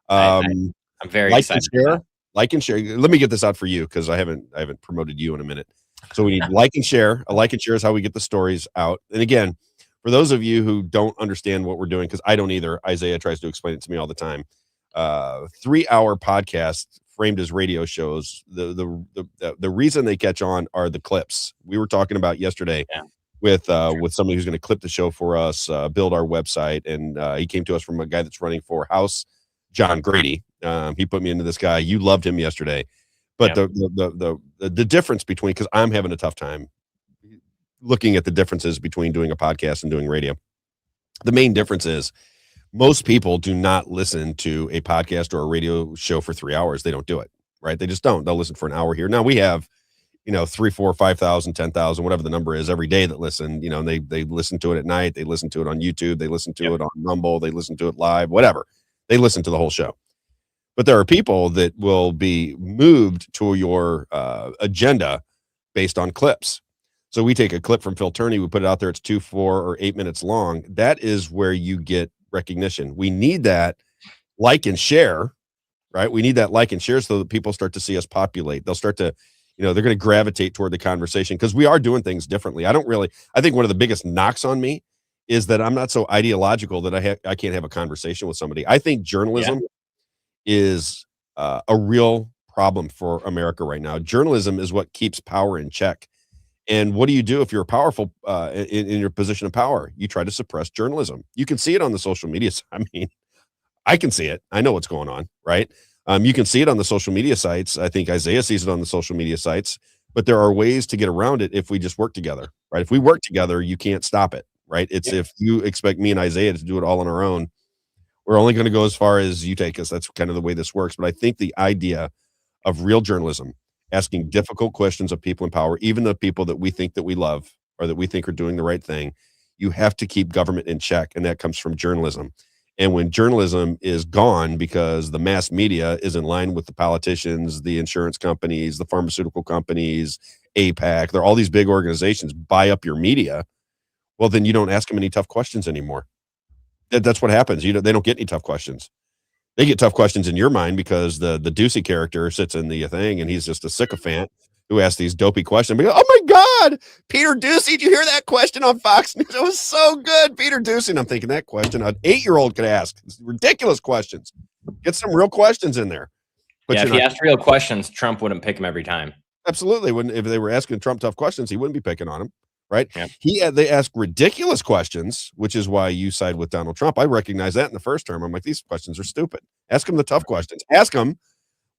I'm very excited. Like and share. Let me get this out for you because I haven't promoted you in a minute. So we need like and share. A like and share is how we get the stories out. And again, for those of you who don't understand what we're doing, because I don't either, Isaiah tries to explain it to me all the time. 3-hour podcast framed as radio shows. The reason they catch on are the clips. We were talking about yesterday with somebody who's going to clip the show for us, build our website, and he came to us from a guy that's running for House, John Grady. He put me into this guy. You loved him yesterday, but the difference between, because I'm having a tough time looking at the differences between doing a podcast and doing radio. The main difference is most people do not listen to a podcast or a radio show for 3 hours. They don't do it, right? They just don't. They'll listen for an hour here. Now we have, 3, 4, 5,000, 10,000, whatever the number is every day that listen, and they listen to it at night. They listen to it on YouTube. They listen to it on Rumble. They listen to it live, whatever. They listen to the whole show. But there are people that will be moved to your agenda based on clips. So we take a clip from Phil Tourney, we put it out there. It's 2, 4, or 8 minutes long. That is where you get recognition. We need that like and share, right? We need that like and share so that people start to see us populate. They'll start to, they're going to gravitate toward the conversation because we are doing things differently. I think one of the biggest knocks on me is that I'm not so ideological that I can't have a conversation with somebody. I think journalism is a real problem for America right now. Journalism is what keeps power in check. And what do you do if you're powerful in your position of power? You try to suppress journalism. You can see it on the social media. I mean, I can see it. I know what's going on, right? You can see it on the social media sites. I think Isaiah sees it on the social media sites, but there are ways to get around it if we just work together, right? If we work together, you can't stop it, right? It's if you expect me and Isaiah to do it all on our own, we're only going to go as far as you take us. That's kind of the way this works. But I think the idea of real journalism, asking difficult questions of people in power, even the people that we think that we love or that we think are doing the right thing, you have to keep government in check, and that comes from journalism. And when journalism is gone because the mass media is in line with the politicians, the insurance companies, the pharmaceutical companies, APAC, they're all these big organizations buy up your media, well, then you don't ask them any tough questions anymore. That's what happens. They don't get any tough questions. They get tough questions in your mind because the Ducey character sits in the thing and he's just a sycophant who asks these dopey questions. But, oh my God, Peter Ducey, did you hear that question on Fox News? It was so good, Peter Ducey. And I'm thinking that question an 8-year-old could ask. It's ridiculous questions. Get some real questions in there. But if he asked real questions, Trump wouldn't pick him every time. Absolutely. If they were asking Trump tough questions, he wouldn't be picking on him. Right. Yeah. They ask ridiculous questions, which is why you side with Donald Trump. I recognize that in the first term. I'm like, these questions are stupid. Ask him the tough questions. Ask him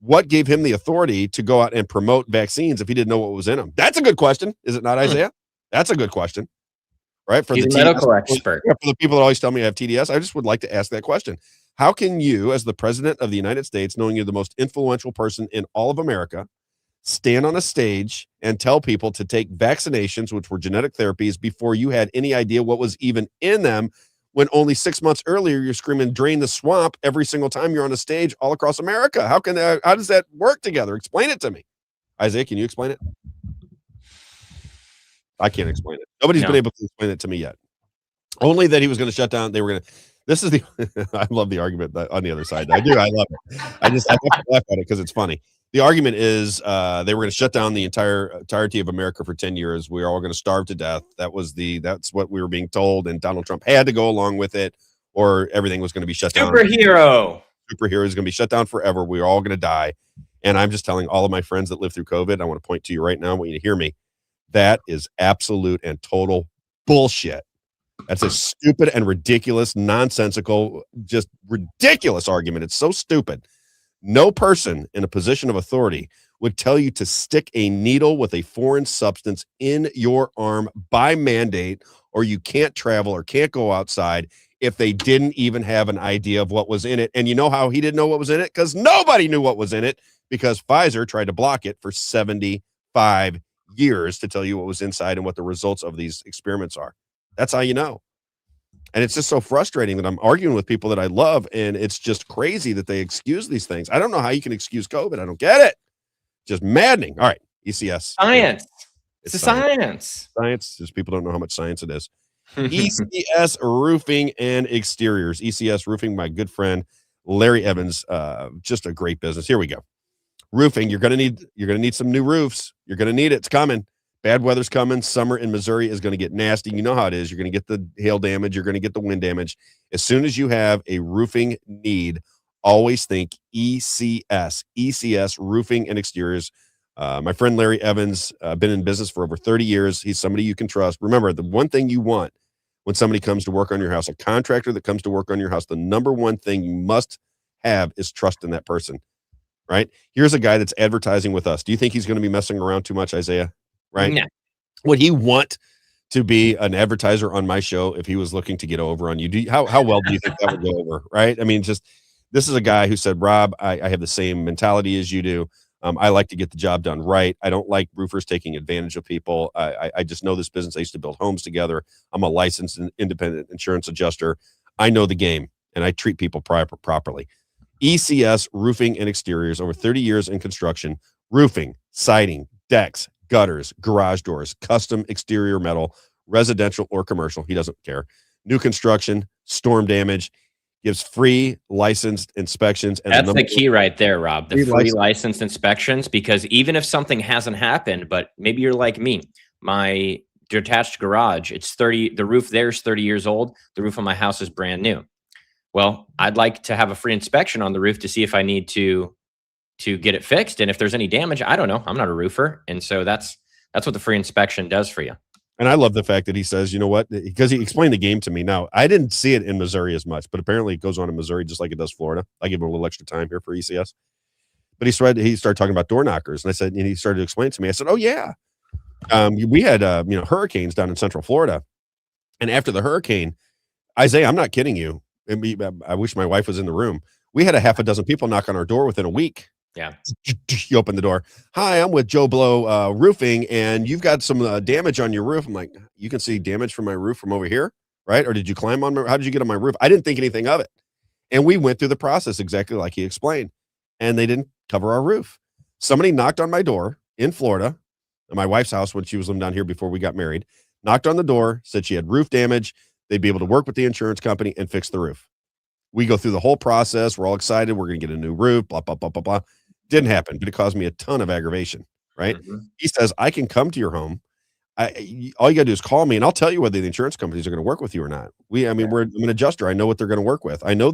what gave him the authority to go out and promote vaccines if he didn't know what was in them. That's a good question. Is it not, Isaiah? That's a good question. Right. For He's the a medical expert. For the people that always tell me I have TDS, I just would like to ask that question. How can you, as the president of the United States, knowing you're the most influential person in all of America, stand on a stage and tell people to take vaccinations, which were genetic therapies, before you had any idea what was even in them, when only 6 months earlier you're screaming drain the swamp every single time you're on a stage all across America? How does that work together? Explain it to me. Isaiah, can you explain it? I can't explain it. Nobody's been able to explain it to me yet. Only that he was going to shut down. They were going to. This is the. I love the argument on the other side. I do. I love it. I have to laugh at it because it's funny. The argument is they were going to shut down the entirety of America for 10 years. We are all going to starve to death. That's what we were being told, and Donald Trump had to go along with it, or everything was going to be shut down. Superhero is going to be shut down forever. We're all going to die. And I'm just telling all of my friends that lived through COVID, I want to point to you right now. I want you to hear me. That is absolute and total bullshit. That's a stupid and ridiculous, nonsensical, just ridiculous argument. It's so stupid. No person in a position of authority would tell you to stick a needle with a foreign substance in your arm by mandate, or you can't travel or can't go outside if they didn't even have an idea of what was in it. And you know how he didn't know what was in it? Because nobody knew what was in it, because Pfizer tried to block it for 75 years to tell you what was inside and what the results of these experiments are. That's how you know. And it's just so frustrating that I'm arguing with people that I love, and it's just crazy that they excuse these things. I don't know how you can excuse COVID. I don't get it. Just maddening. All right, ECS. Science. It's a science. Science. Just people don't know how much science it is. ECS Roofing and Exteriors. ECS Roofing, my good friend Larry Evans. Just a great business. Here we go. Roofing. You're gonna need some new roofs. You're gonna need it. It's coming. Bad weather's coming. Summer in Missouri is going to get nasty. You know how it is. You're going to get the hail damage. You're going to get the wind damage. As soon as you have a roofing need, always think ECS. ECS Roofing and Exteriors. My friend Larry Evans, been in business for over 30 years. He's somebody you can trust. Remember, the one thing you want when somebody comes to work on your house, a contractor that comes to work on your house, the number one thing you must have is trust in that person, right? Here's a guy that's advertising with us. Do you think he's going to be messing around too much, Isaiah? Right? No. Would he want to be an advertiser on my show if he was looking to get over on you? How well do you think that would go over? Right? I mean, this is a guy who said, Rob, I have the same mentality as you do. I like to get the job done right. I don't like roofers taking advantage of people. I just know this business. I used to build homes together. I'm a licensed and independent insurance adjuster. I know the game, and I treat people properly. ECS Roofing and Exteriors, over 30 years in construction, roofing, siding, decks, gutters, garage doors, custom exterior metal, residential or commercial. He doesn't care. New construction, storm damage, gives free licensed inspections. And that's the key right there, Rob. The free licensed inspections, because even if something hasn't happened, but maybe you're like me, my detached garage. It's 30. The roof there is 30 years old. The roof on my house is brand new. Well, I'd like to have a free inspection on the roof to see if I need to get it fixed. And if there's any damage, I don't know. I'm not a roofer. And so that's what the free inspection does for you. And I love the fact that he says, you know what, because he explained the game to me. Now, I didn't see it in Missouri as much, but apparently it goes on in Missouri just like it does Florida. I give him a little extra time here for ECS. But he started talking about door knockers. And I said, and he started to explain it to me. I said, oh, yeah. We had, hurricanes down in Central Florida. And after the hurricane, Isaiah, I'm not kidding you. I wish my wife was in the room. We had a half a dozen people knock on our door within a week. Yeah. You open the door. Hi, I'm with Joe Blow Roofing, and you've got some damage on your roof. I'm like, you can see damage from my roof from over here, right? Or did you climb on how did you get on my roof? I didn't think anything of it. And we went through the process exactly like he explained, and they didn't cover our roof. Somebody knocked on my door in Florida, at my wife's house when she was living down here before we got married, knocked on the door, said she had roof damage. They'd be able to work with the insurance company and fix the roof. We go through the whole process. We're all excited. We're going to get a new roof, blah, blah, blah, blah, blah. Didn't happen, but it caused me a ton of aggravation, right? Mm-hmm. He says, I can come to your home. All you got to do is call me, and I'll tell you whether the insurance companies are going to work with you or not. I'm an adjuster. I know what they're going to work with. I know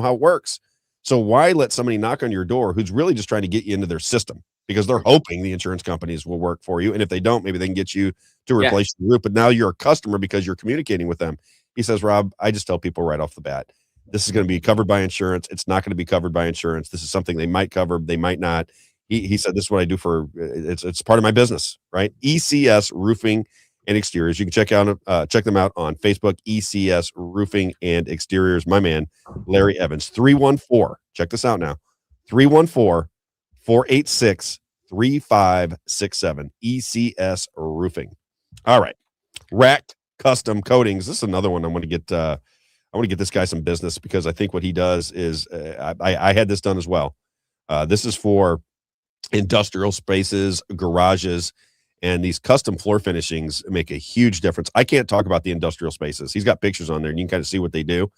how it works. So why let somebody knock on your door who's really just trying to get you into their system because they're hoping the insurance companies will work for you. And if they don't, maybe they can get you to replace the roof. But now you're a customer because you're communicating with them. He says, Rob, I just tell people right off the bat, this is going to be covered by insurance. It's not going to be covered by insurance. This is something they might cover. They might not. He said, this is what I do for, it's part of my business, right? ECS Roofing and Exteriors. You can check them out on Facebook, ECS Roofing and Exteriors. My man, Larry Evans, 314. Check this out now. 314-486-3567. ECS Roofing. All right. RAK Custom Coatings. This is another one I want to get this guy some business because I think what he does is I had this done as well. This is for industrial spaces, garages, and these custom floor finishings make a huge difference. I can't talk about the industrial spaces. He's got pictures on there and you can kind of see what they do,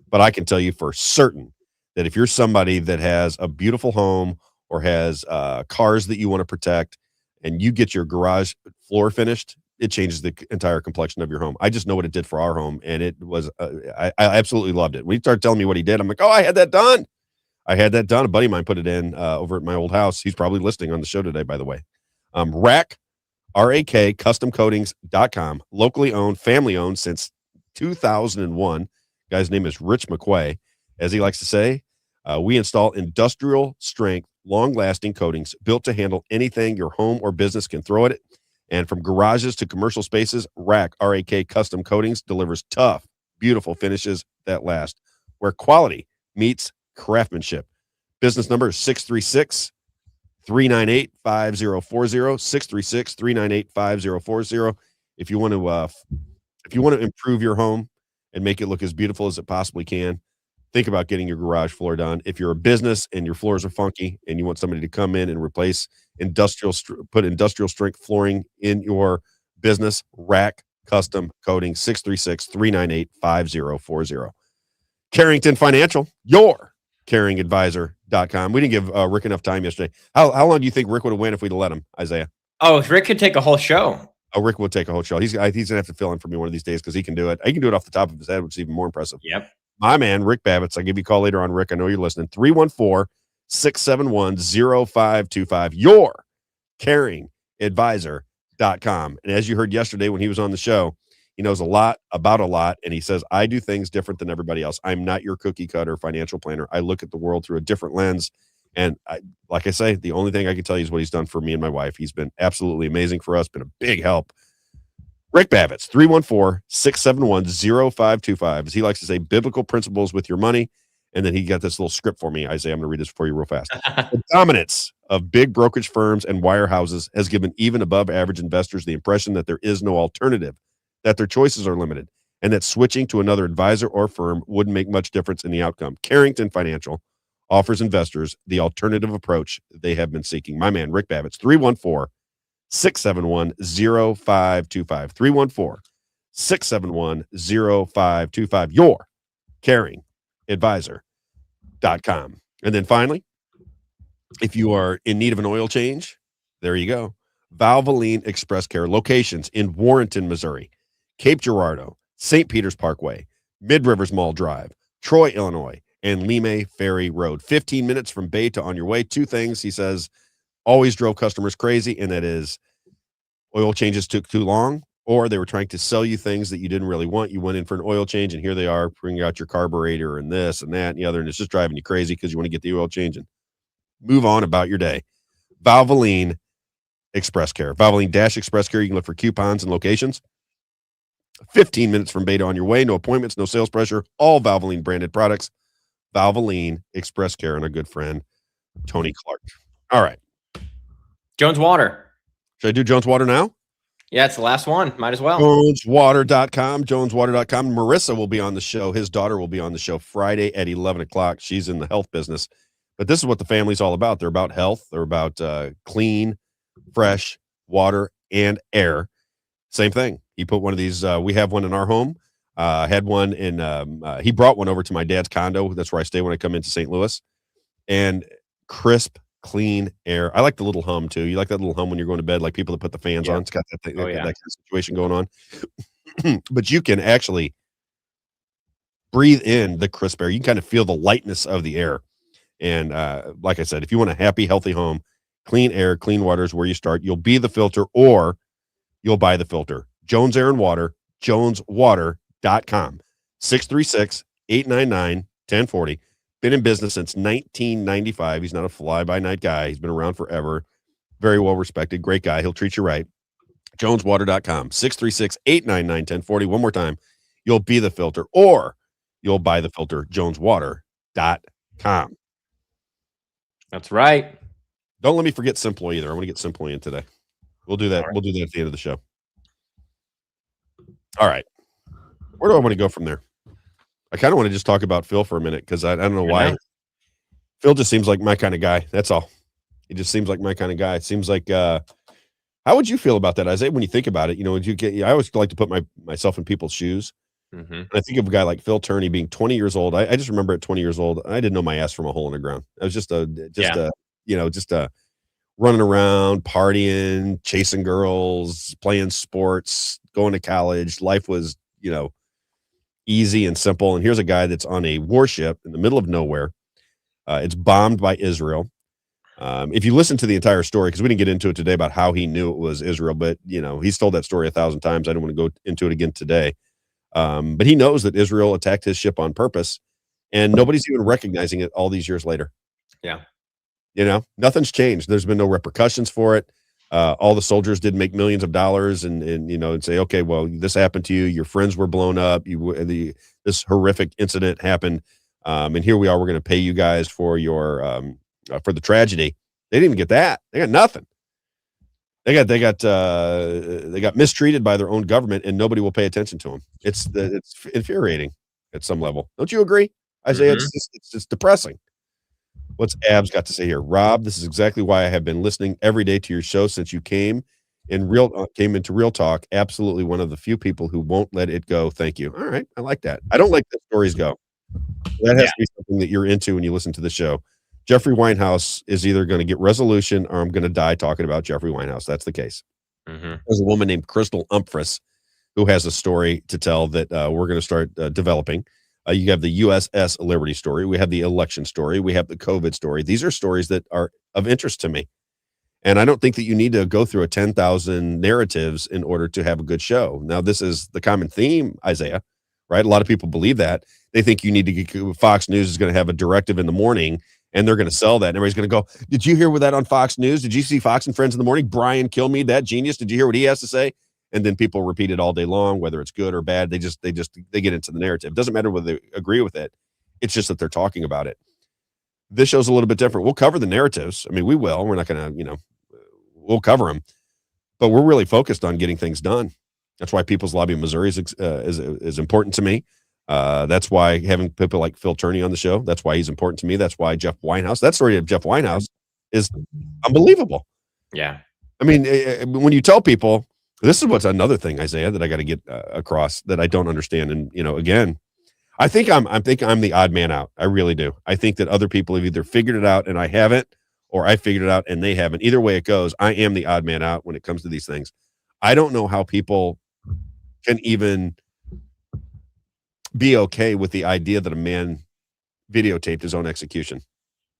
but I can tell you for certain that if you're somebody that has a beautiful home or has cars that you want to protect and you get your garage floor finished, it changes the entire complexion of your home. I just know what it did for our home, and it was I absolutely loved it. When he started telling me what he did, I'm like, oh, I had that done. A buddy of mine put it in over at my old house. He's probably listening on the show today, by the way. RAK, RAK Custom Coatings.com, locally owned, family owned since 2001. Guy's name is Rich McQuay. As he likes to say, we install industrial strength, long-lasting coatings built to handle anything your home or business can throw at it. And from garages to commercial spaces, RAK Custom Coatings delivers tough, beautiful finishes that last, where quality meets craftsmanship. Business number is 636-398-5040, 636-398-5040. If you want to improve your home and make it look as beautiful as it possibly can, think about getting your garage floor done. If you're a business and your floors are funky and you want somebody to come in and replace put industrial strength flooring in your business, RAK Custom Coatings, 636-398-5040. Carrington Financial, your caringadvisor.com. We didn't give Rick enough time yesterday. How long do you think Rick would have went if we'd have let him, Isaiah? Oh, Rick could take a whole show. Oh, Rick will take a whole show. He's going to have to fill in for me one of these days because he can do it. He can do it off the top of his head, which is even more impressive. Yep. My man, Rick Bavetz. I'll give you a call later on, Rick. I know you're listening. 314-671-0525. Your caringadvisor.com. And as you heard yesterday when he was on the show, he knows a lot about a lot. And he says, I do things different than everybody else. I'm not your cookie cutter financial planner. I look at the world through a different lens. And like I say, the only thing I can tell you is what he's done for me and my wife. He's been absolutely amazing for us, been a big help. Rick Bavetz, 314-671-0525. As he likes to say, biblical principles with your money. And then he got this little script for me. Isaiah, I'm going to read this for you real fast. The dominance of big brokerage firms and wirehouses has given even above average investors the impression that there is no alternative, that their choices are limited, and that switching to another advisor or firm wouldn't make much difference in the outcome. Carrington Financial offers investors the alternative approach they have been seeking. My man, Rick Bavetz, 314-671-0525. 314-671-0525. Your caringadvisor.com. And then finally, if you are in need of an oil change, there you go. Valvoline Express Care, locations in Warrenton, Missouri, Cape Girardeau, St. Peters Parkway, Mid Rivers Mall Drive, Troy, Illinois, and Lime Ferry Road. 15 minutes from Bay to on your way. Two things he says always drove customers crazy, and that is oil changes took too long, or they were trying to sell you things that you didn't really want. You went in for an oil change, and here they are bringing out your carburetor and this and that and the other, and it's just driving you crazy because you want to get the oil change and move on about your day. Valvoline Express Care. Valvoline-Express Care. You can look for coupons and locations. 15 minutes from Beta on your way. No appointments, no sales pressure. All Valvoline branded products. Valvoline Express Care and our good friend, Tony Clark. All right. Jones Water. Should I do Jones Water now? Yeah, it's the last one. Might as well. JonesWater.com. JonesWater.com. Marissa will be on the show. His daughter will be on the show Friday at 11 o'clock. She's in the health business. But this is what the family's all about. They're about health. They're about clean, fresh water and air. Same thing. He put one of these. We have one in our home. Had one in. He brought one over to my dad's condo. That's where I stay when I come into St. Louis. And crisp, clean air. I like the little hum too. You like that little hum when you're going to bed, like people that put the fans on. It's got that thing, that kind of situation going on. But you can actually breathe in the crisp air. You can kind of feel the lightness of the air. And like I said, if you want a happy, healthy home, clean air, clean water is where you start. You'll be the filter or you'll buy the filter. Jones Air and Water, JonesWater.com. 636-899-1040. Been in business since 1995. He's not a fly-by-night guy. He's been around forever. Very well respected. Great guy. He'll treat you right. JonesWater.com. 636-899-1040. One more time. You'll be the filter or you'll buy the filter. JonesWater.com. That's right. Don't let me forget Simply either. I want to get Simply in today. We'll do that. Right. We'll do that at the end of the show. All right. Where do I want to go from there? I kind of want to just talk about Phil for a minute because I don't know why. Phil just seems like my kind of guy. That's all. He just seems like my kind of guy. It seems like how would you feel about that, Isaiah, when you think about it? You know, would you get I always like to put myself in people's shoes. Mm-hmm. And I think of a guy like Phil Tourney being 20 years old. I just remember at 20 years old, I didn't know my ass from a hole in the ground. I was just running around, partying, chasing girls, playing sports, going to college. Life was, easy and simple. And here's a guy that's on a warship in the middle of nowhere. It's bombed by Israel. If you listen to the entire story, because we didn't get into it today about how he knew it was Israel, but he's told that story 1,000 times. I don't want to go into it again today. But he knows that Israel attacked his ship on purpose, and nobody's even recognizing it all these years later. Yeah. Nothing's changed. There's been no repercussions for it. All the soldiers did make millions of dollars and say, okay, well, this happened to you. Your friends were blown up. This horrific incident happened. And here we are. We're going to pay you guys for your, for the tragedy. They didn't even get that. They got nothing. They got mistreated by their own government, and nobody will pay attention to them. It's infuriating at some level. Don't you agree, Isaiah? Mm-hmm. It's depressing. What's Abs got to say here? Rob, this is exactly why I have been listening every day to your show since you came into Real Talk. Absolutely one of the few people who won't let it go. Thank you. All right. I like that. I don't like that stories go. That has to be something that you're into when you listen to the show. Jeffrey Winehouse is either going to get resolution or I'm going to die talking about Jeffrey Winehouse. That's the case. Mm-hmm. There's a woman named Crystal Umphris who has a story to tell that we're going to start developing. You have the USS Liberty story. We have the election story. We have the COVID story. These are stories that are of interest to me. And I don't think that you need to go through 10,000 narratives in order to have a good show. Now, this is the common theme, Isaiah, right? A lot of people believe that. They think you need to get Fox News is going to have a directive in the morning and they're going to sell that. And everybody's going to go, did you hear what that on Fox News? Did you see Fox and Friends in the morning? Brian Kilmeade, that genius. Did you hear what he has to say? And then people repeat it all day long, whether it's good or bad. They get into the narrative. It doesn't matter whether they agree with it. It's just that they're talking about it. This show's a little bit different. We'll cover the narratives. I mean, we will. We're not going to, we'll cover them. But we're really focused on getting things done. That's why People's Lobby of Missouri is important to me. That's why having people like Phil Tourney on the show, that's why he's important to me. That's why Jeff Winehouse, that story of Jeff Winehouse is unbelievable. Yeah. I mean, when you tell people, this is what's another thing, Isaiah, that I got to get across that I don't understand. And, again, I think I'm the odd man out. I really do. I think that other people have either figured it out and I haven't, or I figured it out and they haven't. Either way it goes, I am the odd man out when it comes to these things. I don't know how people can even be okay with the idea that a man videotaped his own execution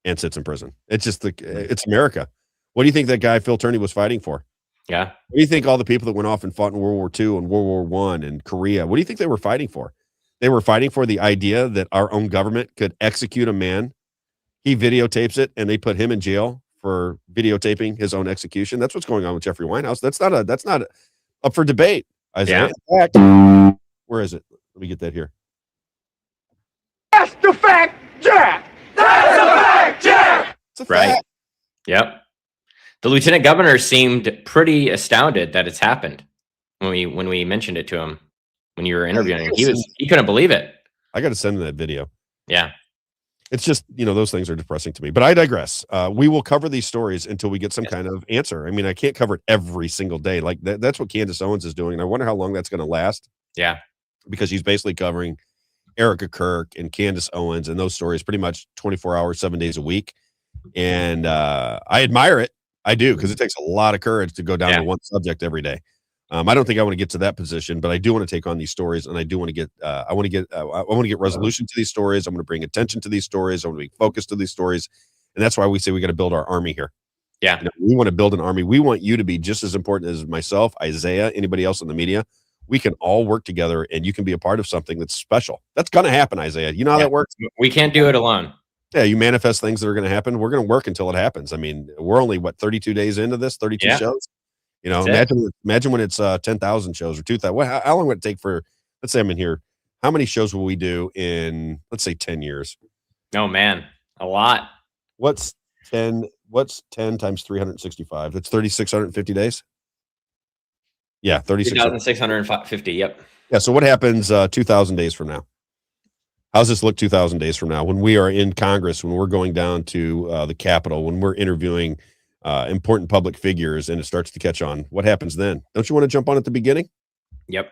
and sits in prison. It's just it's America. What do you think that guy Phil Tourney was fighting for? Yeah. What do you think all the people that went off and fought in World War II and World War I and Korea, what do you think they were fighting for? They were fighting for the idea that our own government could execute a man. He videotapes it and they put him in jail for videotaping his own execution. That's what's going on with Jeffrey Winehouse. That's not up for debate. Isaiah. Yeah. In fact, where is it? Let me get that here. That's the fact, Jack! That's the fact, Jack! It's a Right. fact. Yep. The lieutenant governor seemed pretty astounded that it's happened when we mentioned it to him when you were interviewing him. He couldn't believe it. I got to send him that video. Yeah. It's just, those things are depressing to me, but I digress. We will cover these stories until we get some kind of answer. I mean, I can't cover it every single day. Like that's what Candace Owens is doing. And I wonder how long that's going to last. Yeah. Because she's basically covering Erica Kirk and Candace Owens and those stories pretty much 24 hours, 7 days a week. And I admire it. I do, because it takes a lot of courage to go down to one subject every day. I don't think I want to get to that position, but I do want to take on these stories, and I do want to get. I want to get resolution to these stories. I'm going to bring attention to these stories. I want to be focused to these stories, and that's why we say we got to build our army here. Yeah, we want to build an army. We want you to be just as important as myself, Isaiah, anybody else in the media. We can all work together, and you can be a part of something that's special. That's going to happen, Isaiah. You know how that works. We can't do it alone. Yeah, you manifest things that are going to happen. We're going to work until it happens. I mean, we're only 32 days into this, 32 shows. Imagine when it's 10,000 shows or 2,000. How long would it take for? Let's say I'm in here. How many shows will we do in, let's say, 10 years? Oh man, a lot. What's 10 times 365? That's 3,650 days. Yeah, 3,650. Yep. Yeah. So what happens 2,000 days from now? How's this look 2,000 days from now when we are in Congress, when we're going down to the Capitol, when we're interviewing important public figures and it starts to catch on? What happens then? Don't you want to jump on at the beginning? Yep.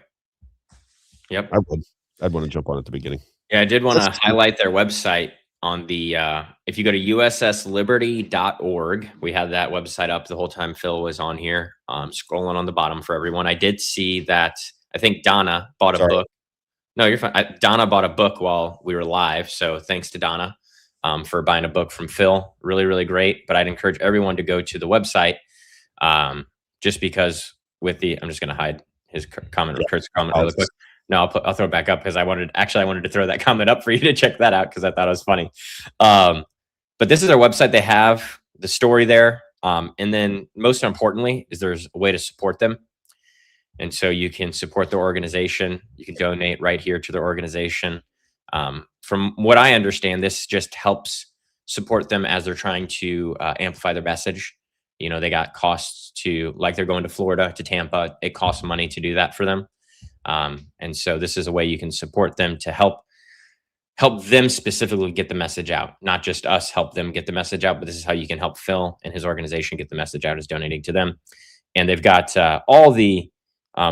I would. I'd want to jump on at the beginning. Yeah, I did want to highlight their website on the, if you go to ussliberty.org, we had that website up the whole time Phil was on here, scrolling on the bottom for everyone. I did see that, I think Donna bought a book. No, you're fine. Donna bought a book while we were live. So thanks to Donna for buying a book from Phil. Really, really great. But I'd encourage everyone to go to the website just because I'm just going to hide his comment or Kurt's comment really quick. No, I'll throw it back up because I wanted to throw that comment up for you to check that out because I thought it was funny. But this is their website. They have the story there. And then most importantly is there's a way to support them. And so you can support their organization. You can donate right here to their organization. From what I understand, this just helps support them as they're trying to amplify their message. They got costs like they're going to Florida, to Tampa. It costs money to do that for them. And so this is a way you can support them to help them specifically get the message out, not just us help them get the message out, but this is how you can help Phil and his organization get the message out, is donating to them. And they've got all the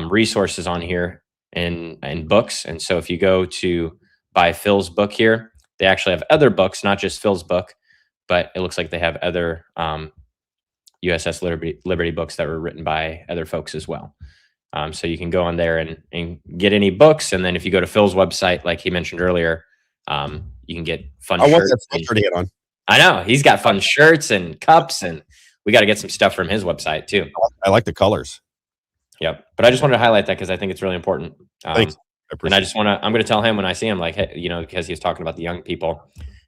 resources on here and books. And so if you go to buy Phil's book here, they actually have other books, not just Phil's book, but it looks like they have other USS Liberty books that were written by other folks as well. So you can go on there and get any books. And then if you go to Phil's website, like he mentioned earlier, you can get fun shirts. Want that sweatshirt to get on. I know. He's got fun shirts and cups, and we got to get some stuff from his website too. I like the colors. Yep. But I just wanted to highlight that because I think it's really important. Thanks. And I'm going to tell him when I see him, like, hey, because he was talking about the young people,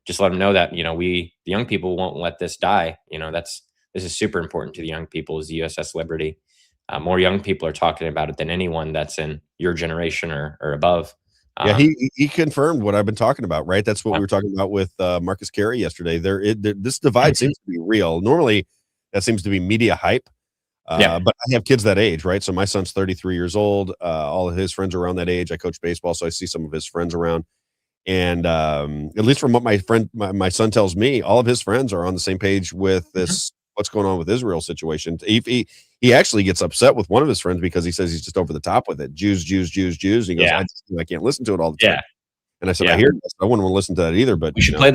just let him know that, the young people won't let this die. This is super important to the young people, is the USS Liberty. More young people are talking about it than anyone that's in your generation or above. Yeah, he confirmed what I've been talking about, right? That's what we were talking about with Marcus Carey yesterday. This divide seems to be real. Normally, that seems to be media hype. But I have kids that age, right? So my son's 33 years old. All of his friends are around that age. I coach baseball, so I see some of his friends around. And at least from what my son tells me, all of his friends are on the same page with this, what's going on with Israel situation. He actually gets upset with one of his friends because he says he's just over the top with it. Jews. And he goes, I can't listen to it all the time. And I said, I hear this. I wouldn't want to listen to that either. But we should play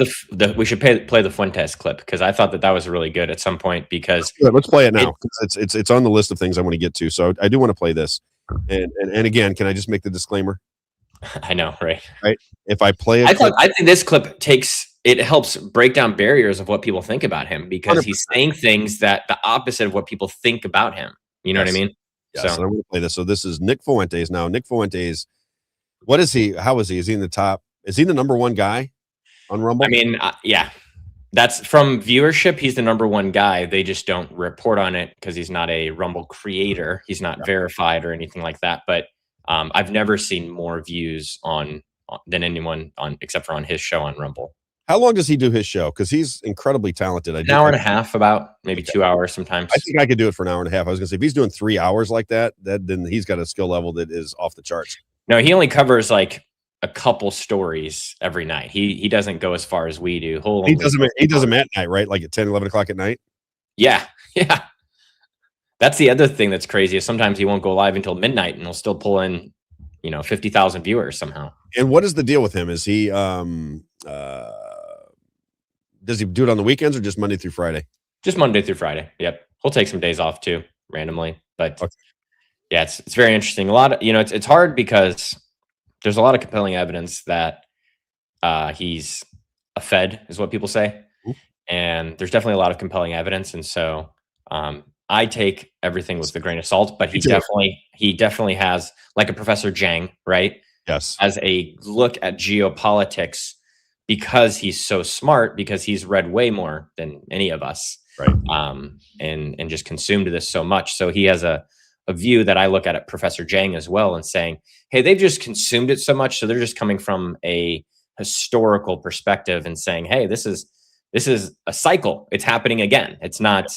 play the Fuentes clip, because I thought that was really good at some point. Because let's play it now. It's on the list of things I want to get to. So I do want to play this. And again, can I just make the disclaimer? I know, right? If I play it, I think this clip helps break down barriers of what people think about him, because 100%. He's saying things that the opposite of what people think about him. You know what I mean? Yes, so I'm going to play this. So this is Nick Fuentes. Now, Nick Fuentes, what is he? How is he? Is he in the top? Is he the number one guy on Rumble? I mean, yeah, that's from viewership. He's the number one guy. They just don't report on it because he's not a Rumble creator. He's not verified or anything like that. But I've never seen more views than anyone except for on his show on Rumble. How long does he do his show? Because he's incredibly talented. An hour and a half, about maybe 2 hours sometimes. I think I could do it for an hour and a half. I was going to say, if he's doing 3 hours like that, then he's got a skill level that is off the charts. No, he only covers like a couple stories every night. He doesn't go as far as we do. He does them at night, right? Like at 10, 11 o'clock at night? Yeah. That's the other thing that's crazy is sometimes he won't go live until midnight and he'll still pull in, 50,000 viewers somehow. And what is the deal with him? Is he does he do it on the weekends or just Monday through Friday? Just Monday through Friday. Yep. He'll take some days off too, randomly. But yeah, it's very interesting. A lot of, it's hard because there's a lot of compelling evidence that he's a Fed, is what people say. Ooh. And there's definitely a lot of compelling evidence. And so I take everything with a grain of salt, but he definitely has, like a Professor Jang, right? Yes. As a look at geopolitics, because he's so smart, because he's read way more than any of us, right? And just consumed this so much. So he has a view that I look at Professor Jang as well and saying, hey, they've just consumed it so much. So they're just coming from a historical perspective and saying, hey, this is a cycle. It's happening again. It's not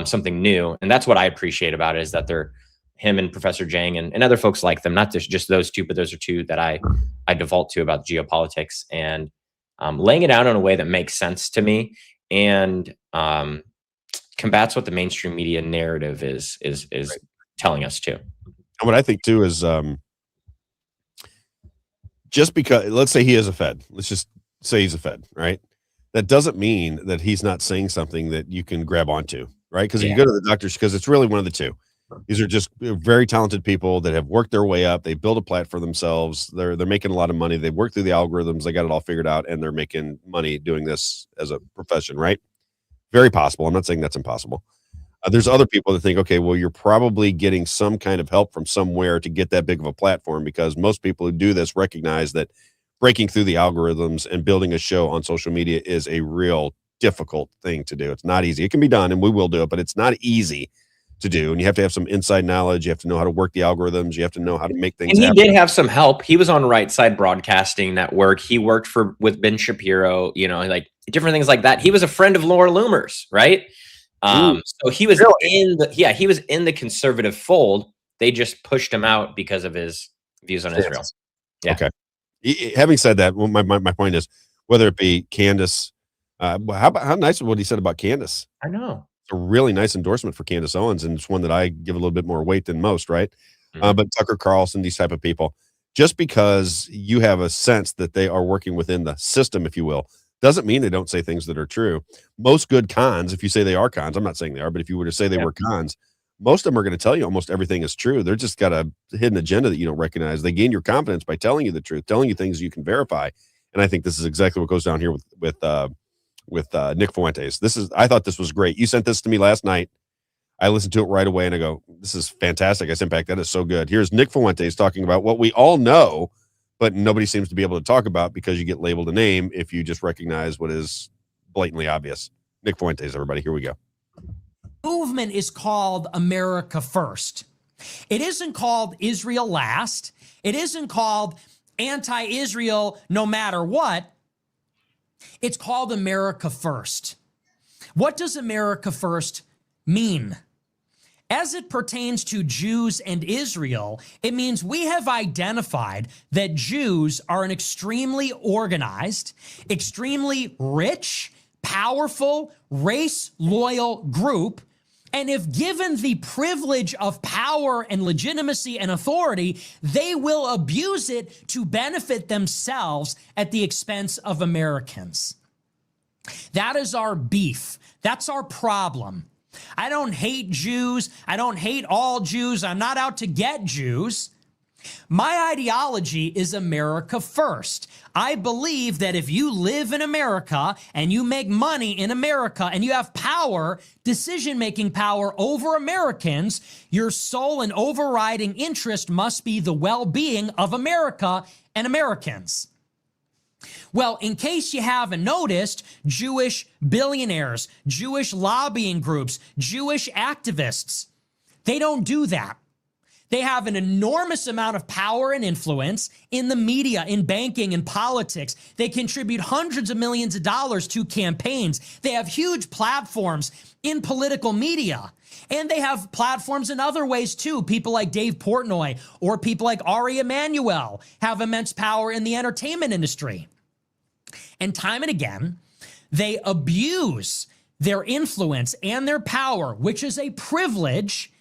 something new. And that's what I appreciate about it, is that him and Professor Jang and other folks like them, not just those two, but those are two that I default to about geopolitics, and laying it out in a way that makes sense to me and combats what the mainstream media narrative is right. telling us too. And what I think too is just because, let's say he is a Fed, let's just say he's a Fed, right? That doesn't mean that he's not saying something that you can grab onto, right? Because if you go to the doctors, because it's really one of the two. These are just very talented people that have worked their way up. They built a platform for themselves. They're making a lot of money. They've worked through the algorithms. They got it all figured out, and they're making money doing this as a profession, right? Very possible. I'm not saying that's impossible. There's other people that think, okay, well, you're probably getting some kind of help from somewhere to get that big of a platform, because most people who do this recognize that breaking through the algorithms and building a show on social media is a real difficult thing to do. It's not easy. It can be done, and we will do it, but it's not easy to do. And you have to have some inside knowledge. You have to know how to work the algorithms. You have to know how to make things happen. And he did have some help. He was on Right Side Broadcasting Network. He worked with Ben Shapiro, like different things like that. He was a friend of Laura Loomer's, right? So he was he was in the conservative fold. They just pushed him out because of his views on Israel. Yeah. Okay. Having said that, well, my point is, whether it be Candace, how nice is what he said about Candace? I know. A really nice endorsement for Candace Owens, and it's one that I give a little bit more weight than most, right? But Tucker Carlson, these type of people, just because you have a sense that they are working within the system, if you will, doesn't mean they don't say things that are true. Most good cons, if you say they are cons, I'm not saying they are, but if you were to say they were cons, most of them are going to tell you almost everything is true. They're just got a hidden agenda that you don't recognize. They gain your confidence by telling you the truth, telling you things you can verify. And I think this is exactly what goes down here with Nick Fuentes. I thought this was great. You sent this to me last night. I listened to it right away and I go, this is fantastic. I sent back, that is so good. Here's Nick Fuentes talking about what we all know, but nobody seems to be able to talk about because you get labeled a name if you just recognize what is blatantly obvious. Nick Fuentes, everybody, here we go. Movement is called America First. It isn't called Israel Last. It isn't called anti-Israel no matter what. It's called America First. What does America First mean? As it pertains to Jews and Israel, it means we have identified that Jews are an extremely organized, extremely rich, powerful, race-loyal group And if given the privilege of power and legitimacy and authority, they will abuse it to benefit themselves at the expense of Americans. That is our beef. That's our problem. I don't hate Jews. I don't hate all Jews. I'm not out to get Jews. My ideology is America first. I believe that if you live in America and you make money in America and you have power, decision-making power over Americans, your sole and overriding interest must be the well-being of America and Americans. Well, in case you haven't noticed, Jewish billionaires, Jewish lobbying groups, Jewish activists, they don't do that. They have an enormous amount of power and influence in the media, in banking, in politics. They contribute hundreds of millions of dollars to campaigns. They have huge platforms in political media. And they have platforms in other ways too. People like Dave Portnoy or people like Ari Emanuel have immense power in the entertainment industry. And time and again, they abuse their influence and their power, which is a privilege,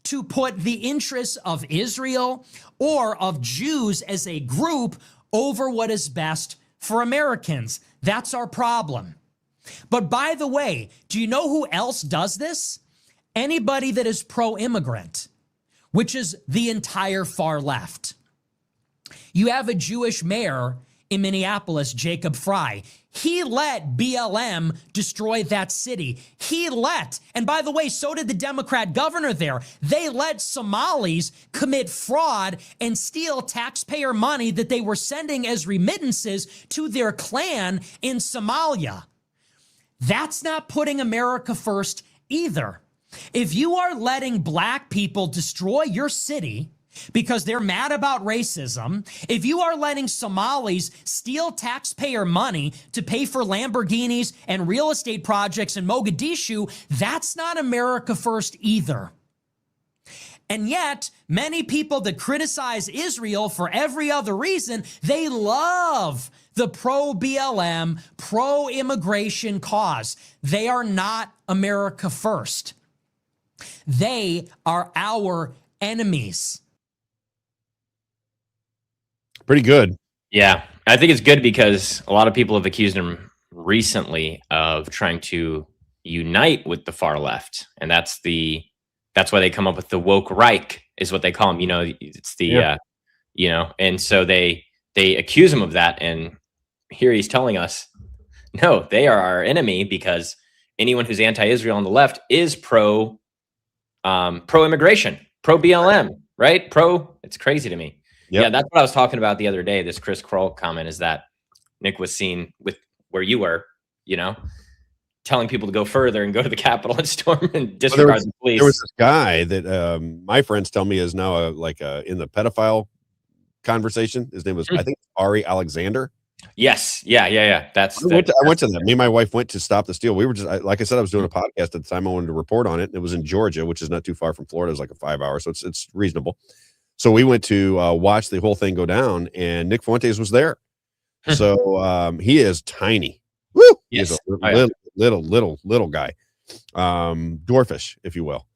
to put the interests of Israel or of Jews as a group over what is best for Americans. That's our problem. But by the way, do you know who else does this? Anybody that is pro-immigrant, which is the entire far left. You have a Jewish mayor in Minneapolis, Jacob Frey. He let BLM destroy that city. He let, and by the way, so did the Democrat governor there. They let Somalis commit fraud and steal taxpayer money that they were sending as remittances to their clan in Somalia. That's not putting America first either. If you are letting black people destroy your city because they're mad about racism, if you are letting Somalis steal taxpayer money to pay for Lamborghinis and real estate projects in Mogadishu, that's not America first either. And yet, many people that criticize Israel for every other reason, they love the pro-BLM, pro-immigration cause. They are not America first. They are our enemies. Pretty good. Yeah, I think it's good because a lot of people have accused him recently of trying to unite with the far left, and that's why they come up with the woke Reich, is what they call them. You know, it's the and so they accuse him of that, and here he's telling us, no, they are our enemy because anyone who's anti-Israel on the left is pro-immigration, pro-BLM, right? It's crazy to me. Yep. Yeah, that's what I was talking about the other day. This Chris Kroll comment is that Nick was seen with where you were, telling people to go further and go to the Capitol and storm and disregard the police. There was this guy that my friends tell me is now in the pedophile conversation. His name was, I think, Ari Alexander. Yes. Yeah. I went to that. Me and my wife went to Stop the Steal. We were just, like I said, I was doing a podcast at the time. I wanted to report on it. It was in Georgia, which is not too far from Florida. It was like a 5 hour. So it's reasonable. So we went to watch the whole thing go down, and Nick Fuentes was there. So he is tiny. Woo! Yes. He's a little guy, dwarfish, if you will.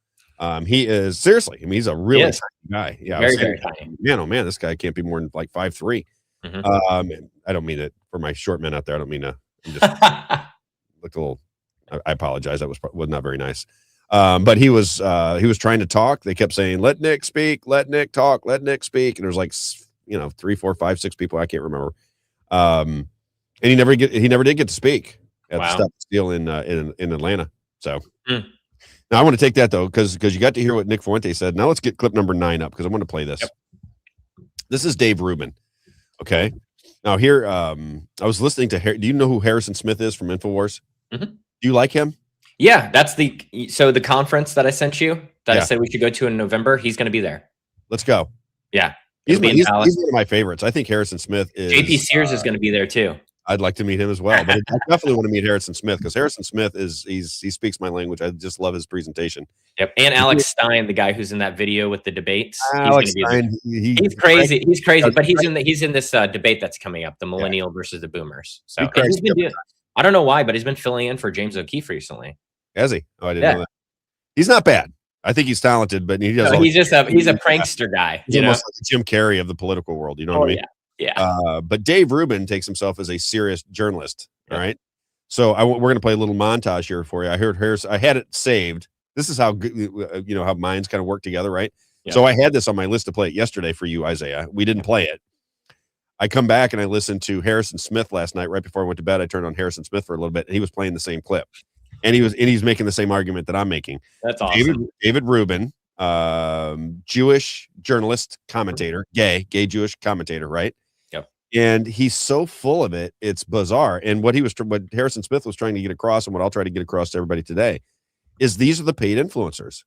He is seriously. I mean, he's a really tiny guy. Yeah, very tiny. Man, oh man, this guy can't be more than like 5'3". I don't mean it for my short men out there. I don't mean to. I'm just looked a little. I apologize. That was not very nice. But he was trying to talk. They kept saying, "Let Nick speak. Let Nick talk. Let Nick speak." And there's like 3, 4, 5, 6 people. I can't remember. And he never did get to speak at the Stop the Steal in Atlanta. So now I want to take that though, because you got to hear what Nick Fuente said. Now let's get clip number 9 up because I want to play this. Yep. This is Dave Rubin. Okay. Now here, I was listening to. Do you know who Harrison Smith is from InfoWars? Mm-hmm. Do you like him? Yeah, that's the conference that I sent you that I said we should go to in November. He's going to be there. Let's go. Yeah. He's one of my favorites. I think Harrison Smith is. JP Sears is going to be there too. I'd like to meet him as well, but I definitely want to meet Harrison Smith because Harrison Smith he speaks my language. I just love his presentation. Yep. And Alex Stein, the guy who's in that video with the debates. Alex Stein, he's crazy. He's crazy, but he's in this debate that's coming up, the millennial versus the boomers. So I don't know why, but he's been filling in for James O'Keefe recently. Has he? Oh, I didn't know that. He's not bad. I think he's talented, but he does. No, he's a prankster guy. He's almost like Jim Carrey of the political world. You know what I mean? Yeah. But Dave Rubin takes himself as a serious journalist. All right. So we're going to play a little montage here for you. I heard Harris. I had it saved. This is how good, how minds kind of work together, right? Yeah. So I had this on my list to play it yesterday for you, Isaiah. We didn't play it. I come back and I listened to Harrison Smith last night right before I went to bed. I turned on Harrison Smith for a little bit, and he was playing the same clip, and he's making the same argument that I'm making. That's awesome. David Rubin, Jewish journalist, commentator, gay Jewish commentator, right? Yep. And he's so full of it, it's bizarre. And what Harrison Smith was trying to get across, and what I'll try to get across to everybody today, is these are the paid influencers.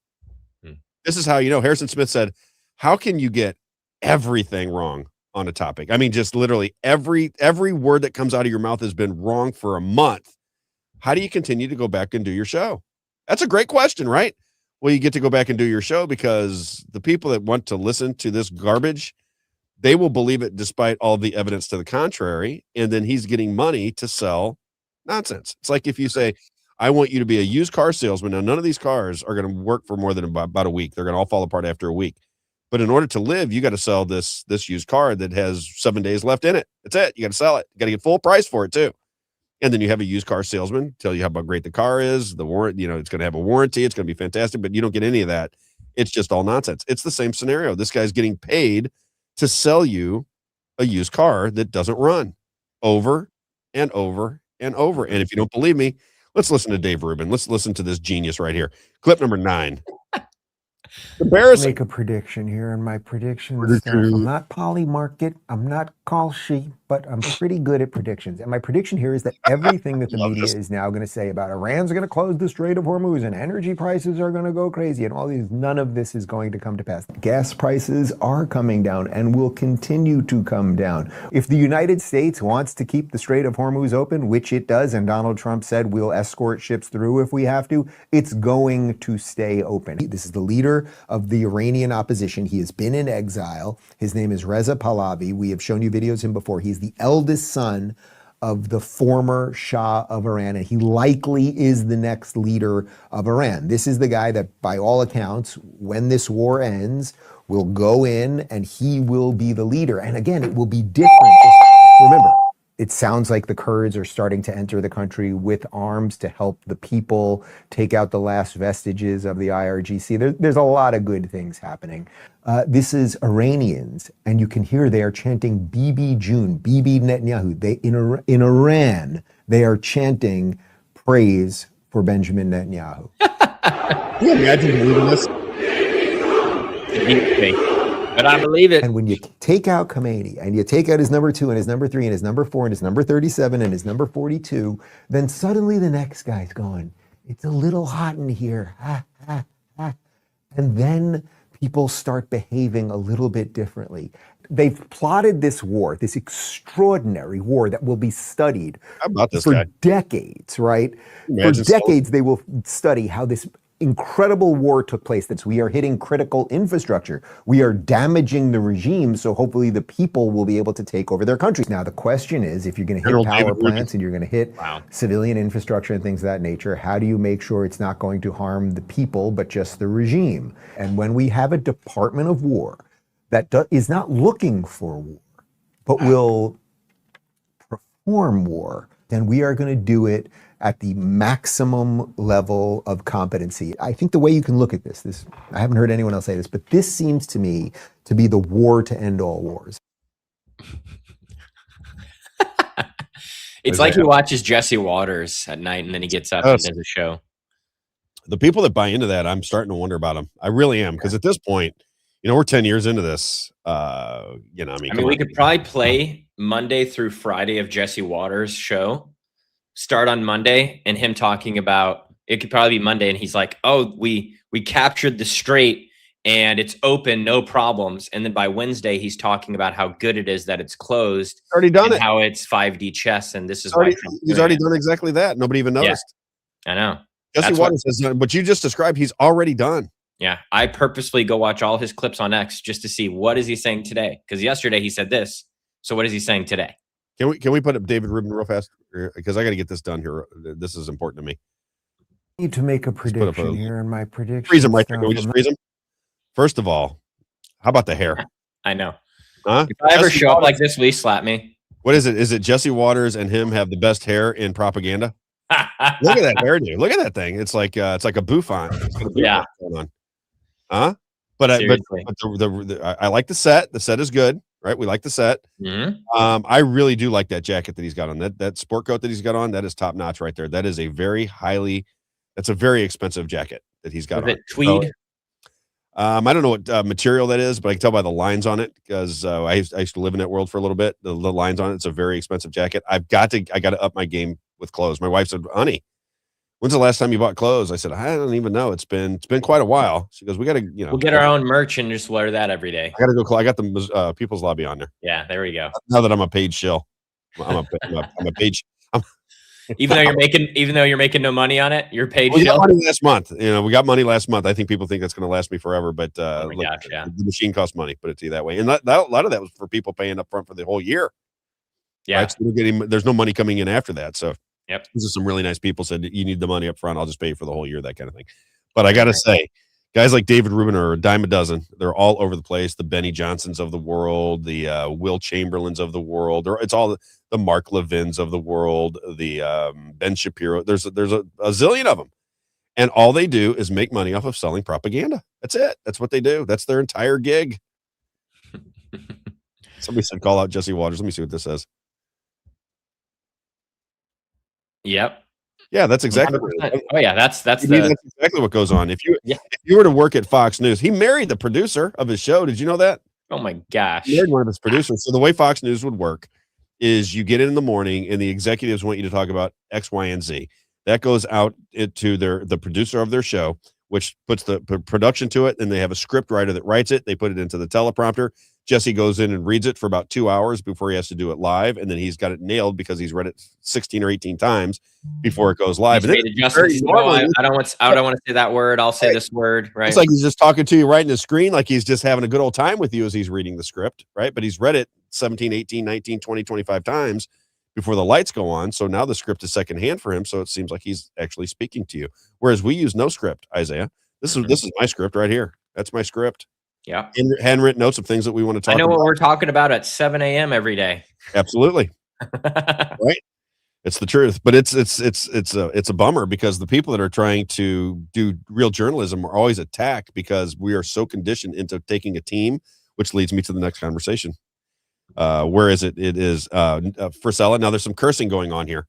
This is how Harrison Smith said, "How can you get everything wrong on a topic? I mean, just literally every word that comes out of your mouth has been wrong for a month. How do you continue to go back and do your show?" That's a great question, right? Well, you get to go back and do your show because the people that want to listen to this garbage, they will believe it despite all the evidence to the contrary. And then he's getting money to sell nonsense. It's like if you say, "I want you to be a used car salesman." Now, none of these cars are going to work for more than about a week. They're going to all fall apart after a week. But in order to live, you got to sell this used car that has 7 days left in it. That's it. You got to sell it. You got to get full price for it too. And then you have a used car salesman tell you how great the car is, the warrant, it's going to have a warranty. It's going to be fantastic, but you don't get any of that. It's just all nonsense. It's the same scenario. This guy's getting paid to sell you a used car that doesn't run over and over and over. And if you don't believe me, let's listen to Dave Rubin. Let's listen to this genius right here. Clip number 9. Embarrassing. Make a prediction here, and my prediction stuff. I'm not Polly Market. I'm not Call Sheep, but I'm pretty good at predictions. And my prediction here is that everything that the media is now going to say about Iran's going to close the Strait of Hormuz and energy prices are going to go crazy and all these, none of this is going to come to pass. Gas prices are coming down and will continue to come down. If the United States wants to keep the Strait of Hormuz open, which it does, and Donald Trump said we'll escort ships through if we have to, it's going to stay open. This is the leader of the Iranian opposition. He has been in exile. His name is Reza Pahlavi. We have shown you videos of him before. He's the eldest son of the former Shah of Iran, and he likely is the next leader of Iran. This is the guy that, by all accounts, when this war ends, will go in and he will be the leader. And again, it will be different. Remember, it sounds like the Kurds are starting to enter the country with arms to help the people take out the last vestiges of the IRGC. There's a lot of good things happening. This is Iranians, and you can hear they are chanting Bibi June, Bibi Netanyahu. In Iran, they are chanting praise for Benjamin Netanyahu. Can you imagine believing this? But I believe it. And when you take out Khomeini and you take out his number 2 and his number 3 and his number 4 and his number 37 and his number 42, then suddenly the next guy's going, it's a little hot in here. And then people start behaving a little bit differently. They've plotted this war, this extraordinary war that will be studied for decades, right? For decades, they will study how this incredible war took place. That we are hitting critical infrastructure. We are damaging the regime, so hopefully the people will be able to take over their countries. Now, the question is, if you're going to hit power plants and you're going to hit civilian infrastructure and things of that nature, how do you make sure it's not going to harm the people, but just the regime? And when we have a Department of War that is not looking for war, but will perform war, then we are going to do it at the maximum level of competency. I think the way you can look at this, I haven't heard anyone else say this, but this seems to me to be the war to end all wars. It's like he watches Jesse Waters at night and then he gets up and does a show. The people that buy into that, I'm starting to wonder about them. I really am, because at this point, we're 10 years into this. I mean, we could probably play Monday through Friday of Jesse Waters' show. Start on Monday and him talking about, it could probably be Monday, and he's like, oh, we captured the strait and it's open, no problems. And then by Wednesday, he's talking about how good it is that it's closed. Already done it. How it's 5D chess, and this is he's already done exactly that. Nobody even noticed. Yeah, I know. Jesse Waters says, but you just described, he's already done. Yeah, I purposely go watch all his clips on X just to see what is he saying today. Because yesterday he said this. So what is he saying today? Can we put up David Rubin real fast? Because I got to get this done here. This is important to me. need to make a put up prediction a- here, and my prediction. Freeze them right there. Can we just freeze them? First of all, how about the hair? I know. Huh? If I ever Jesse show up Waters- like this, will you slap me? What is it? Is it Jesse Waters and him have the best hair in propaganda? Look at that hairdo. Look at that thing. It's like a bouffant. It's got a bouffant Yeah. going on. Huh? But I like the set. The set is good, right? We like the set. Mhm. I really do like that jacket that he's got on. That sport coat that he's got on. That is top notch right there. That is a very that's a very expensive jacket that he's got Is on. it tweed? I don't know what material that is, but I can tell by the lines on it because I used to live in that world for a little bit. The lines on it, it's a very expensive jacket. I got to up my game with clothes. My wife said, "Honey, when's the last time you bought clothes?" I said, "I don't even know. It's been quite a while." She goes, "We got to, We'll get our own merch and just wear that every day. I got to go. I got the People's Lobby on there. Yeah, there we go. Now that I'm a paid shill, I'm a paid. Even though you're making no money on it, you're paid. We got shill. money last month. We got money last month. I think people think that's going to last me forever, but Oh my gosh, yeah. the machine costs money. Put it to you that way, and a lot of that was for people paying up front for the whole year. Yeah. Right? So there's no money coming in after that. So Yep. these are some really nice people said you need the money up front. I'll just pay you for the whole year, that kind of thing. But I got to say, guys like David Rubin are a dime a dozen. They're all over the place. The Benny Johnsons of the world, the Will Chamberlains of the world, or it's all the Mark Levins of the world, the Ben Shapiro. There's a zillion of them, and all they do is make money off of selling propaganda. That's it. That's what they do. That's their entire gig. Somebody said call out Jesse Waters. Let me see what this says. Yep. Yeah, that's exactly. Oh yeah, that's exactly what goes on. If you were to work at Fox News, he married the producer of his show. Did you know that? Oh my gosh. He married one of his producers. So the way Fox News would work is you get in the morning and the executives want you to talk about X, Y, and Z. That goes out to the producer of their show, which puts the production to it, and they have a script writer that writes it. They put it into the teleprompter. Jesse goes in and reads it for about 2 hours before he has to do it live, and then he's got it nailed because he's read it 16 or 18 times before it goes live. I don't want to say that word. I'll say this word. Right? It's like he's just talking to you right in the screen, like he's just having a good old time with you as he's reading the script, right? But he's read it 17, 18, 19, 20, 25 times before the lights go on. So now the script is secondhand for him. So it seems like he's actually speaking to you. Whereas we use no script, Isaiah. This is my script right here. That's my script. Yeah. Handwritten notes of things that we want to talk about. I know what we're talking about at 7 a.m. every day. Absolutely. Right. It's the truth, but it's a bummer because the people that are trying to do real journalism are always attacked because we are so conditioned into taking a team, which leads me to the next conversation. Whereas it is Frisella. Now there's some cursing going on here.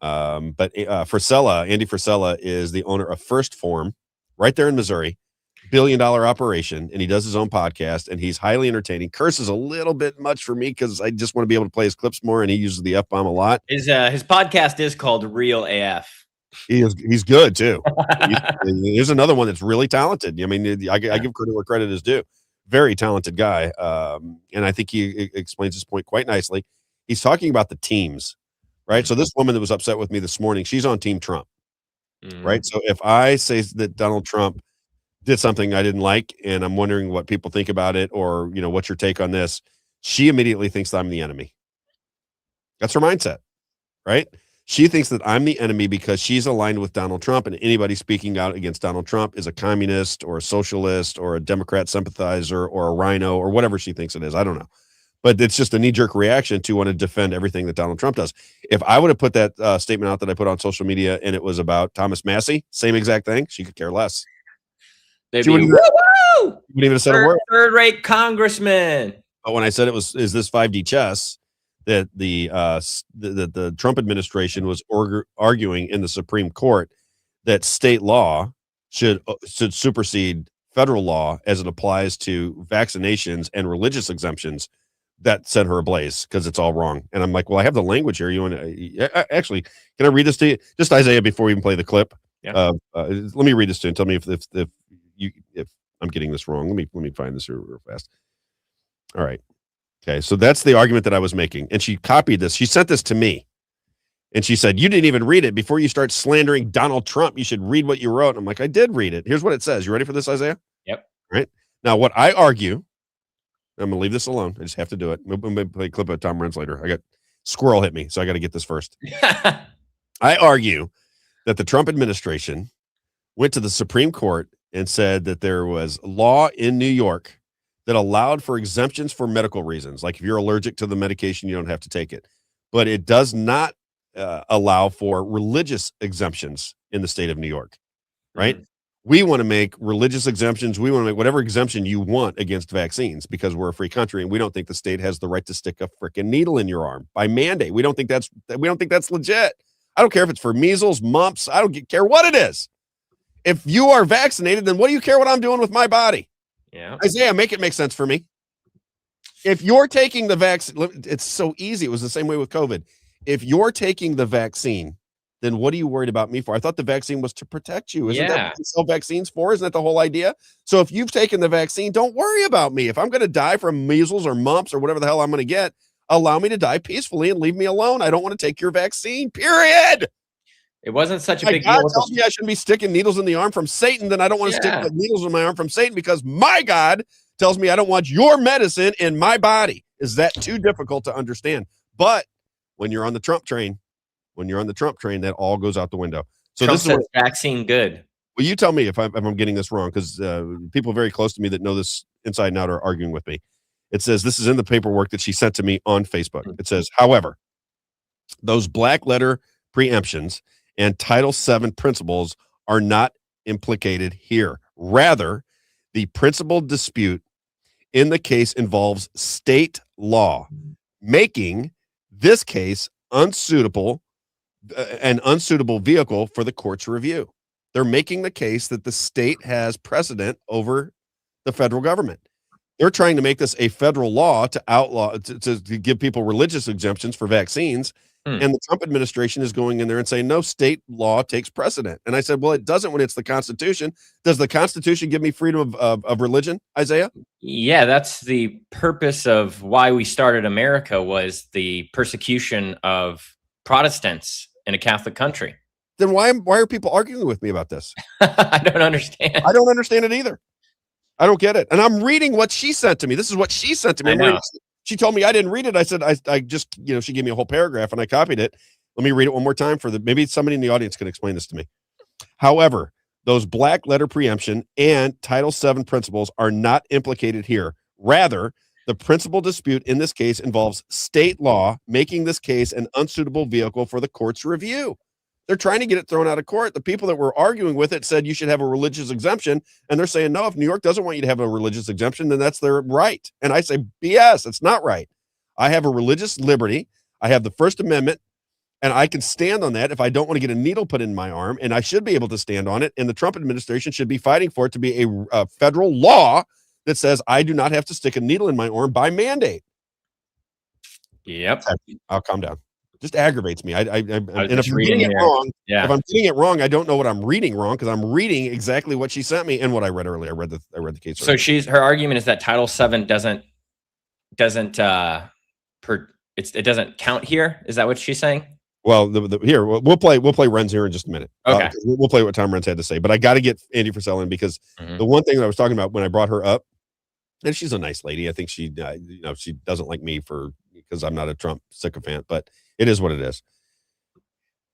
But Frisella, Andy Frisella is the owner of First Form right there in Missouri. $1 billion operation, and he does his own podcast, and he's highly entertaining. Curses a little bit much for me because I just want to be able to play his clips more, and he uses the F-bomb a lot. His podcast is called Real AF. He's good too. Here's another one that's really talented. I mean, I give credit where credit is due. Very talented guy, and I think he explains his point quite nicely. He's talking about the teams, right? So this woman that was upset with me this morning, she's on Team Trump, right? So if I say that Donald Trump did something I didn't like, and I'm wondering what people think about it, or what's your take on this? She immediately thinks that I'm the enemy. That's her mindset, right? She thinks that I'm the enemy because she's aligned with Donald Trump, and anybody speaking out against Donald Trump is a communist or a socialist or a Democrat sympathizer or a rhino or whatever she thinks it is. I don't know. But it's just a knee-jerk reaction to want to defend everything that Donald Trump does. If I would have put that statement out that I put on social media and it was about Thomas Massey, same exact thing, she could care less. She wouldn't even have said a word. Third-rate congressman. But when I said is this 5D chess, that the Trump administration was arguing in the Supreme Court that state law should supersede federal law as it applies to vaccinations and religious exemptions, that set her ablaze because it's all wrong. And I'm like, well, I have the language here. You want to actually? Can I read this to you? Just Isaiah before we even play the clip. Yeah. Let me read this to you and tell me if I'm getting this wrong. Let me find this real fast. All right. Okay. So that's the argument that I was making. And she copied this. She sent this to me. And she said, you didn't even read it. Before you start slandering Donald Trump, you should read what you wrote. And I'm like, I did read it. Here's what it says. You ready for this, Isaiah? Yep. Right. Now, what I argue, I'm going to leave this alone. I just have to do it. I'm going to play a clip of Tom Renz later. I got squirrel hit me, so I got to get this first. I argue that the Trump administration went to the Supreme Court and said that there was law in New York that allowed for exemptions for medical reasons. Like if you're allergic to the medication, you don't have to take it. But it does not allow for religious exemptions in the state of New York, right? Mm-hmm. We want to make religious exemptions. We want to make whatever exemption you want against vaccines because we're a free country and we don't think the state has the right to stick a freaking needle in your arm by mandate. We don't think that's legit. I don't care if it's for measles, mumps. I don't care what it is. If you are vaccinated, then what do you care what I'm doing with my body? Yeah. Isaiah, make it make sense for me. If you're taking the vaccine, it's so easy. It was the same way with COVID. If you're taking the vaccine, then what are you worried about me for? I thought the vaccine was to protect you. Isn't that what you sell vaccines for? Isn't that the whole idea? So if you've taken the vaccine, don't worry about me. If I'm going to die from measles or mumps or whatever the hell I'm going to get, allow me to die peacefully and leave me alone. I don't want to take your vaccine, period. It wasn't such a my big God deal. tells me I shouldn't be sticking needles in the arm from Satan, then I don't want to stick the needles in my arm from Satan because my God tells me I don't want your medicine in my body. Is that too difficult to understand? But when you're on the Trump train, that all goes out the window. So Trump this is vaccine good. Well, you tell me if I'm getting this wrong, because people very close to me that know this inside and out are arguing with me. It says, this is in the paperwork that she sent to me on Facebook. It says, however, those black letter preemptions and Title VII principles are not implicated here. Rather, the principal dispute in the case involves state law, making this case an unsuitable vehicle for the court's review. They're making the case that the state has precedent over the federal government. They're trying to make this a federal law to outlaw, to give people religious exemptions for vaccines. And the Trump administration is going in there and saying, no, state law takes precedent. And I said, well, it doesn't when it's the Constitution. Does the Constitution give me freedom of religion, Isaiah? Yeah, that's the purpose of why we started America, was the persecution of Protestants in a Catholic country. Then why are people arguing with me about this? I don't understand. I don't understand it either. I don't get it. And I'm reading what she sent to me. This is what she sent to me. She told me I didn't read it. I said, I just, she gave me a whole paragraph and I copied it. Let me read it one more time maybe somebody in the audience can explain this to me. However, those black letter preemption and Title VII principles are not implicated here. Rather, the principal dispute in this case involves state law, making this case an unsuitable vehicle for the court's review. They're trying to get it thrown out of court. The people that were arguing with it said you should have a religious exemption. And they're saying, no, if New York doesn't want you to have a religious exemption, then that's their right. And I say, BS, it's not right. I have a religious liberty. I have the First Amendment, and I can stand on that if I don't want to get a needle put in my arm, and I should be able to stand on it. And the Trump administration should be fighting for it to be a federal law that says I do not have to stick a needle in my arm by mandate. Yep. I'll calm down. Just aggravates me. And if I'm reading getting it wrong, yeah. If I'm getting it wrong, I don't know what I'm reading wrong because I'm reading exactly what she sent me and what I read earlier. I read the case. So her argument is that Title VII doesn't it doesn't count here. Is that what she's saying? Well, here we'll play Renz here in just a minute. Okay, we'll play what Tom Renz had to say, but I got to get Andy Frisell in because the one thing that I was talking about when I brought her up, and she's a nice lady. I think she she doesn't like me because I'm not a Trump sycophant, but it is what it is.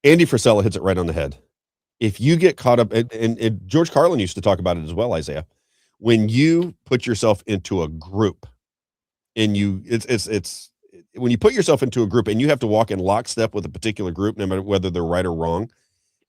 Andy Frisella hits it right on the head. If you get caught up, and George Carlin used to talk about it as well, Isaiah, when you put yourself into a group and it's when you put yourself into a group and you have to walk in lockstep with a particular group, no matter whether they're right or wrong,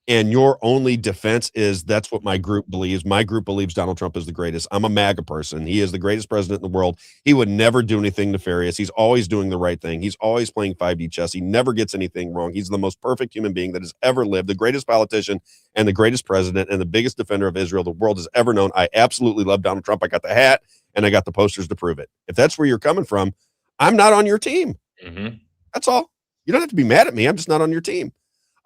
and your only defense is that's what my group believes. My group believes Donald Trump is the greatest. I'm a MAGA person. He is the greatest president in the world. He would never do anything nefarious. He's always doing the right thing. He's always playing 5D chess. He never gets anything wrong. He's the most perfect human being that has ever lived, the greatest politician and the greatest president and the biggest defender of Israel the world has ever known. I absolutely love Donald Trump. I got the hat and I got the posters to prove it. If that's where you're coming from, I'm not on your team. That's all. You don't have to be mad at me. I'm just not on your team.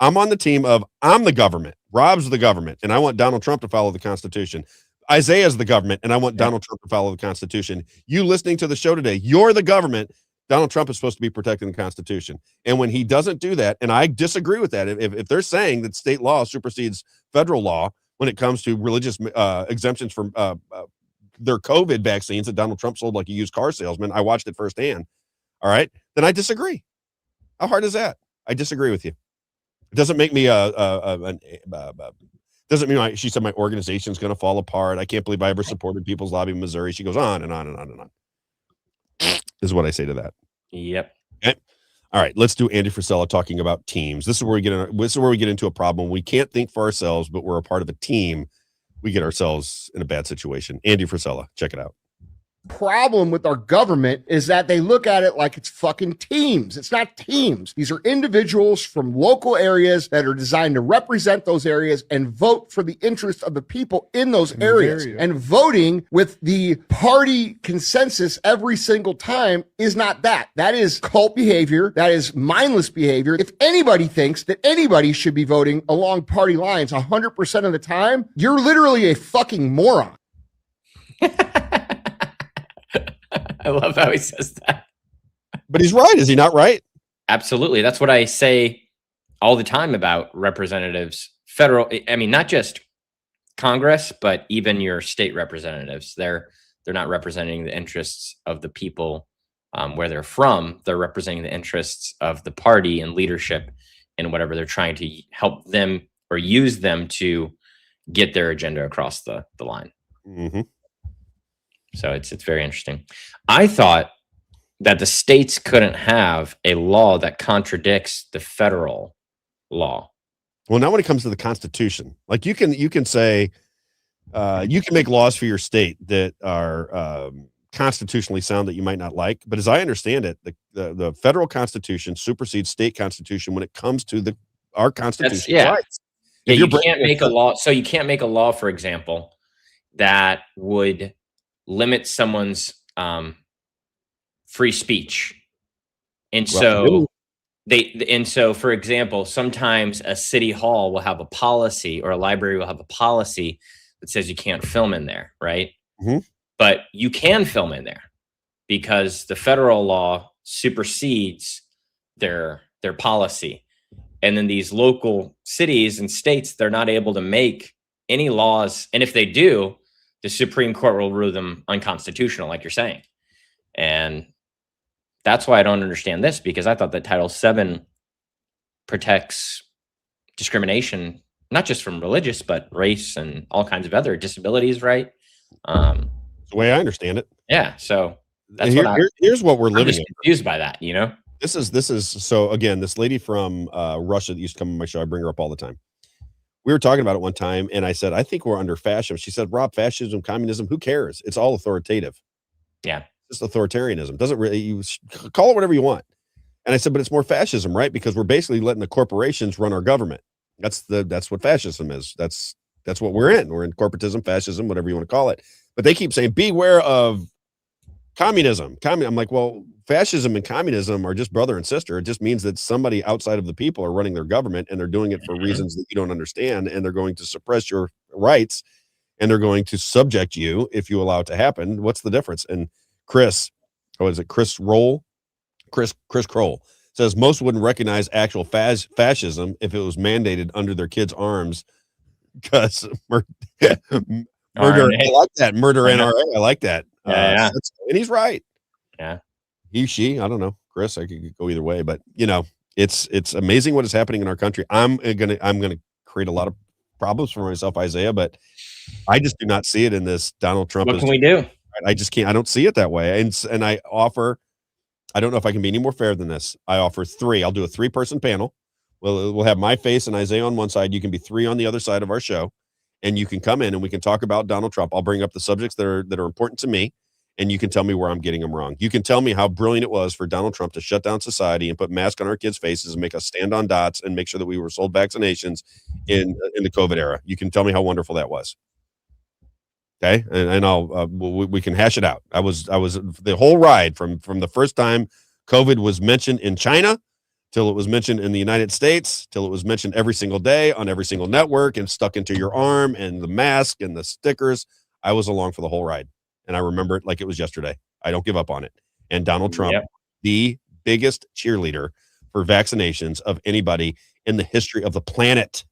I'm on the team of I'm the government. Robb's the government, and I want Donald Trump to follow the Constitution. Isaiah's the government, and I want Donald Trump to follow the Constitution. You listening to the show today, you're the government. Donald Trump is supposed to be protecting the Constitution. And when he doesn't do that, and I disagree with that, if they're saying that state law supersedes federal law when it comes to religious exemptions from their COVID vaccines that Donald Trump sold like a used car salesman, I watched it firsthand. All right, then I disagree. How hard is that? I disagree with you. It doesn't make me doesn't mean she said my organization's going to fall apart. I can't believe I ever supported People's Lobby of Missouri. She goes on and on and on and on. Is what I say to that. Yep. Okay. All right, let's do Andy Frisella talking about teams. This is where we get into a problem. We can't think for ourselves, but we're a part of a team. We get ourselves in a bad situation. Andy Frisella, check it out. Problem with our government is that they look at it like it's fucking teams. It's not teams. These are individuals from local areas that are designed to represent those areas and vote for the interest of the people in those areas. And voting with the party consensus every single time is not that. That is cult behavior. That is mindless behavior. If anybody thinks that anybody should be voting along party lines 100% of the time, you're literally a fucking moron. I love how he says that. But he's right. Is he not right? Absolutely. That's what I say all the time about representatives, federal. I mean, not just Congress, but even your state representatives. They're not representing the interests of the people where they're from. They're representing the interests of the party and leadership and whatever they're trying to help them or use them to get their agenda across the line. Mm-hmm. So it's very interesting. I thought that the states couldn't have a law that contradicts the federal law. Well, now when it comes to the Constitution, like you can say you can make laws for your state that are constitutionally sound that you might not like, but as I understand it, the federal Constitution supersedes state constitution when it comes to our Constitution. Rights. Yeah, you can't make a law. So you can't make a law, for example, that would limit someone's free speech. And so for example, sometimes a city hall will have a policy or a library will have a policy that says you can't film in there, right? Mm-hmm. But you can film in there because the federal law supersedes their policy. And then these local cities and states, they're not able to make any laws. And if they do, the Supreme Court will rule them unconstitutional, like you're saying. And that's why I don't understand this, because I thought that Title VII protects discrimination, not just from religious, but race and all kinds of other disabilities, right? The way I understand it. Yeah. So that's here's what we're I'm living just in. confused by that, you know? This is so again, this lady from Russia that used to come on my show, I bring her up all the time. We were talking about it one time, and I said, I think we're under fascism. She said, Rob, fascism, communism, who cares? It's all authoritative. Yeah. It's authoritarianism. Doesn't really, you call it whatever you want. And I said, but it's more fascism, right? Because we're basically letting the corporations run our government. That's what fascism is. That's what we're in. We're in corporatism, fascism, whatever you want to call it. But they keep saying, beware of communism. I'm like, well, fascism and communism are just brother and sister. It just means that somebody outside of the people are running their government, and they're doing it for reasons that you don't understand, and they're going to suppress your rights, and they're going to subject you if you allow it to happen. What's the difference? And Chris Kroll says most wouldn't recognize actual fascism if it was mandated under their kids' arms because murder. I like that. Murder NRA. I like that. Yeah. And he's right. Yeah. She, I don't know. Chris, I could go either way, but it's amazing what is happening in our country. I'm gonna create a lot of problems for myself, Isaiah, but I just do not see it in this Donald Trump. What can we do? I just can't. I don't see it that way. And I offer. I don't know if I can be any more fair than this. I offer 3. I'll do a 3-person panel. We'll have my face and Isaiah on one side. You can be 3 on the other side of our show, and you can come in and we can talk about Donald Trump. I'll bring up the subjects that are important to me, and you can tell me where I'm getting them wrong. You can tell me how brilliant it was for Donald Trump to shut down society and put masks on our kids' faces and make us stand on dots and make sure that we were sold vaccinations in the COVID era. You can tell me how wonderful that was. Okay, and I'll we can hash it out. I was the whole ride from the first time COVID was mentioned in China till it was mentioned in the United States, till it was mentioned every single day on every single network and stuck into your arm, and the mask and the stickers. I was along for the whole ride, and I remember it like it was yesterday. I don't give up on it. And Donald Trump, the biggest cheerleader for vaccinations of anybody in the history of the planet.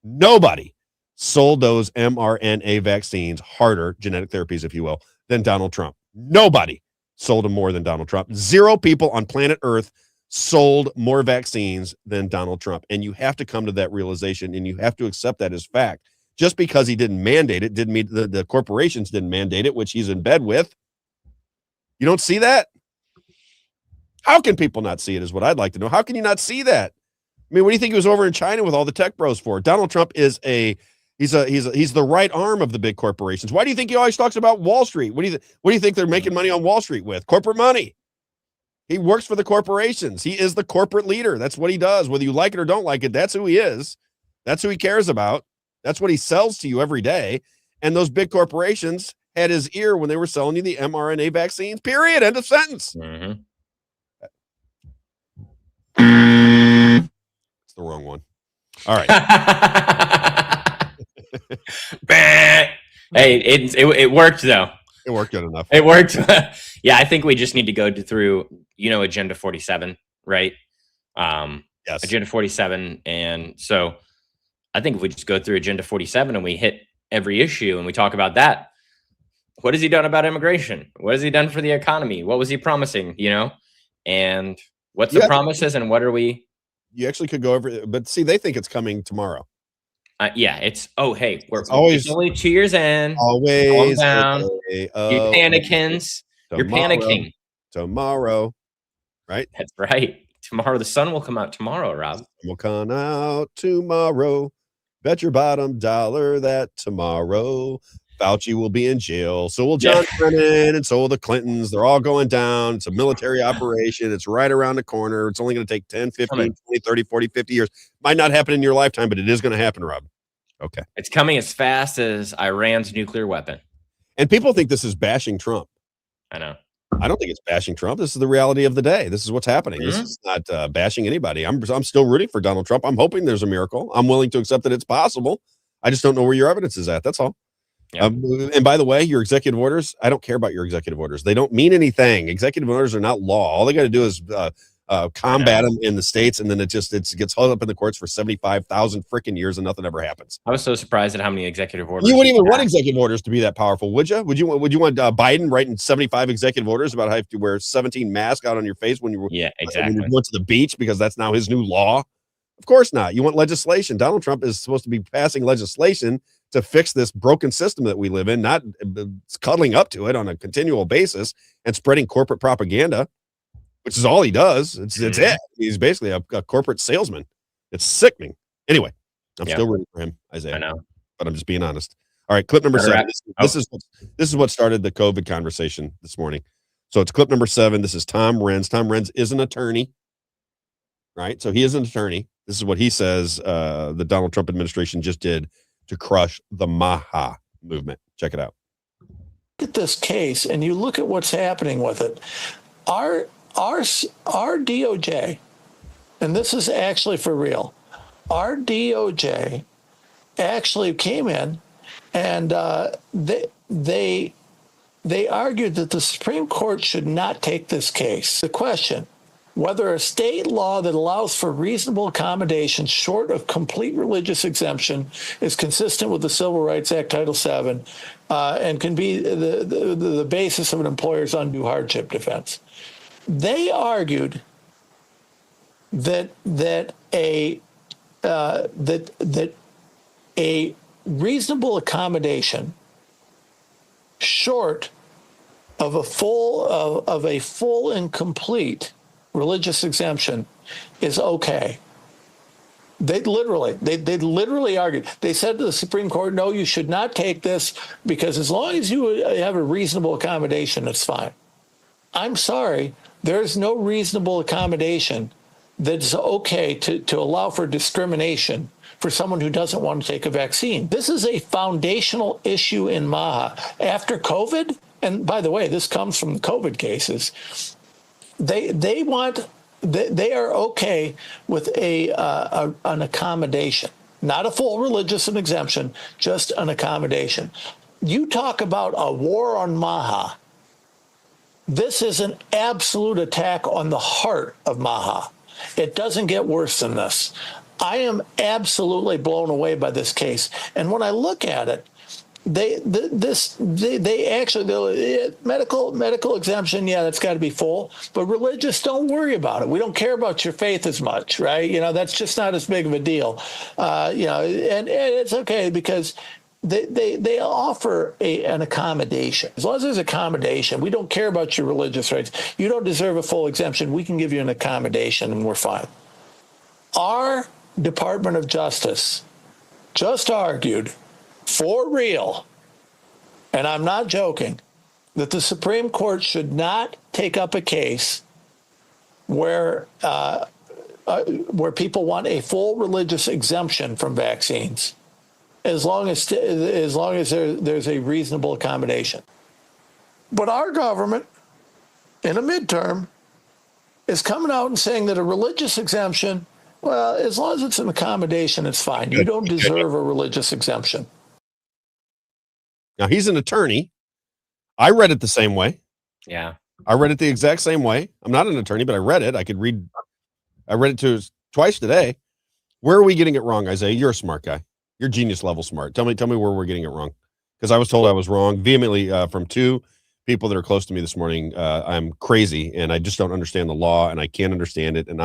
Nobody sold those mRNA vaccines harder, genetic therapies, if you will, than Donald Trump. Nobody sold them more than Donald Trump. 0 people on planet Earth sold more vaccines than Donald Trump. And you have to come to that realization, and you have to accept that as fact. Just because he didn't mandate it didn't mean the corporations didn't mandate it, which he's in bed with. You don't see that? How can people not see it is what I'd like to know. How can you not see that? I mean, what do you think he was over in China with all the tech bros for? Donald Trump is he's the right arm of the big corporations. Why do you think he always talks about Wall Street? What do you think they're making money on Wall Street with? Corporate money. He works for the corporations. He is the corporate leader. That's what he does. Whether you like it or don't like it, that's who he is. That's who he cares about. That's what he sells to you every day. And those big corporations had his ear when they were selling you the mRNA vaccines, period. End of sentence. Mm-hmm. It's the wrong one. All right. Hey, it worked though. It worked good enough. It worked. Yeah, I think we just need to go through, Agenda 47, right? Yes. Agenda 47. And so I think if we just go through Agenda 47 and we hit every issue and we talk about that, what has he done about immigration? What has he done for the economy? What was he promising, And what's the promises and what are we? You actually could go over, but see, they think it's coming tomorrow. Yeah, it's we're always only 2 years in. Always down. You panicking. You're panicking. Tomorrow, right? That's right. Tomorrow, the sun will come out tomorrow, Rob. The sun will come out tomorrow. Bet your bottom dollar that tomorrow Fauci will be in jail. So will John Brennan, and so will the Clintons. They're all going down. It's a military operation. It's right around the corner. It's only going to take 10, 15, 20, 30, 40, 50 years. Might not happen in your lifetime, but it is going to happen, Rob. Okay. It's coming as fast as Iran's nuclear weapon. And people think this is bashing Trump. I know. I don't think it's bashing Trump. This is the reality of the day. This is what's happening. Mm-hmm. This is not bashing anybody. I'm still rooting for Donald Trump. I'm hoping there's a miracle. I'm willing to accept that it's possible. I just don't know where your evidence is at. That's all. Yep. And by the way, your executive orders, I don't care about your executive orders. They don't mean anything. Executive orders are not law. All they got to do is combat them in the states, and then it gets held up in the courts for 75,000 freaking years, and nothing ever happens. I was so surprised at how many executive orders. You wouldn't even want executive orders to be that powerful, would you? Would you want Biden writing 75 executive orders about how you have to wear 17 masks out on your face when you when you went to the beach because that's now his new law? Of course not. You want legislation. Donald Trump is supposed to be passing legislation to fix this broken system that we live in, not cuddling up to it on a continual basis and spreading corporate propaganda, which is all he does. It's it. He's basically a corporate salesman. It's sickening. Anyway, I'm still rooting for him, Isaiah. I know, but I'm just being honest. All right, clip number 7. This is what started the COVID conversation this morning. So it's clip number 7. This is Tom Renz. Tom Renz is an attorney, right? So he is an attorney. This is what he says the Donald Trump administration just did to crush the Maha movement. Check it out. Look at this case, and you look at what's happening with it. Our DOJ, and this is actually for real, our DOJ actually came in and they argued that the Supreme Court should not take this case. The question, whether a state law that allows for reasonable accommodation short of complete religious exemption is consistent with the Civil Rights Act Title VII and can be the basis of an employer's undue hardship defense. They argued that a reasonable accommodation short of a full and complete religious exemption is okay. They literally argued. They said to the Supreme Court, no, you should not take this because as long as you have a reasonable accommodation, it's fine. I'm sorry, there's no reasonable accommodation that's okay to allow for discrimination for someone who doesn't want to take a vaccine. This is a foundational issue in Maha. After COVID, and by the way, this comes from the COVID cases, they are okay with an accommodation, not a full religious exemption, just an accommodation. You talk about a war on Maha. This is an absolute attack on the heart of Maha. It doesn't get worse than this. I am absolutely blown away by this case. And when I look at it, they actually medical exemption. Yeah, that's got to be full. But religious, don't worry about it. We don't care about your faith as much, right? You know, that's just not as big of a deal. You know, and it's okay because they offer an accommodation. As long as there's accommodation, we don't care about your religious rights. You don't deserve a full exemption. We can give you an accommodation, and we're fine. Our Department of Justice just argued, for real, and I'm not joking, that the Supreme Court should not take up a case where people want a full religious exemption from vaccines, as long as there's a reasonable accommodation. But our government, in a midterm, is coming out and saying that a religious exemption, well, as long as it's an accommodation, it's fine. You don't deserve a religious exemption. Now, he's an attorney. I read it the same way. Yeah. I read it the exact same way. I'm not an attorney, but I read it. I read it twice today. Where are we getting it wrong, Isaiah? You're a smart guy. You're genius level smart. Tell me where we're getting it wrong. Because I was told I was wrong vehemently from two people that are close to me this morning. I'm crazy and I just don't understand the law and I can't understand it. And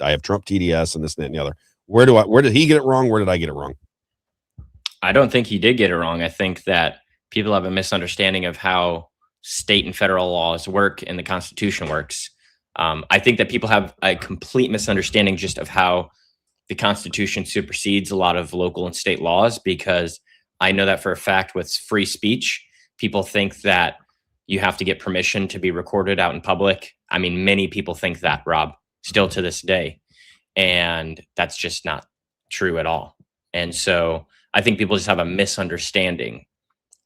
I have Trump TDS and this, that, and the other. Where did he get it wrong? Where did I get it wrong? I don't think he did get it wrong. I think that people have a misunderstanding of how state and federal laws work and the Constitution works. I think that people have a complete misunderstanding just of how the Constitution supersedes a lot of local and state laws, because I know that for a fact with free speech, people think that you have to get permission to be recorded out in public. I mean, many people think that, Rob, still to this day. And that's just not true at all. And so I think people just have a misunderstanding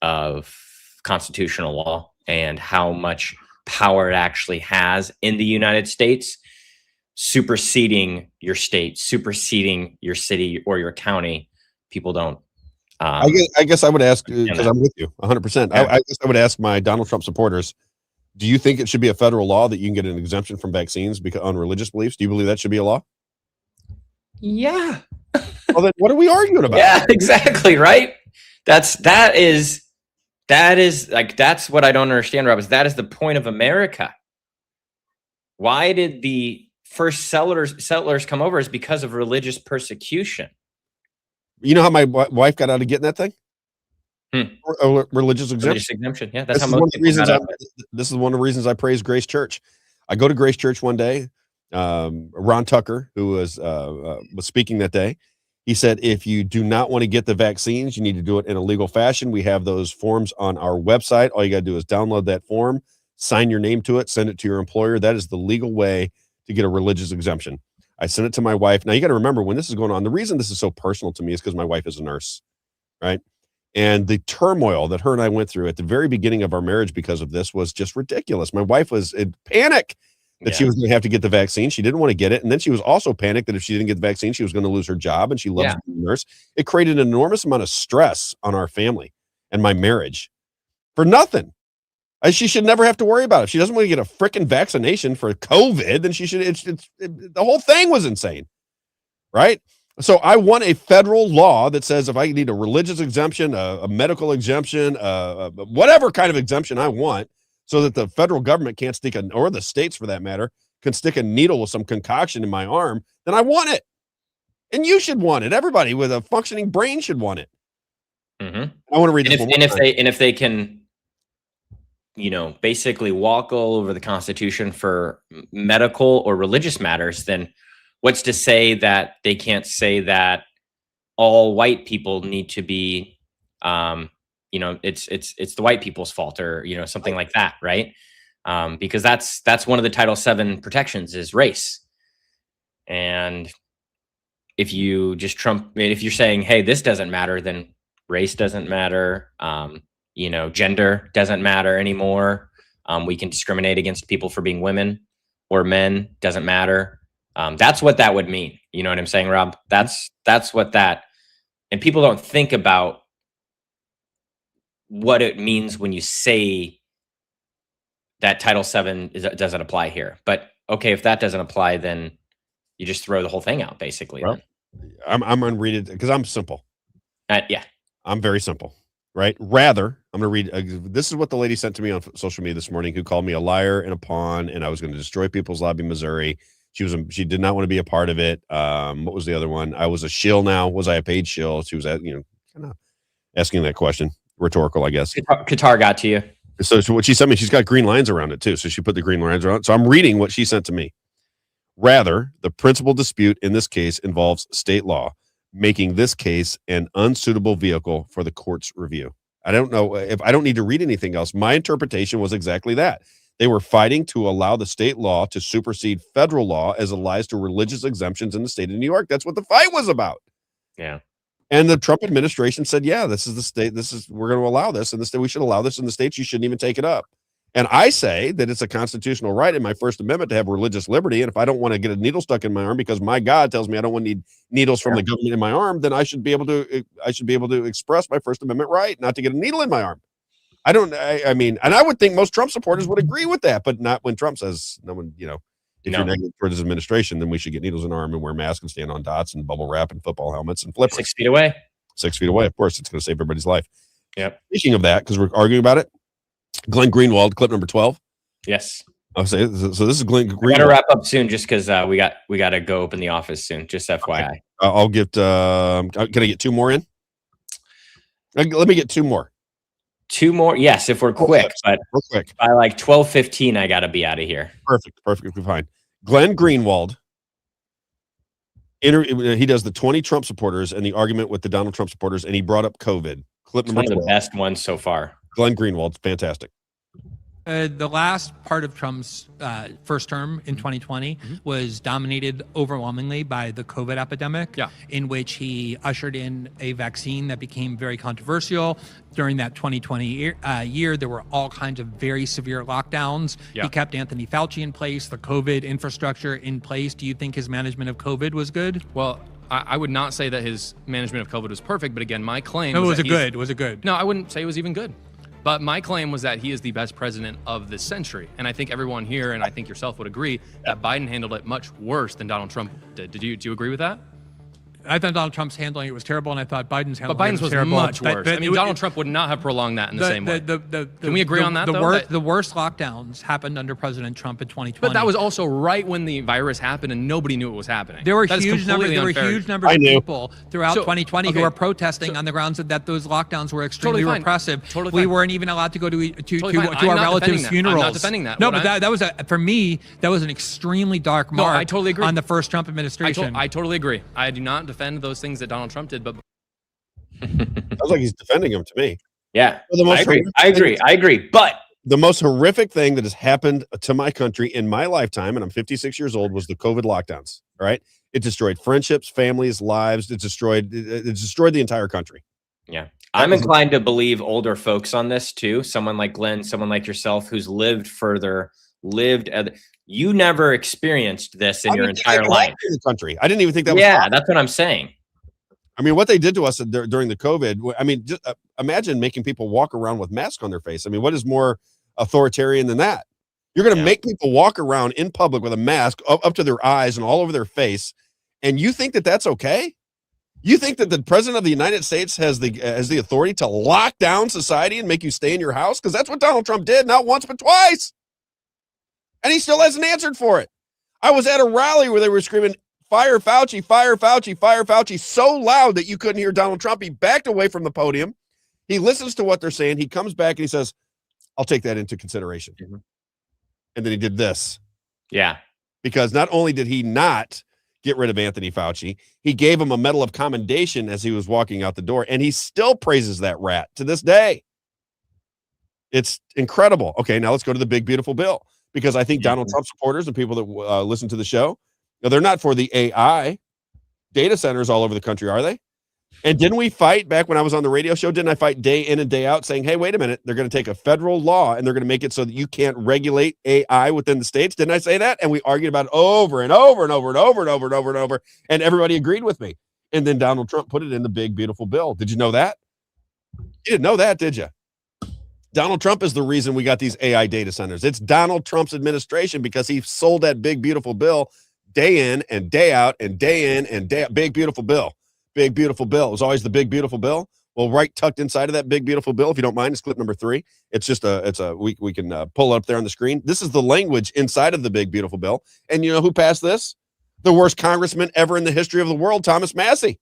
of constitutional law and how much power it actually has in the United States, superseding your state, superseding your city or your county. People don't. I guess I would ask, because I'm with you 100%. I guess I would ask my Donald Trump supporters, do you think it should be a federal law that you can get an exemption from vaccines because on religious beliefs? Do you believe that should be a law? Yeah. Well, then what are we arguing about? Yeah, exactly. Right. That's what I don't understand, Rob, is that is the point of America. Why did the first settlers come over? Is because of religious persecution. You know how my wife got out of getting that thing? A religious exemption. Religious exemption. Yeah, that's this how most people got out of it. This is one of the reasons I praise Grace Church. I go to Grace Church one day. Ron Tucker, who was speaking that day, he said, if you do not want to get the vaccines, you need to do it in a legal fashion. We have those forms on our website. All you got to do is download that form, sign your name to it, send it to your employer. That is the legal way to get a religious exemption. I sent it to my wife. Now, you got to remember, when this is going on, the reason this is so personal to me is because my wife is a nurse, right? And the turmoil that her and I went through at the very beginning of our marriage because of this was just ridiculous. My wife was in panic that she was going to have to get the vaccine. She didn't want to get it. And then she was also panicked that if she didn't get the vaccine, she was going to lose her job, and she loves being a nurse. It created an enormous amount of stress on our family and my marriage for nothing. She should never have to worry about it. If she doesn't want to get a freaking vaccination for COVID, then she should. The whole thing was insane, right? So I want a federal law that says if I need a religious exemption, a medical exemption, whatever kind of exemption I want, so that the federal government can't stick or the states for that matter, can stick a needle with some concoction in my arm, then I want it. And you should want it. Everybody with a functioning brain should want it. Mm-hmm. I want to read this one. If they can, basically walk all over the Constitution for medical or religious matters, then what's to say that they can't say that all white people need to be, it's the white people's fault, or something like that, right? Because that's one of the Title VII protections is race. And if you just if you're saying, hey, this doesn't matter, then race doesn't matter. Gender doesn't matter anymore. We can discriminate against people for being women or men, doesn't matter. That's what that would mean. You know what I'm saying, Rob? That's what that, and people don't think about what it means when you say that Title VII doesn't apply here. But okay, if that doesn't apply, then you just throw the whole thing out, basically. Well, I'm unreaded because I'm simple. Yeah. I'm very simple. right? Rather, I'm going to read, this is what the lady sent to me on social media this morning, who called me a liar and a pawn, and I was going to destroy People's Lobby Missouri. She did not want to be a part of it. What was the other one? I was a shill now. Was I a paid shill? She was kind of asking that question. Rhetorical, I guess. Qatar got to you. So what she sent me, she's got green lines around it too. So she put the green lines around it. So I'm reading what she sent to me. Rather, the principal dispute in this case involves state law, making this case an unsuitable vehicle for the court's review. I don't know if I don't need to read anything else. My interpretation was exactly that. They were fighting to allow the state law to supersede federal law as it lies to religious exemptions in the state of New York. That's what the fight was about. Yeah. And the Trump administration said, yeah, this is the state. We're going to allow this in the state. We should allow this in the states. You shouldn't even take it up. And I say that it's a constitutional right in my First Amendment to have religious liberty. And if I don't want to get a needle stuck in my arm because my God tells me I don't want to need needles from the government in my arm, then I should be able to express my First Amendment right not to get a needle in my arm. I mean, and I would think most Trump supporters would agree with that, but not when Trump says no one, if you're negative towards his administration, then we should get needles in our arm and wear masks and stand on dots and bubble wrap and football helmets and flippers. 6 feet away. 6 feet away. Of course, it's going to save everybody's life. Yep. Speaking of that, because we're arguing about it, Glenn Greenwald, clip number 12. Yes. I'll say so. This is Glenn Greenwald. We got to wrap up soon, just because we got to go open the office soon. Just FYI. Okay. I'll get. Can I get two more in? Let me get two more. Two more, yes, if we're quick. But real quick. By like 12:15, I got to be out of here. Perfectly fine. Glenn Greenwald. He does the 20 Trump supporters and the argument with the Donald Trump supporters, and he brought up COVID. Clip number 12. One of the best ones so far. Glenn Greenwald's fantastic. The last part of Trump's first term in 2020 was dominated overwhelmingly by the COVID epidemic, in which he ushered in a vaccine that became very controversial. During that 2020 year, there were all kinds of very severe lockdowns. He kept Anthony Fauci in place, the COVID infrastructure in place. Do you think his management of COVID was good? Well, I would not say that his management of COVID was perfect, but again, my claim was it good? No, I wouldn't say it was even good. But my claim was that he is the best president of this century. And I think everyone here, and I think yourself would agree, that Biden handled it much worse than Donald Trump did. Do you agree with that? I thought Donald Trump's handling it was terrible, and I thought Biden's handling But Biden's it was was terrible. much worse. I mean, Donald Trump would not have prolonged that in the same way. Can we agree on that, though? The worst lockdowns happened under President Trump in 2020. But that was also right when the virus happened, and nobody knew it was happening. There were huge numbers of people throughout 2020 who were protesting on the grounds that those lockdowns were extremely repressive. We weren't even allowed to go to our relatives' funerals. I'm not defending that. No, but that was for me, that was an extremely dark mark. I totally agree. On the first Trump administration. I totally agree. I do not defend those things that Donald Trump did, but sounds like he's defending him to me. Yeah, I agree. But the most horrific thing that has happened to my country in my lifetime, and I'm 56 years old, was the COVID lockdowns. All right, it destroyed friendships, families, lives. It destroyed the entire country. Yeah, I'm inclined to believe older folks on this too. Someone like Glenn, someone like yourself, who's lived further, you never experienced this in your entire life in the country. I didn't even think that was possible. That's what I'm saying. I mean, what they did to us during the COVID, I mean, just imagine making people walk around with masks on their face. I mean, what is more authoritarian than that? You're going to make people walk around in public with a mask up to their eyes and all over their face. And you think that that's okay? You think that the president of the United States has the authority to lock down society and make you stay in your house? Because that's what Donald Trump did, not once, but twice. And he still hasn't answered for it. I was at a rally where they were screaming, "Fire Fauci, fire Fauci, fire Fauci," so loud that you couldn't hear Donald Trump. He backed away from the podium. He listens to what they're saying. He comes back and he says, "I'll take that into consideration." And then he did this. Yeah. Because not only did he not get rid of Anthony Fauci, he gave him a medal of commendation as he was walking out the door. And he still praises that rat to this day. It's incredible. Okay, now let's go to the big, beautiful bill. Because I think Donald Trump supporters and people that listen to the show, they're not for the AI data centers all over the country, are they? And didn't we fight back when I was on the radio show? Didn't I fight day in and day out saying, hey, wait a minute, they're going to take a federal law and they're going to make it so that you can't regulate AI within the states? Didn't I say that? And we argued about it over and over and over and over and over and over and over. And everybody agreed with me. And then Donald Trump put it in the big, beautiful bill. Did you know that? You didn't know that, did you? Donald Trump is the reason we got these AI data centers. It's Donald Trump's administration because he sold that big, beautiful bill day in and day out and day in and day out. Big, beautiful bill. Big, beautiful bill. It was always the big, beautiful bill. Well, right tucked inside of that big, beautiful bill, if you don't mind, is clip number 3. It's just we can pull it up there on the screen. This is the language inside of the big, beautiful bill. And you know who passed this? The worst congressman ever in the history of the world, Thomas Massey.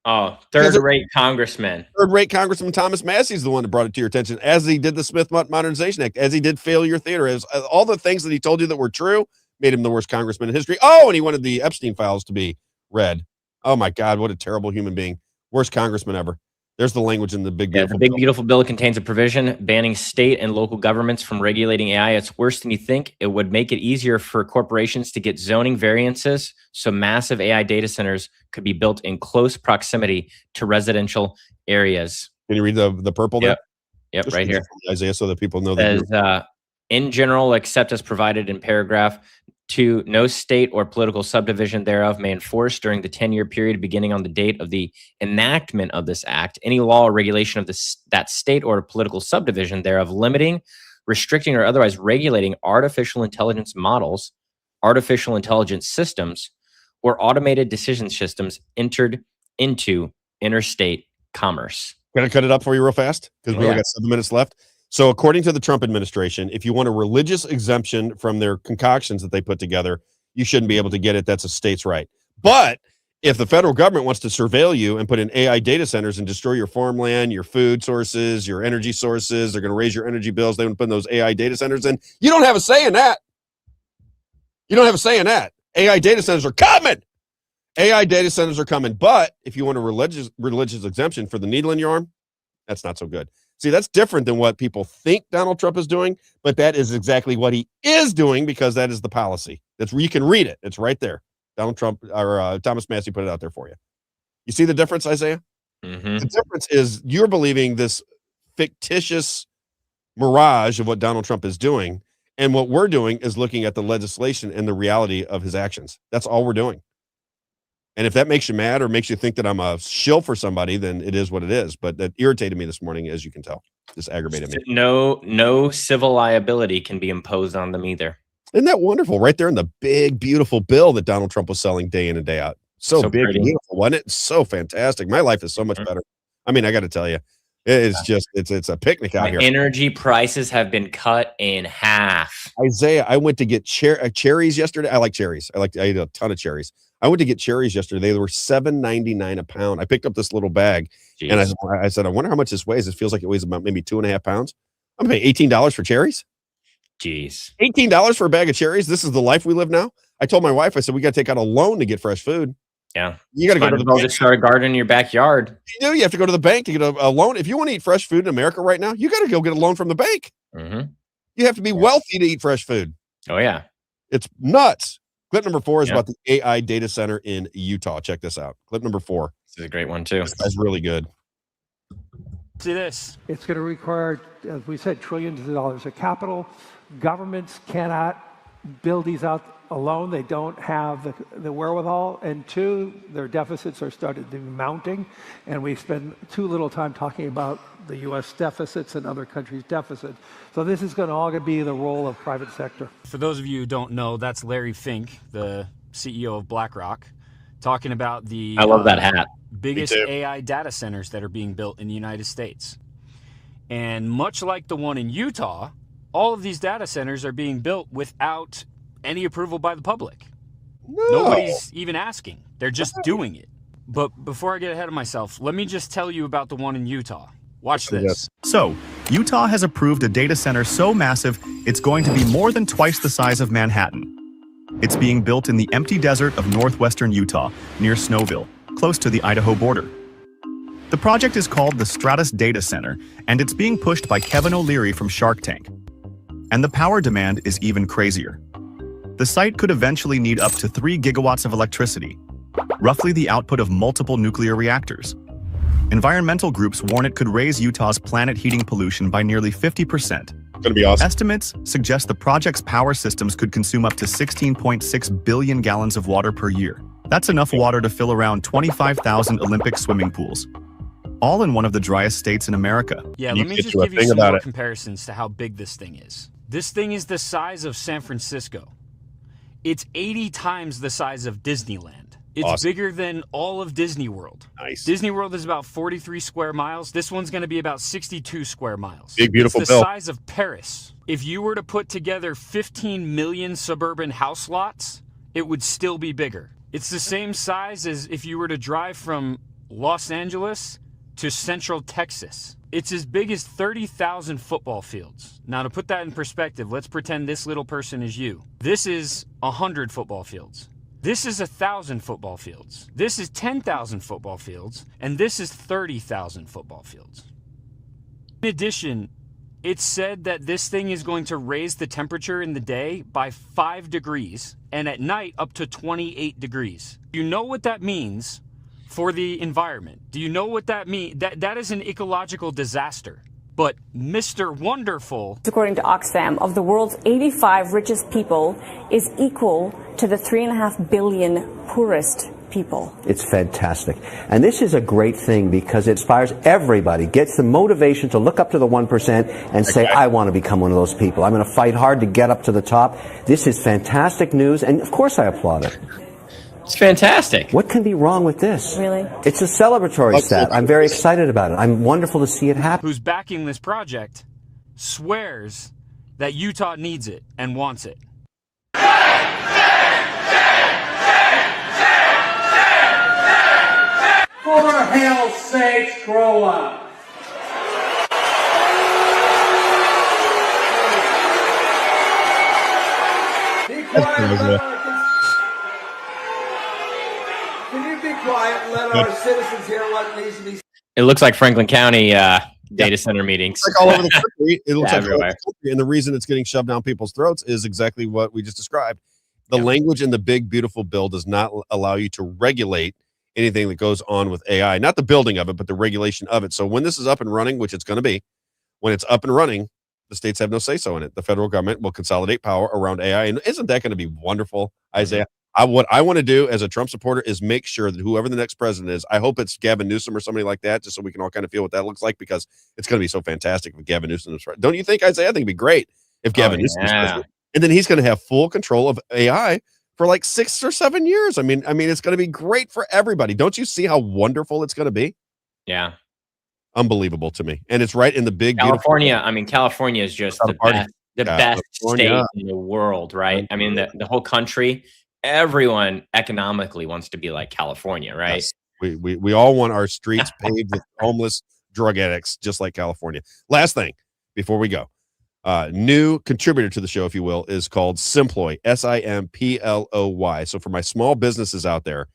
Oh, third-rate congressman. Third-rate Congressman Thomas Massey is the one that brought it to your attention, as he did the Smith Modernization Act, as he did Failure Theater, as all the things that he told you that were true made him the worst congressman in history. Oh, and he wanted the Epstein files to be read. Oh my God, what a terrible human being. Worst congressman ever. There's the language in the big, beautiful bill. Beautiful bill contains a provision banning state and local governments from regulating AI. It's worse than you think. It would make it easier for corporations to get zoning variances, so massive AI data centers could be built in close proximity to residential areas. Can you read the purple there? Yep, right here. Isaiah, so that people know that. Says, in general, except as provided in paragraph 2, no state or political subdivision thereof may enforce during the 10-year period beginning on the date of the enactment of this act any law or regulation of that state or political subdivision thereof limiting, restricting, or otherwise regulating artificial intelligence models, artificial intelligence systems, or automated decision systems entered into interstate commerce. Can I cut it up for you real fast? Because we only got 7 minutes left. So according to the Trump administration, if you want a religious exemption from their concoctions that they put together, you shouldn't be able to get it. That's a state's right. But if the federal government wants to surveil you and put in AI data centers and destroy your farmland, your food sources, your energy sources, they're going to raise your energy bills. They want to put in those AI data centers in. You don't have a say in that. You don't have a say in that. AI data centers are coming. AI data centers are coming. But if you want a religious exemption for the needle in your arm, that's not so good. See, that's different than what people think Donald Trump is doing, but that is exactly what he is doing because that is the policy. That's where you can read it. It's right there. Donald Trump or Thomas Massey put it out there for you. You see the difference, Isaiah? Mm-hmm. The difference is you're believing this fictitious mirage of what Donald Trump is doing, and what we're doing is looking at the legislation and the reality of his actions. That's all we're doing. And if that makes you mad or makes you think that I'm a shill for somebody, then it is what it is. But that irritated me this morning, as you can tell. Just aggravated me. No civil liability can be imposed on them either. Isn't that wonderful? Right there in the big, beautiful bill that Donald Trump was selling day in and day out. So big and beautiful, wasn't it? So fantastic. My life is so much better. I mean, I got to tell you, it's just, it's a picnic out here. Energy prices have been cut in half. Isaiah, I went to get cherries yesterday. I like cherries. I ate a ton of cherries. I went to get cherries yesterday. They were $7.99 a pound. I picked up this little bag. Jeez. And I said, I wonder how much this weighs. It feels like it weighs about maybe 2.5 pounds. I'm paying $18 for cherries. Jeez. $18 for a bag of cherries. This is the life we live now. I told my wife, I said, we got to take out a loan to get fresh food. Yeah. You got to go to the bank. Just start a garden in your backyard. You do. You have to go to the bank to get a loan. If you want to eat fresh food in America right now, you got to go get a loan from the bank. Mm-hmm. You have to be wealthy to eat fresh food. Oh, yeah. It's nuts. Clip number 4 is about the AI data center in Utah. Check this out. Clip number 4. This is a great one, too. That's really good. See this. It's going to require, as we said, trillions of dollars of capital. Governments cannot build these out alone. They don't have the wherewithal. And 2, their deficits are started to be mounting. And we spend too little time talking about the U.S. deficits and other countries' deficits. So this is going to all be the role of private sector. For those of you who don't know, that's Larry Fink, the CEO of BlackRock, talking about the I love that hat. Biggest AI data centers that are being built in the United States. And much like the one in Utah, all of these data centers are being built without any approval by the public. No. Nobody's even asking. They're just doing it. But before I get ahead of myself, let me just tell you about the one in Utah. Watch this. So, Utah has approved a data center so massive, it's going to be more than twice the size of Manhattan. It's being built in the empty desert of northwestern Utah, near Snowville, close to the Idaho border. The project is called the Stratus Data Center, and it's being pushed by Kevin O'Leary from Shark Tank. And the power demand is even crazier. The site could eventually need up to 3 gigawatts of electricity, roughly the output of multiple nuclear reactors. Environmental groups warn it could raise Utah's planet heating pollution by nearly 50%. Gonna be awesome. Estimates suggest the project's power systems could consume up to 16.6 billion gallons of water per year. That's enough water to fill around 25,000 Olympic swimming pools, all in one of the driest states in America. Yeah, let me just give you some more comparisons to how big this thing is. This thing is the size of San Francisco. It's 80 times the size of Disneyland. It's Awesome. bigger than all of Disney World. Nice. Disney World is about 43 square miles. This one's going to be about 62 square miles. Big, beautiful It's the bill. size of Paris. If you were to put together 15 million suburban house lots, it would still be bigger. It's the same size as if you were to drive from Los Angeles to Central Texas. It's as big as 30,000 football fields. Now, to put that in perspective, let's pretend this little person is you. This is 100 football fields. This is 1,000 football fields. This is 10,000 football fields. And this is 30,000 football fields. In addition, it's said that this thing is going to raise the temperature in the day by 5 degrees and at night up to 28 degrees. You know what that means for the environment? Do you know what that means? That is an ecological disaster. But Mr. Wonderful, according to Oxfam, of the world's 85 richest people is equal to the 3.5 billion poorest people. It's fantastic. And this is a great thing because it inspires everybody, gets the motivation to look up to the 1% and say, I want to become one of those people. I'm going to fight hard to get up to the top. This is fantastic news, and of course I applaud it. It's fantastic. What can be wrong with this? Really? It's a celebratory stat. I'm very excited about it. I'm wonderful to see it happen. who's backing this project, swears that Utah needs it and wants it. For hell's sakes, grow up. Be quiet. Can you be quiet and let our citizens hear what needs to be said? It looks like Franklin County data center meetings. It's like all over the country. It looks Yeah, like all over everywhere. the country. And the reason it's getting shoved down people's throats is exactly what we just described. The language in the big, beautiful bill does not allow you to regulate anything that goes on with AI, not the building of it, but the regulation of it. So when this is up and running, which it's going to be, when it's up and running, the states have no say-so in it. The federal government will consolidate power around AI. And isn't that going to be wonderful, Isaiah? What I want to do as a Trump supporter is make sure that whoever the next president is, I hope it's Gavin Newsom or somebody like that, just so we can all kind of feel what that looks like, because it's going to be so fantastic if Gavin Newsom is president. Don't you think, Isaiah? I think it'd be great if Gavin Newsom is president. And then he's going to have full control of AI for like 6 or 7 years. I mean, it's going to be great for everybody. Don't you see how wonderful it's going to be? Yeah. Unbelievable to me. And it's right in the big, California. I mean, California is just the party. best, the best state in the world, right? I mean, the whole country, everyone economically wants to be like California, right? Yes. We all want our streets paved with homeless drug addicts, just like California. Last thing before we go. New contributor to the show, if you will, is called Simploy, Simploy. So for my small businesses out there,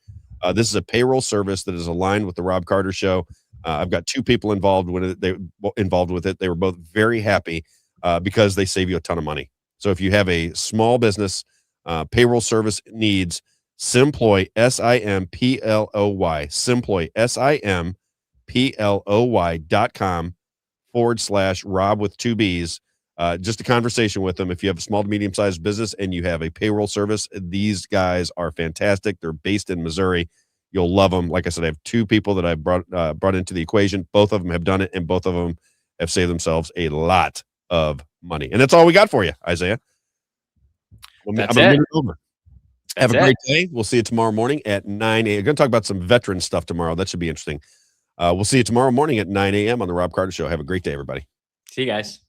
this is a payroll service that is aligned with the Rob Carter Show. I've got 2 people involved with it. They were both very happy because they save you a ton of money. So if you have a small business payroll service needs, Simploy, Simploy, Simploy, Simploy.com/Rob with 2 B's. Just a conversation with them. If you have a small to medium sized business and you have a payroll service, these guys are fantastic. They're based in Missouri. You'll love them. Like I said, I have 2 people that I've brought into the equation. Both of them have done it, and both of them have saved themselves a lot of money. And that's all we got for you, Isaiah. That's I'm a it. minute over. Have a That's great day. We'll see you tomorrow morning at 9 a.m. We're going to talk about some veteran stuff tomorrow. That should be interesting. We'll see you tomorrow morning at 9 a.m. on the Rob Carter Show. Have a great day, everybody. See you guys.